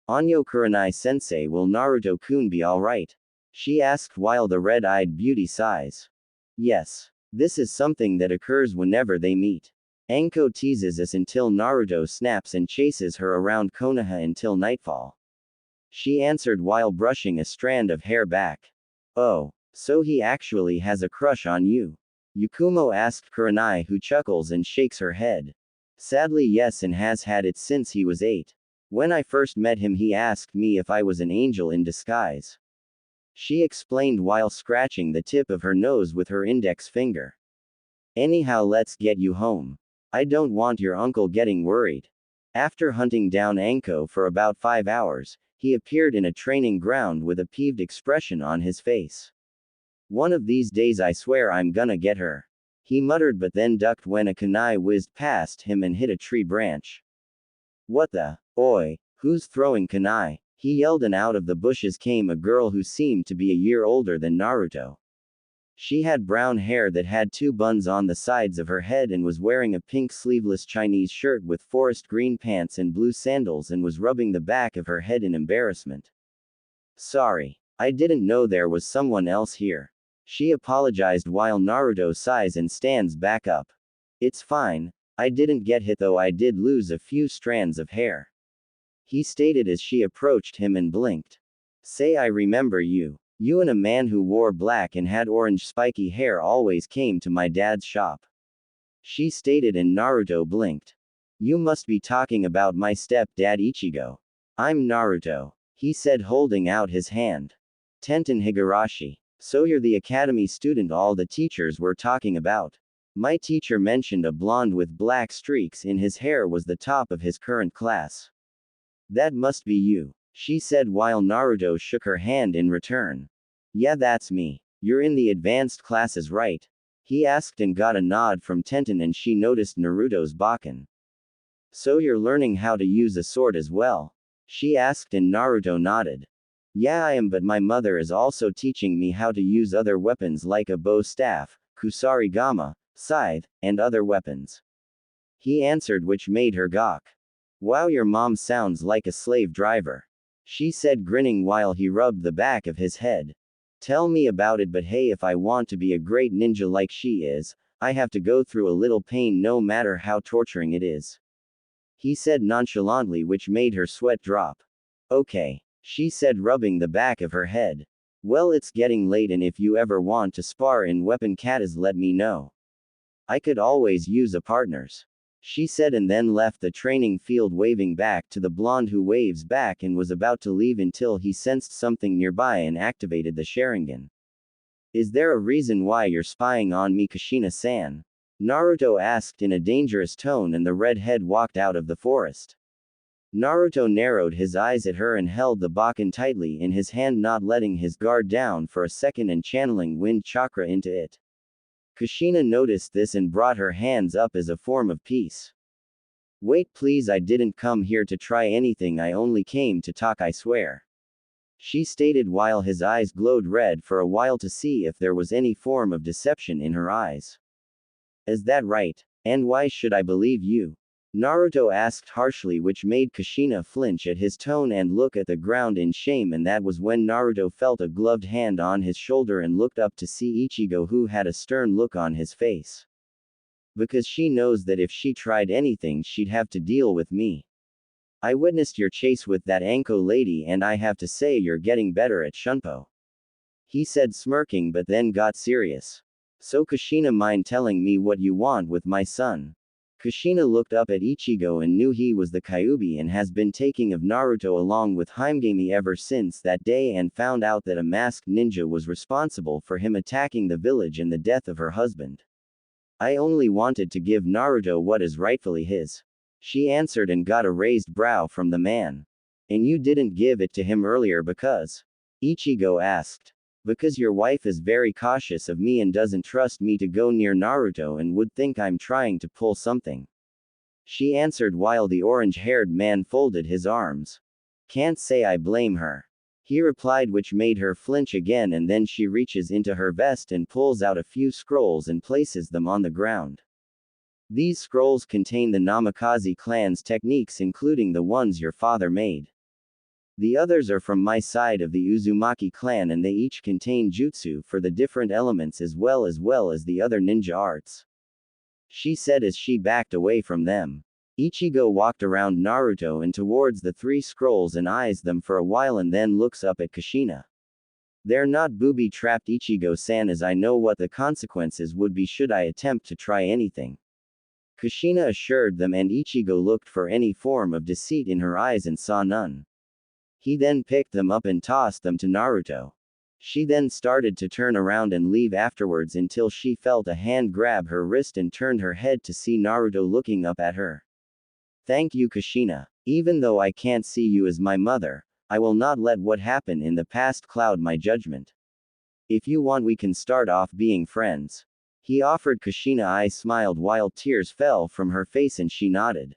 Anyo Kurenai-sensei, will Naruto-kun be alright? She asked while the red-eyed beauty sighs. Yes. This is something that occurs whenever they meet. Anko teases us until Naruto snaps and chases her around Konoha until nightfall. She answered while brushing a strand of hair back. Oh, so he actually has a crush on you? Yakumo asked Kurenai, who chuckles and shakes her head. Sadly yes, and has had it since he was 8. When I first met him he asked me if I was an angel in disguise. She explained while scratching the tip of her nose with her index finger. Anyhow, let's get you home. I don't want your uncle getting worried. After hunting down Anko for about 5 hours, he appeared in a training ground with a peeved expression on his face. One of these days I swear I'm gonna get her, he muttered, but then ducked when a kunai whizzed past him and hit a tree branch. What the? Oi, who's throwing kunai? He yelled, and out of the bushes came a girl who seemed to be a year older than Naruto. She had brown hair that had 2 buns on the sides of her head and was wearing a pink sleeveless Chinese shirt with forest green pants and blue sandals and was rubbing the back of her head in embarrassment. Sorry, I didn't know there was someone else here. She apologized while Naruto sighs and stands back up. It's fine, I didn't get hit though, I did lose a few strands of hair, he stated as she approached him and blinked. Say, I remember you. You and a man who wore black and had orange spiky hair always came to my dad's shop, she stated, and Naruto blinked. You must be talking about my step-dad Ichigo. I'm Naruto, he said holding out his hand. Tenten Higurashi. So you're the academy student all the teachers were talking about. My teacher mentioned a blonde with black streaks in his hair was the top of his current class. That must be you, she said while Naruto shook her hand in return. Yeah, that's me. You're in the advanced classes, right? He asked and got a nod from Tenten, and she noticed Naruto's bakken. So you're learning how to use a sword as well? She asked, and Naruto nodded. Yeah, I am, but my mother is also teaching me how to use other weapons like a bow staff, kusarigama, scythe, and other weapons, he answered, which made her gawk. Wow, your mom sounds like a slave driver, she said, grinning while he rubbed the back of his head. Tell me about it, but hey, if I want to be a great ninja like she is, I have to go through a little pain no matter how torturing it is, he said nonchalantly, which made her sweat drop. Okay, she said, rubbing the back of her head. Well, it's getting late, and if you ever want to spar in weapon katas, let me know. I could always use a partner's, she said, and then left the training field waving back to the blonde, who waves back and was about to leave until he sensed something nearby and activated the Sharingan. Is there a reason why you're spying on me, Kushina-san? Naruto asked in a dangerous tone, and the redhead walked out of the forest. Naruto narrowed his eyes at her and held the bakken tightly in his hand, not letting his guard down for a second and channeling wind chakra into it. Kushina noticed this and brought her hands up as a form of peace. Wait please, I didn't come here to try anything, I only came to talk, I swear, she stated while his eyes glowed red for a while to see if there was any form of deception in her eyes. Is that right? And why should I believe you? Naruto asked harshly, which made Kushina flinch at his tone and look at the ground in shame, and that was when Naruto felt a gloved hand on his shoulder and looked up to see Ichigo, who had a stern look on his face. Because she knows that if she tried anything she'd have to deal with me. I witnessed your chase with that Anko lady, and I have to say you're getting better at shunpo, he said, smirking, but then got serious. So Kushina, mind telling me what you want with my son? Kushina looked up at Ichigo and knew he was the Kyuubi and has been taking of Naruto along with Himegami ever since that day, and found out that a masked ninja was responsible for him attacking the village and the death of her husband. I only wanted to give Naruto what is rightfully his, she answered, and got a raised brow from the man. And you didn't give it to him earlier because? Ichigo asked. Because your wife is very cautious of me and doesn't trust me to go near Naruto and would think I'm trying to pull something, she answered while the orange-haired man folded his arms. Can't say I blame her. He replied, which made her flinch again, and then she reaches into her vest and pulls out a few scrolls and places them on the ground. These scrolls contain the Namikaze clan's techniques, including the ones your father made. The others are from my side of the Uzumaki clan, and they each contain jutsu for the different elements as well as the other ninja arts. She said as she backed away from them. Ichigo walked around Naruto and towards the 3 scrolls and eyes them for a while and then looks up at Kushina. They're not booby-trapped, Ichigo-san, as I know what the consequences would be should I attempt to try anything. Kushina assured them, and Ichigo looked for any form of deceit in her eyes and saw none. He then picked them up and tossed them to Naruto. She then started to turn around and leave afterwards until she felt a hand grab her wrist and turned her head to see Naruto looking up at her. Thank you, Kushina. Even though I can't see you as my mother, I will not let what happened in the past cloud my judgment. If you want, we can start off being friends. He offered. Kushina eyes smiled while tears fell from her face and she nodded.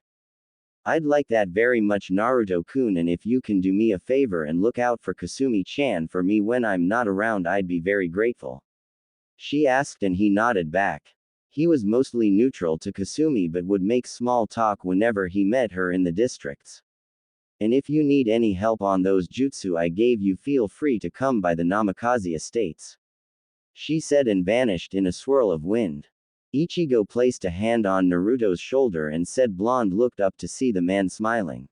I'd like that very much, Naruto-kun, and if you can do me a favor and look out for Kasumi-chan for me when I'm not around, I'd be very grateful. She asked, and he nodded back. He was mostly neutral to Kasumi but would make small talk whenever he met her in the districts. And if you need any help on those jutsu I gave you, feel free to come by the Namikaze estates. She said and vanished in a swirl of wind. Ichigo placed a hand on Naruto's shoulder and said. Blonde looked up to see the man smiling.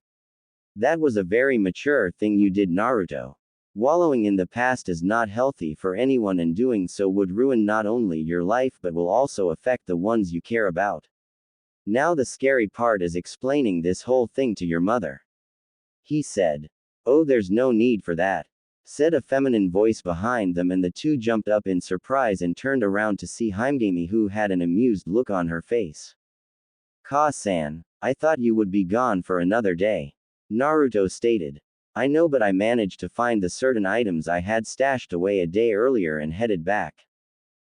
That was a very mature thing you did, Naruto. Wallowing in the past is not healthy for anyone, and doing so would ruin not only your life but will also affect the ones you care about. Now the scary part is explaining this whole thing to your mother. He said. Oh, there's no need for that, said a feminine voice behind them, and the two jumped up in surprise and turned around to see Himegami, who had an amused look on her face. Ka-san, I thought you would be gone for another day, Naruto stated. I know, but I managed to find the certain items I had stashed away a day earlier and headed back.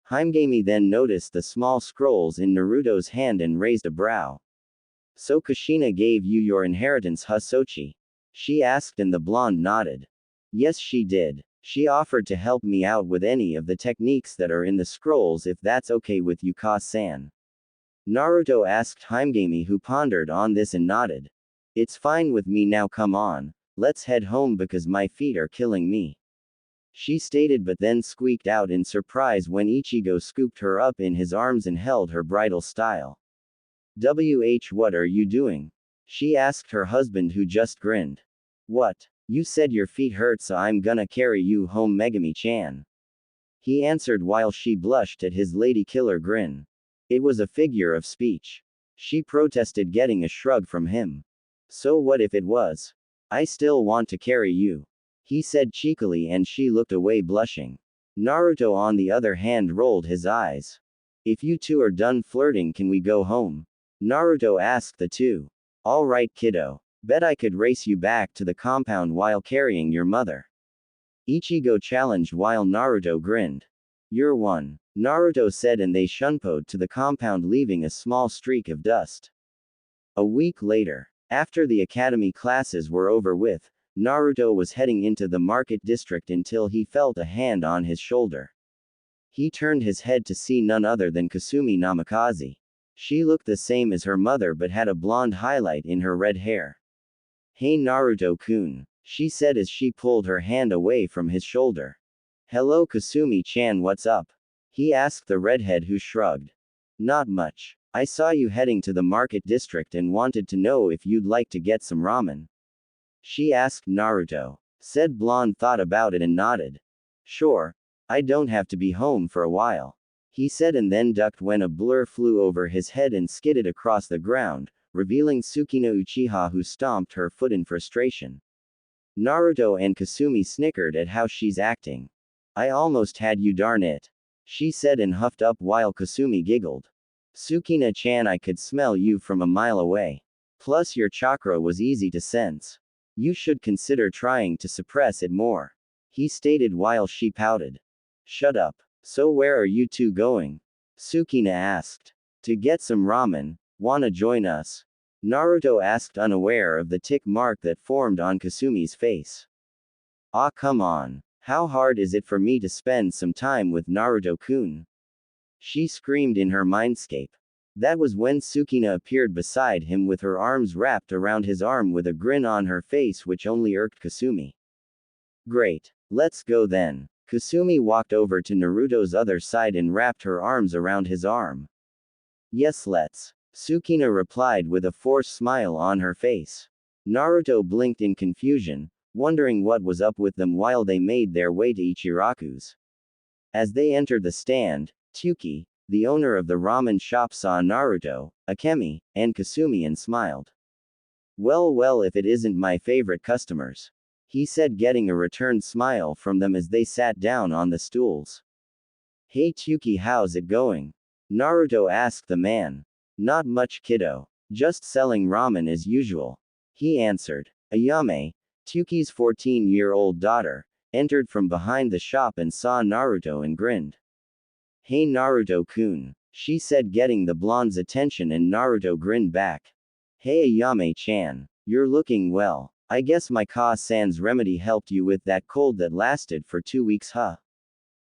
Himegami then noticed the small scrolls in Naruto's hand and raised a brow. So Kushina gave you your inheritance, Hosochi? She asked, and the blonde nodded. Yes, she did. She offered to help me out with any of the techniques that are in the scrolls, if that's okay with you, Ka-san. Naruto asked Himegami, who pondered on this and nodded. It's fine with me now, come on. Let's head home because my feet are killing me, she stated, but then squeaked out in surprise when Ichigo scooped her up in his arms and held her bridal style. What are you doing? She asked her husband, who just grinned. What? You said your feet hurt, so I'm gonna carry you home, Megami-chan. He answered while she blushed at his lady killer grin. It was a figure of speech. She protested, getting a shrug from him. So what if it was? I still want to carry you, he said cheekily, and she looked away blushing. Naruto, on the other hand, rolled his eyes. If you two are done flirting, can we go home? Naruto asked the two. All right, kiddo. Bet I could race you back to the compound while carrying your mother, Ichigo challenged while Naruto grinned. You're one, Naruto said, and they shunpoed to the compound, leaving a small streak of dust. A week later, after the academy classes were over with, Naruto was heading into the market district until he felt a hand on his shoulder. He turned his head to see none other than Kasumi Namikaze. She looked the same as her mother but had a blonde highlight in her red hair. Hey Naruto-kun, she said as she pulled her hand away from his shoulder. Hello Kasumi-chan, what's up? He asked the redhead, who shrugged. Not much. I saw you heading to the market district and wanted to know if you'd like to get some ramen. She asked. Naruto said. Blonde thought about it and nodded. Sure. I don't have to be home for a while, he said, and then ducked when a blur flew over his head and skidded across the ground, revealing Tsukino Uchiha, who stomped her foot in frustration. Naruto and Kasumi snickered at how she's acting. I almost had you, darn it, she said and huffed up while Kasumi giggled. Tsukina-chan, I could smell you from a mile away. Plus your chakra was easy to sense. You should consider trying to suppress it more, he stated while she pouted. Shut up. So where are you two going? Tsukina asked. To get some ramen. Wanna join us? Naruto asked, unaware of the tick mark that formed on Kasumi's face. Ah, come on. How hard is it for me to spend some time with Naruto-kun? She screamed in her mindscape. That was when Sukina appeared beside him with her arms wrapped around his arm with a grin on her face which only irked Kasumi. Great. Let's go then. Kasumi walked over to Naruto's other side and wrapped her arms around his arm. Yes, let's. Sukina replied with a forced smile on her face. Naruto blinked in confusion, wondering what was up with them while they made their way to Ichiraku's. As they entered the stand, Tsuki, the owner of the ramen shop, saw Naruto, Akemi, and Kasumi and smiled. Well, if it isn't my favorite customers, he said, getting a returned smile from them as they sat down on the stools. Hey Tsuki, how's it going? Naruto asked the man. Not much, kiddo. Just selling ramen as usual. He answered. Ayame, Tsuki's 14-year-old daughter, entered from behind the shop and saw Naruto and grinned. Hey Naruto-kun, she said, getting the blonde's attention, and Naruto grinned back. Hey Ayame-chan, you're looking well. I guess my Ka-san's remedy helped you with that cold that lasted for 2 weeks, huh?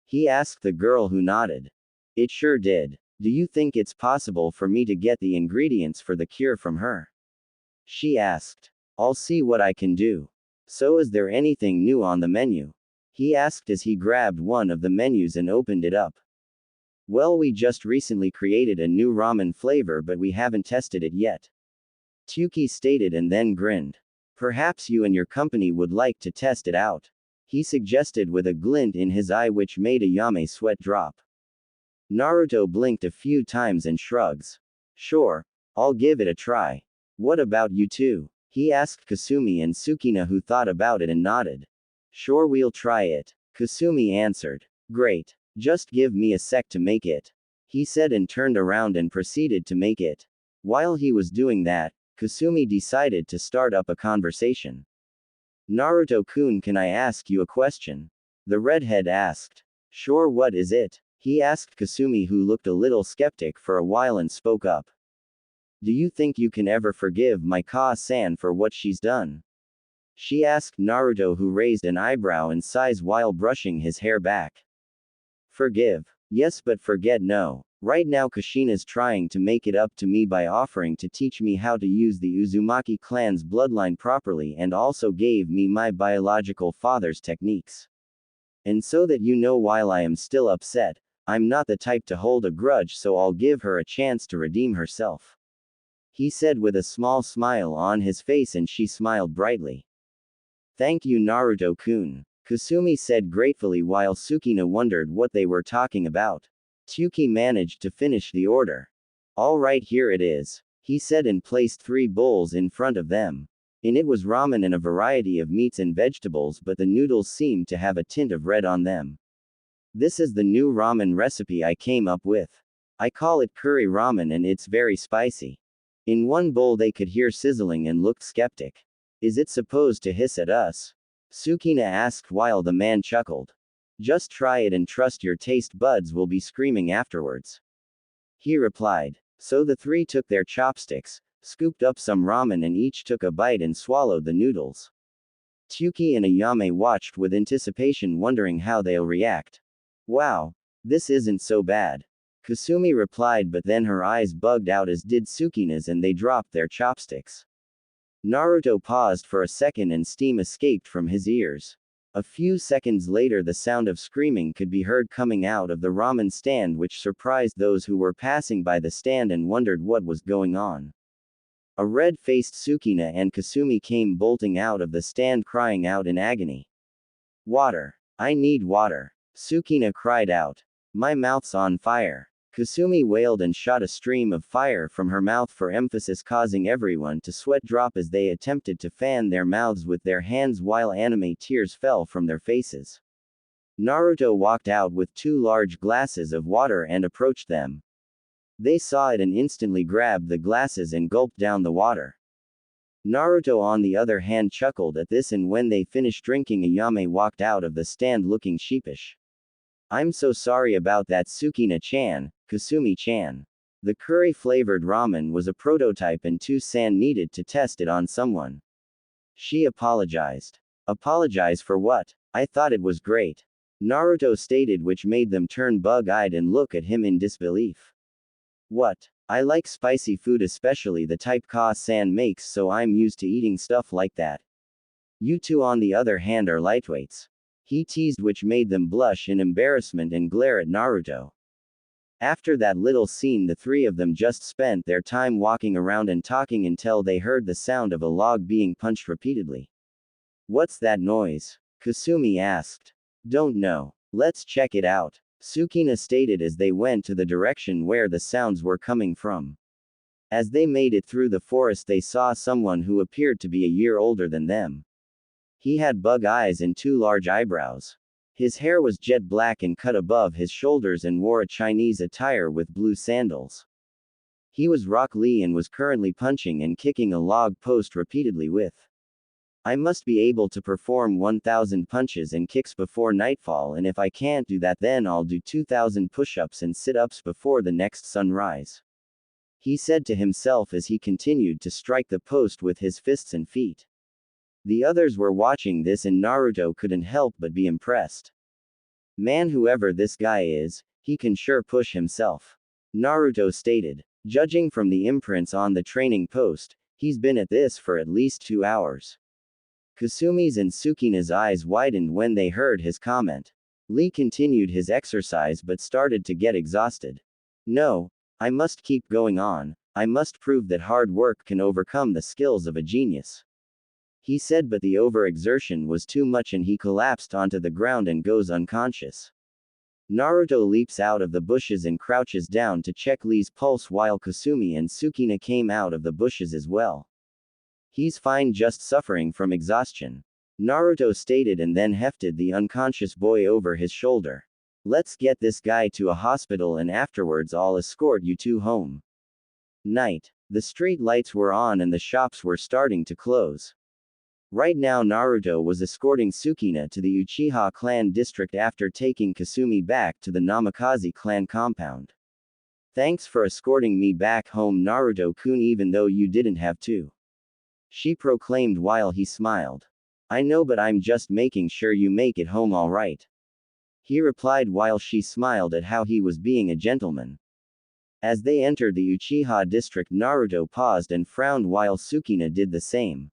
He asked the girl, who nodded. It sure did. Do you think it's possible for me to get the ingredients for the cure from her? She asked. I'll see what I can do. So is there anything new on the menu? He asked as he grabbed one of the menus and opened it up. Well, we just recently created a new ramen flavor, but we haven't tested it yet. Tsuki stated and then grinned. Perhaps you and your company would like to test it out, he suggested with a glint in his eye which made Ayame's sweat drop. Naruto blinked a few times and shrugs. Sure, I'll give it a try. What about you two? He asked Kasumi and Sukina, who thought about it and nodded. Sure, we'll try it, Kasumi answered. Great. Just give me a sec to make it, he said, and turned around and proceeded to make it. While he was doing that, Kasumi decided to start up a conversation. Naruto-kun, can I ask you a question? The redhead asked. Sure, what is it? He asked Kasumi, who looked a little skeptic for a while and spoke up. Do you think you can ever forgive my Ka-san for what she's done? She asked Naruto, who raised an eyebrow and sighs while brushing his hair back. Forgive? Yes, but forget no. Right now Kushina's trying to make it up to me by offering to teach me how to use the Uzumaki clan's bloodline properly, and also gave me my biological father's techniques. And so that you know, while I am still upset, I'm not the type to hold a grudge, so I'll give her a chance to redeem herself, he said with a small smile on his face, and she smiled brightly. Thank you, Naruto-kun, Kasumi said gratefully while Sukina wondered what they were talking about. Tsuki managed to finish the order. All right, here it is, he said, and placed 3 bowls in front of them. In it was ramen and a variety of meats and vegetables, but the noodles seemed to have a tint of red on them. This is the new ramen recipe I came up with. I call it curry ramen, and it's very spicy. In one bowl they could hear sizzling and looked skeptic. Is it supposed to hiss at us? Sukina asked while the man chuckled. Just try it and trust your taste buds will be screaming afterwards, he replied. So the 3 took their chopsticks, scooped up some ramen, and each took a bite and swallowed the noodles. Tsuki and Ayame watched with anticipation, wondering how they'll react. Wow, this isn't so bad, Kasumi replied, but then her eyes bugged out, as did Sukina's, and they dropped their chopsticks. Naruto paused for a second and steam escaped from his ears. A few seconds later the sound of screaming could be heard coming out of the ramen stand, which surprised those who were passing by the stand and wondered what was going on. A red-faced Sukina and Kasumi came bolting out of the stand, crying out in agony. Water! I need water! Sukina cried out. My mouth's on fire! Kasumi wailed and shot a stream of fire from her mouth for emphasis, causing everyone to sweat drop as they attempted to fan their mouths with their hands while anime tears fell from their faces. Naruto walked out with 2 large glasses of water and approached them. They saw it and instantly grabbed the glasses and gulped down the water. Naruto, on the other hand, chuckled at this, and when they finished drinking, Ayame walked out of the stand looking sheepish. I'm so sorry about that, Sukina-chan, Kasumi-chan. The curry-flavored ramen was a prototype and 2 san needed to test it on someone. She apologized. Apologize for what? I thought it was great. Naruto stated, which made them turn bug-eyed and look at him in disbelief. What? I like spicy food, especially the type Ka-san makes, so I'm used to eating stuff like that. You two on the other hand are lightweights. He teased, which made them blush in embarrassment and glare at Naruto. After that little scene, the three of them just spent their time walking around and talking until they heard the sound of a log being punched repeatedly. What's that noise? Kasumi asked. Don't know. Let's check it out, Sukina stated as they went to the direction where the sounds were coming from. As they made it through the forest, they saw someone who appeared to be a year older than them. He had bug eyes and 2 large eyebrows. His hair was jet black and cut above his shoulders and wore a Chinese attire with blue sandals. He was Rock Lee and was currently punching and kicking a log post repeatedly with. I must be able to perform 1,000 punches and kicks before nightfall, and if I can't do that, then I'll do 2,000 push-ups and sit-ups before the next sunrise, he said to himself as he continued to strike the post with his fists and feet. The others were watching this and Naruto couldn't help but be impressed. Man, whoever this guy is, he can sure push himself, Naruto stated. Judging from the imprints on the training post, he's been at this for at least 2 hours. Kasumi's and Sukina's eyes widened when they heard his comment. Lee continued his exercise but started to get exhausted. No, I must keep going on. I must prove that hard work can overcome the skills of a genius, he said, but the overexertion was too much and he collapsed onto the ground and goes unconscious. Naruto leaps out of the bushes and crouches down to check Lee's pulse while Kasumi and Sukina came out of the bushes as well. He's fine, just suffering from exhaustion, Naruto stated and then hefted the unconscious boy over his shoulder. Let's get this guy to a hospital and afterwards I'll escort you two home. Night. The street lights were on and the shops were starting to close. Right now Naruto was escorting Sukina to the Uchiha clan district after taking Kasumi back to the Namikaze clan compound. Thanks for escorting me back home, Naruto-kun, even though you didn't have to, she proclaimed while he smiled. I know, but I'm just making sure you make it home all right, he replied while she smiled at how he was being a gentleman. As they entered the Uchiha district, Naruto paused and frowned while Sukina did the same.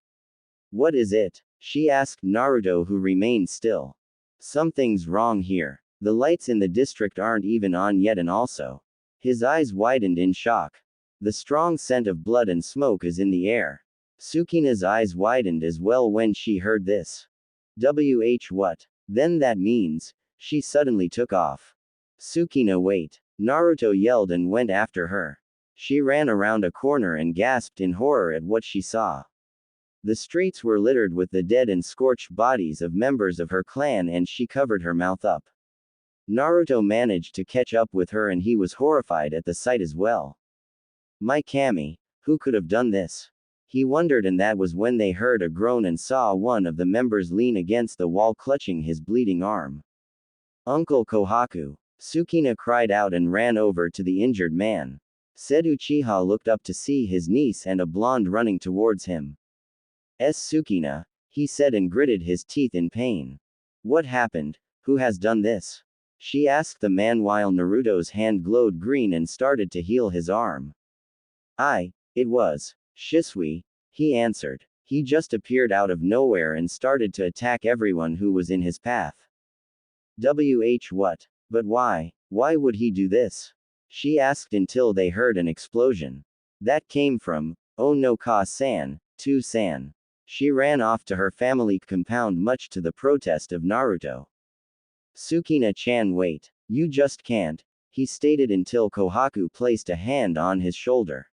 What is it? She asked Naruto, who remained still. Something's wrong here. The lights in the district aren't even on yet, and also, his eyes widened in shock. The strong scent of blood and smoke is in the air. Sukina's eyes widened as well when she heard this. What? Then that means, she suddenly took off. Sukina, wait. Naruto yelled and went after her. She ran around a corner and gasped in horror at what she saw. The streets were littered with the dead and scorched bodies of members of her clan and she covered her mouth up. Naruto managed to catch up with her and he was horrified at the sight as well. My Kami, who could have done this? He wondered, and that was when they heard a groan and saw one of the members lean against the wall clutching his bleeding arm. Uncle Kohaku, Sukina cried out and ran over to the injured man. Said Uchiha looked up to see his niece and a blonde running towards him. Sukina, he said and gritted his teeth in pain. What happened? Who has done this? She asked the man while Naruto's hand glowed green and started to heal his arm. It was Shisui, he answered. He just appeared out of nowhere and started to attack everyone who was in his path. What? But why? Why would he do this? She asked until they heard an explosion. That came from Onoka-san, 2-san. She ran off to her family compound much to the protest of Naruto. Sukina-chan, wait. You just can't, he stated until Kohaku placed a hand on his shoulder.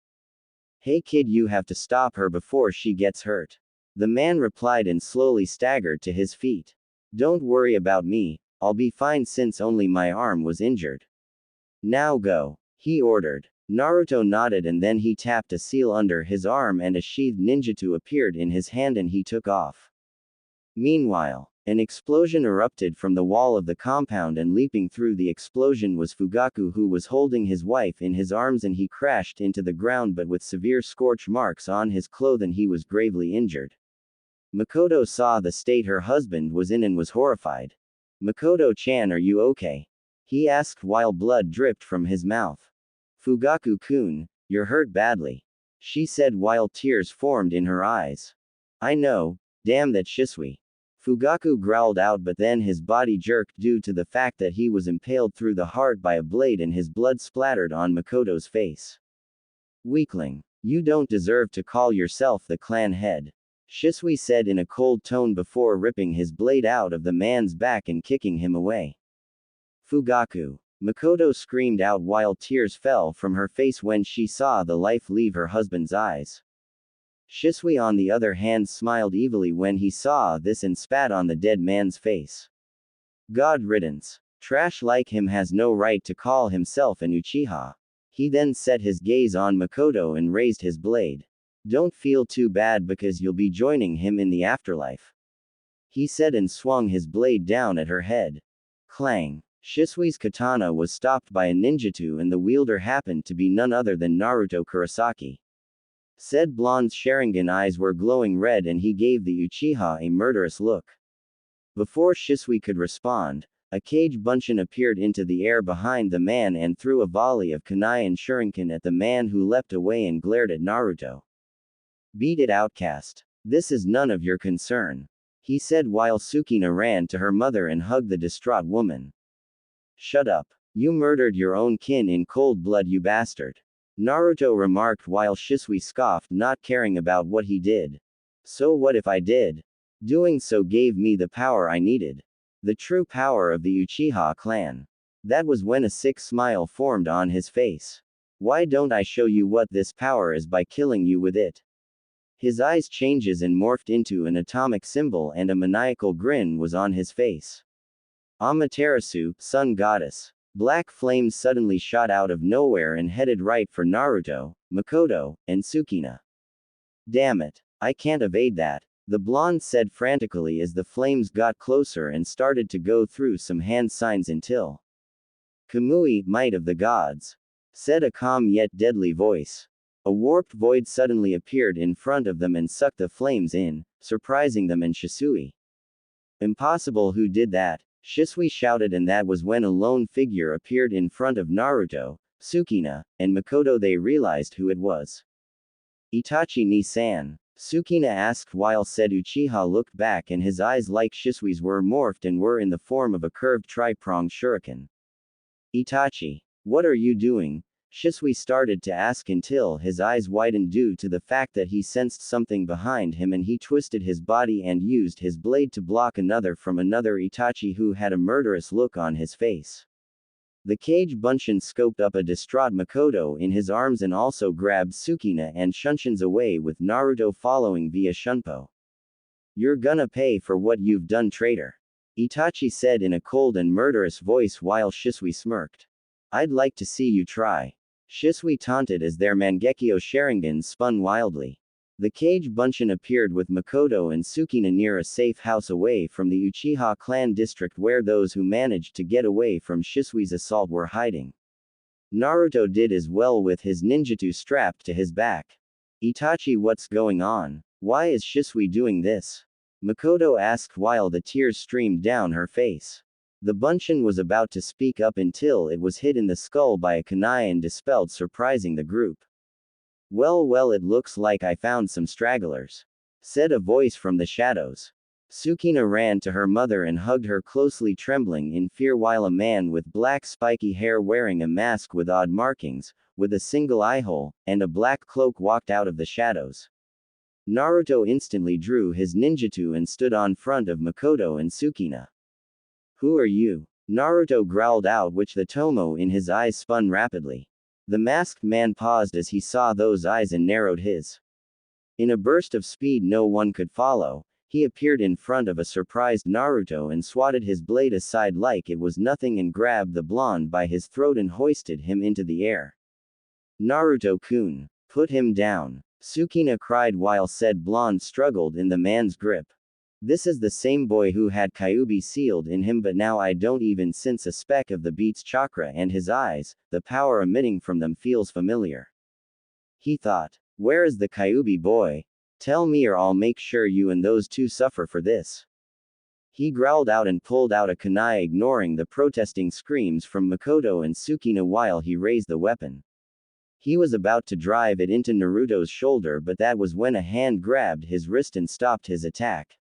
Hey kid, you have to stop her before she gets hurt, the man replied and slowly staggered to his feet. Don't worry about me, I'll be fine since only my arm was injured. Now go, he ordered. Naruto nodded and then he tapped a seal under his arm and a sheathed ninjutsu appeared in his hand and he took off. Meanwhile, An explosion erupted from the wall of the compound, and leaping through the explosion was Fugaku, who was holding his wife in his arms, and he crashed into the ground, but with severe scorch marks on his clothing he was gravely injured. Makoto saw the state her husband was in and was horrified. "Makoto-chan, are you okay?" he asked while blood dripped from his mouth. "Fugaku-kun, you're hurt badly," she said while tears formed in her eyes. "I know, damn that Shisui." Fugaku growled out, but then his body jerked due to the fact that he was impaled through the heart by a blade and his blood splattered on Makoto's face. "Weakling. You don't deserve to call yourself the clan head," Shisui said in a cold tone before ripping his blade out of the man's back and kicking him away. "Fugaku." Makoto screamed out while tears fell from her face when she saw the life leave her husband's eyes. Shisui, on the other hand, smiled evilly when he saw this and spat on the dead man's face. "God riddance. Trash like him has no right to call himself an Uchiha." He then set his gaze on Makoto and raised his blade. "Don't feel too bad because you'll be joining him in the afterlife," he said and swung his blade down at her head. Clang. Shisui's katana was stopped by a ninjutsu, and the wielder happened to be none other than Naruto Kurosaki. Said blonde's Sharingan eyes were glowing red and he gave the Uchiha a murderous look. Before Shisui could respond, a cage bunshin appeared into the air behind the man and threw a volley of kunai and shuriken at the man, who leapt away and glared at Naruto. "Beat it, outcast. This is none of your concern," he said while Sukina ran to her mother and hugged the distraught woman. "Shut up. You murdered your own kin in cold blood, you bastard," Naruto remarked while Shisui scoffed, not caring about what he did. "So what if I did? Doing so gave me the power I needed. The true power of the Uchiha clan." That was when a sick smile formed on his face. "Why don't I show you what this power is by killing you with it?" His eyes changes and morphed into an atomic symbol, and a maniacal grin was on his face. "Amaterasu, sun goddess." Black flames suddenly shot out of nowhere and headed right for Naruto, Makoto, and Sukina. "Damn it. I can't evade that," the blonde said frantically as the flames got closer and started to go through some hand signs until "Kamui, might of the gods," said a calm yet deadly voice. A warped void suddenly appeared in front of them and sucked the flames in, surprising them and Shisui. "Impossible, who did that?" Shisui shouted, and that was when a lone figure appeared in front of Naruto, Sukina, and Makoto. They realized who it was. "Itachi ni-san?" Sukina asked while said Uchiha looked back and his eyes, like Shisui's, were morphed and were in the form of a curved tri-pronged shuriken. "Itachi, what are you doing?" Shisui started to ask until his eyes widened due to the fact that he sensed something behind him, and he twisted his body and used his blade to block another from another Itachi, who had a murderous look on his face. The cage bunshin scoped up a distraught Makoto in his arms and also grabbed Sukina and Shunshin's away, with Naruto following via Shunpo. "You're gonna pay for what you've done, traitor," Itachi said in a cold and murderous voice while Shisui smirked. "I'd like to see you try," Shisui taunted as their Mangekyo Sharingan spun wildly. The cage bunshin appeared with Makoto and Sukina near a safe house away from the Uchiha clan district, where those who managed to get away from Shisui's assault were hiding. Naruto did as well with his ninjutsu strapped to his back. "Itachi, what's going on? Why is Shisui doing this?" Makoto asked while the tears streamed down her face. The bunshin was about to speak up until it was hit in the skull by a kunai and dispelled, surprising the group. Well, it looks like I found some stragglers," said a voice from the shadows. Sukina ran to her mother and hugged her closely, trembling in fear, while a man with black spiky hair, wearing a mask with odd markings, with a single eye hole, and a black cloak walked out of the shadows. Naruto instantly drew his ninjutsu and stood on front of Makoto and Sukina. "Who are you?" Naruto growled out, which the tomo in his eyes spun rapidly. The masked man paused as he saw those eyes and narrowed his. In a burst of speed no one could follow, he appeared in front of a surprised Naruto and swatted his blade aside like it was nothing and grabbed the blonde by his throat and hoisted him into the air. "Naruto-kun, put him down," Sukina cried while said blonde struggled in the man's grip. This is the same boy who had Kyuubi sealed in him, but now I don't even sense a speck of the beat's chakra, and his eyes, the power emitting from them, feels familiar. He thought. Where is the Kyuubi boy? Tell me or I'll make sure you and those two suffer for this. He growled out and pulled out a kunai, ignoring the protesting screams from Makoto and Sukina while he raised the weapon. He was about to drive it into Naruto's shoulder, but that was when a hand grabbed his wrist and stopped his attack.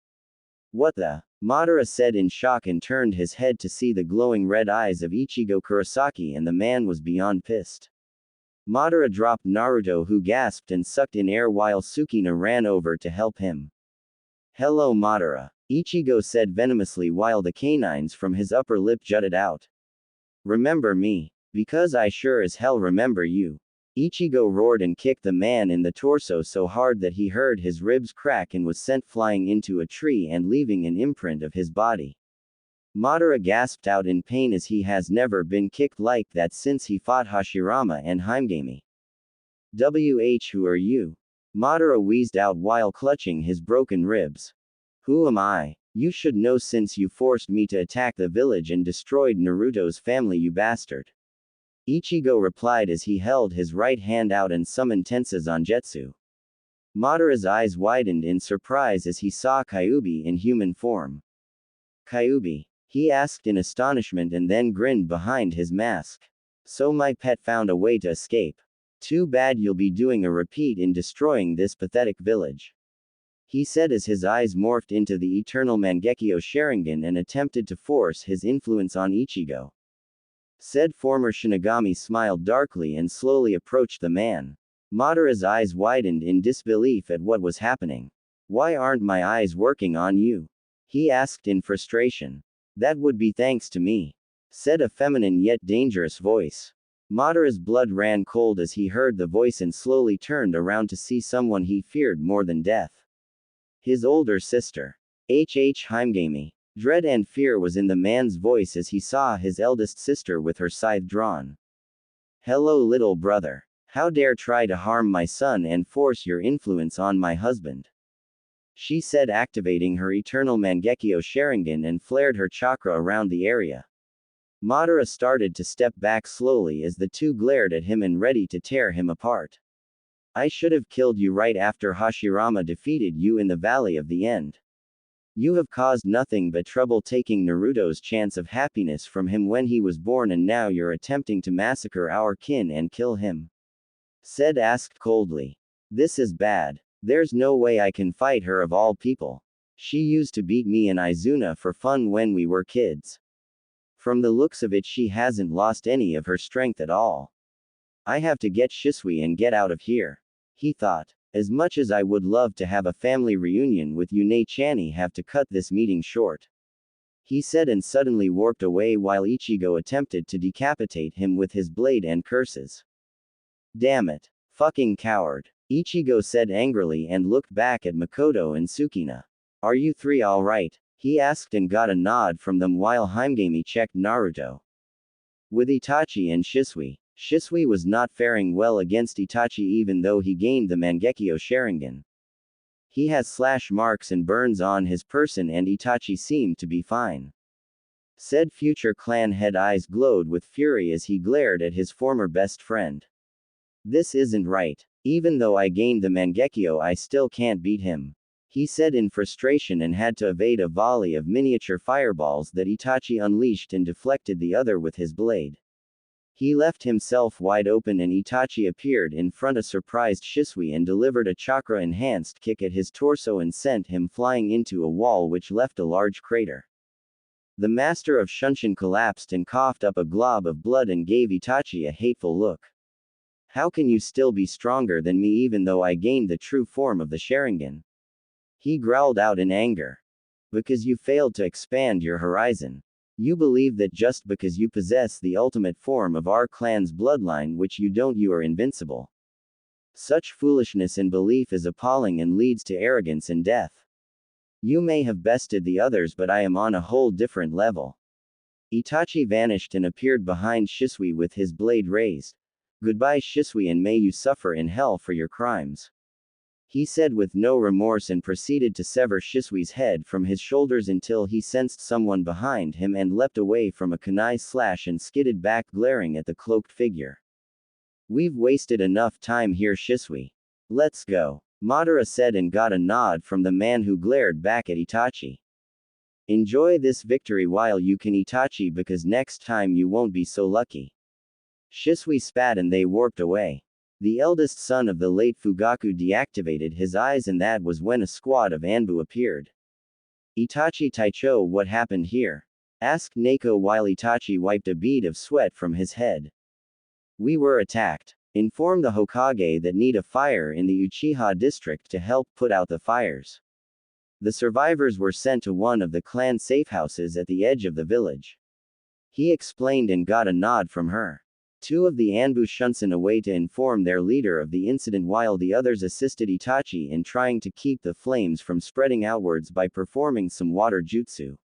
What the? Madara said in shock and turned his head to see the glowing red eyes of Ichigo Kurosaki, and the man was beyond pissed. Madara dropped Naruto, who gasped and sucked in air while Sukina ran over to help him. Hello Madara, Ichigo said venomously while the canines from his upper lip jutted out. Remember me? Because I sure as hell remember you. Ichigo roared and kicked the man in the torso so hard that he heard his ribs crack and was sent flying into a tree and leaving an imprint of his body. Madara gasped out in pain as he has never been kicked like that since he fought Hashirama and Himegami. Who are you? Madara wheezed out while clutching his broken ribs. Who am I? You should know since you forced me to attack the village and destroyed Naruto's family, you bastard. Ichigo replied as he held his right hand out and summoned Tensa Zangetsu. Madara's eyes widened in surprise as he saw Kyuubi in human form. Kyuubi? He asked in astonishment and then grinned behind his mask. So my pet found a way to escape. Too bad you'll be doing a repeat in destroying this pathetic village. He said as his eyes morphed into the eternal Mangekyo Sharingan and attempted to force his influence on Ichigo. Said former Shinigami smiled darkly and slowly approached the man. Madara's eyes widened in disbelief at what was happening. Why aren't my eyes working on you? He asked in frustration. That would be thanks to me, said a feminine yet dangerous voice. Madara's blood ran cold as he heard the voice and slowly turned around to see someone he feared more than death. His older sister. Himegami. Dread and fear was in the man's voice as he saw his eldest sister with her scythe drawn. Hello little brother. How dare try to harm my son and force your influence on my husband? She said, activating her eternal Mangekyo Sharingan and flared her chakra around the area. Madara started to step back slowly as the two glared at him and ready to tear him apart. I should have killed you right after Hashirama defeated you in the Valley of the End. You have caused nothing but trouble, taking Naruto's chance of happiness from him when he was born, and now you're attempting to massacre our kin and kill him. Said asked coldly. This is bad. There's no way I can fight her of all people. She used to beat me and Izuna for fun when we were kids. From the looks of it, she hasn't lost any of her strength at all. I have to get Shisui and get out of here. He thought. As much as I would love to have a family reunion with you, Chani, have to cut this meeting short. He said and suddenly warped away while Ichigo attempted to decapitate him with his blade and curses. Damn it. Fucking coward. Ichigo said angrily and looked back at Makoto and Sukina. Are you three alright? He asked and got a nod from them while Himegami checked Naruto. With Itachi and Shisui. Shisui was not faring well against Itachi even though he gained the Mangekyo Sharingan. He has slash marks and burns on his person, and Itachi seemed to be fine. Said future clan head eyes glowed with fury as he glared at his former best friend. This isn't right. Even though I gained the Mangekyo, I still can't beat him. He said in frustration and had to evade a volley of miniature fireballs that Itachi unleashed and deflected the other with his blade. He left himself wide open and Itachi appeared in front of surprised Shisui and delivered a chakra-enhanced kick at his torso and sent him flying into a wall which left a large crater. The master of Shunshin collapsed and coughed up a glob of blood and gave Itachi a hateful look. How can you still be stronger than me even though I gained the true form of the Sharingan? He growled out in anger. Because you failed to expand your horizon. You believe that just because you possess the ultimate form of our clan's bloodline, which you don't, you are invincible. Such foolishness and belief is appalling and leads to arrogance and death. You may have bested the others, but I am on a whole different level. Itachi vanished and appeared behind Shisui with his blade raised. Goodbye Shisui, and may you suffer in hell for your crimes. he said with no remorse and proceeded to sever Shisui's head from his shoulders until he sensed someone behind him and leapt away from a kunai slash and skidded back glaring at the cloaked figure. We've wasted enough time here, Shisui. Let's go. Madara said and got a nod from the man who glared back at Itachi. Enjoy this victory while you can, Itachi, because next time you won't be so lucky. Shisui spat and they warped away. The eldest son of the late Fugaku deactivated his eyes, and that was when a squad of Anbu appeared. Itachi Taicho, what happened here? Asked Neko while Itachi wiped a bead of sweat from his head. We were attacked. Inform the Hokage that need a fire in the Uchiha district to help put out the fires. The survivors were sent to one of the clan safehouses at the edge of the village. He explained and got a nod from her. Two of the Anbu shunsen away to inform their leader of the incident while the others assisted Itachi in trying to keep the flames from spreading outwards by performing some water jutsu.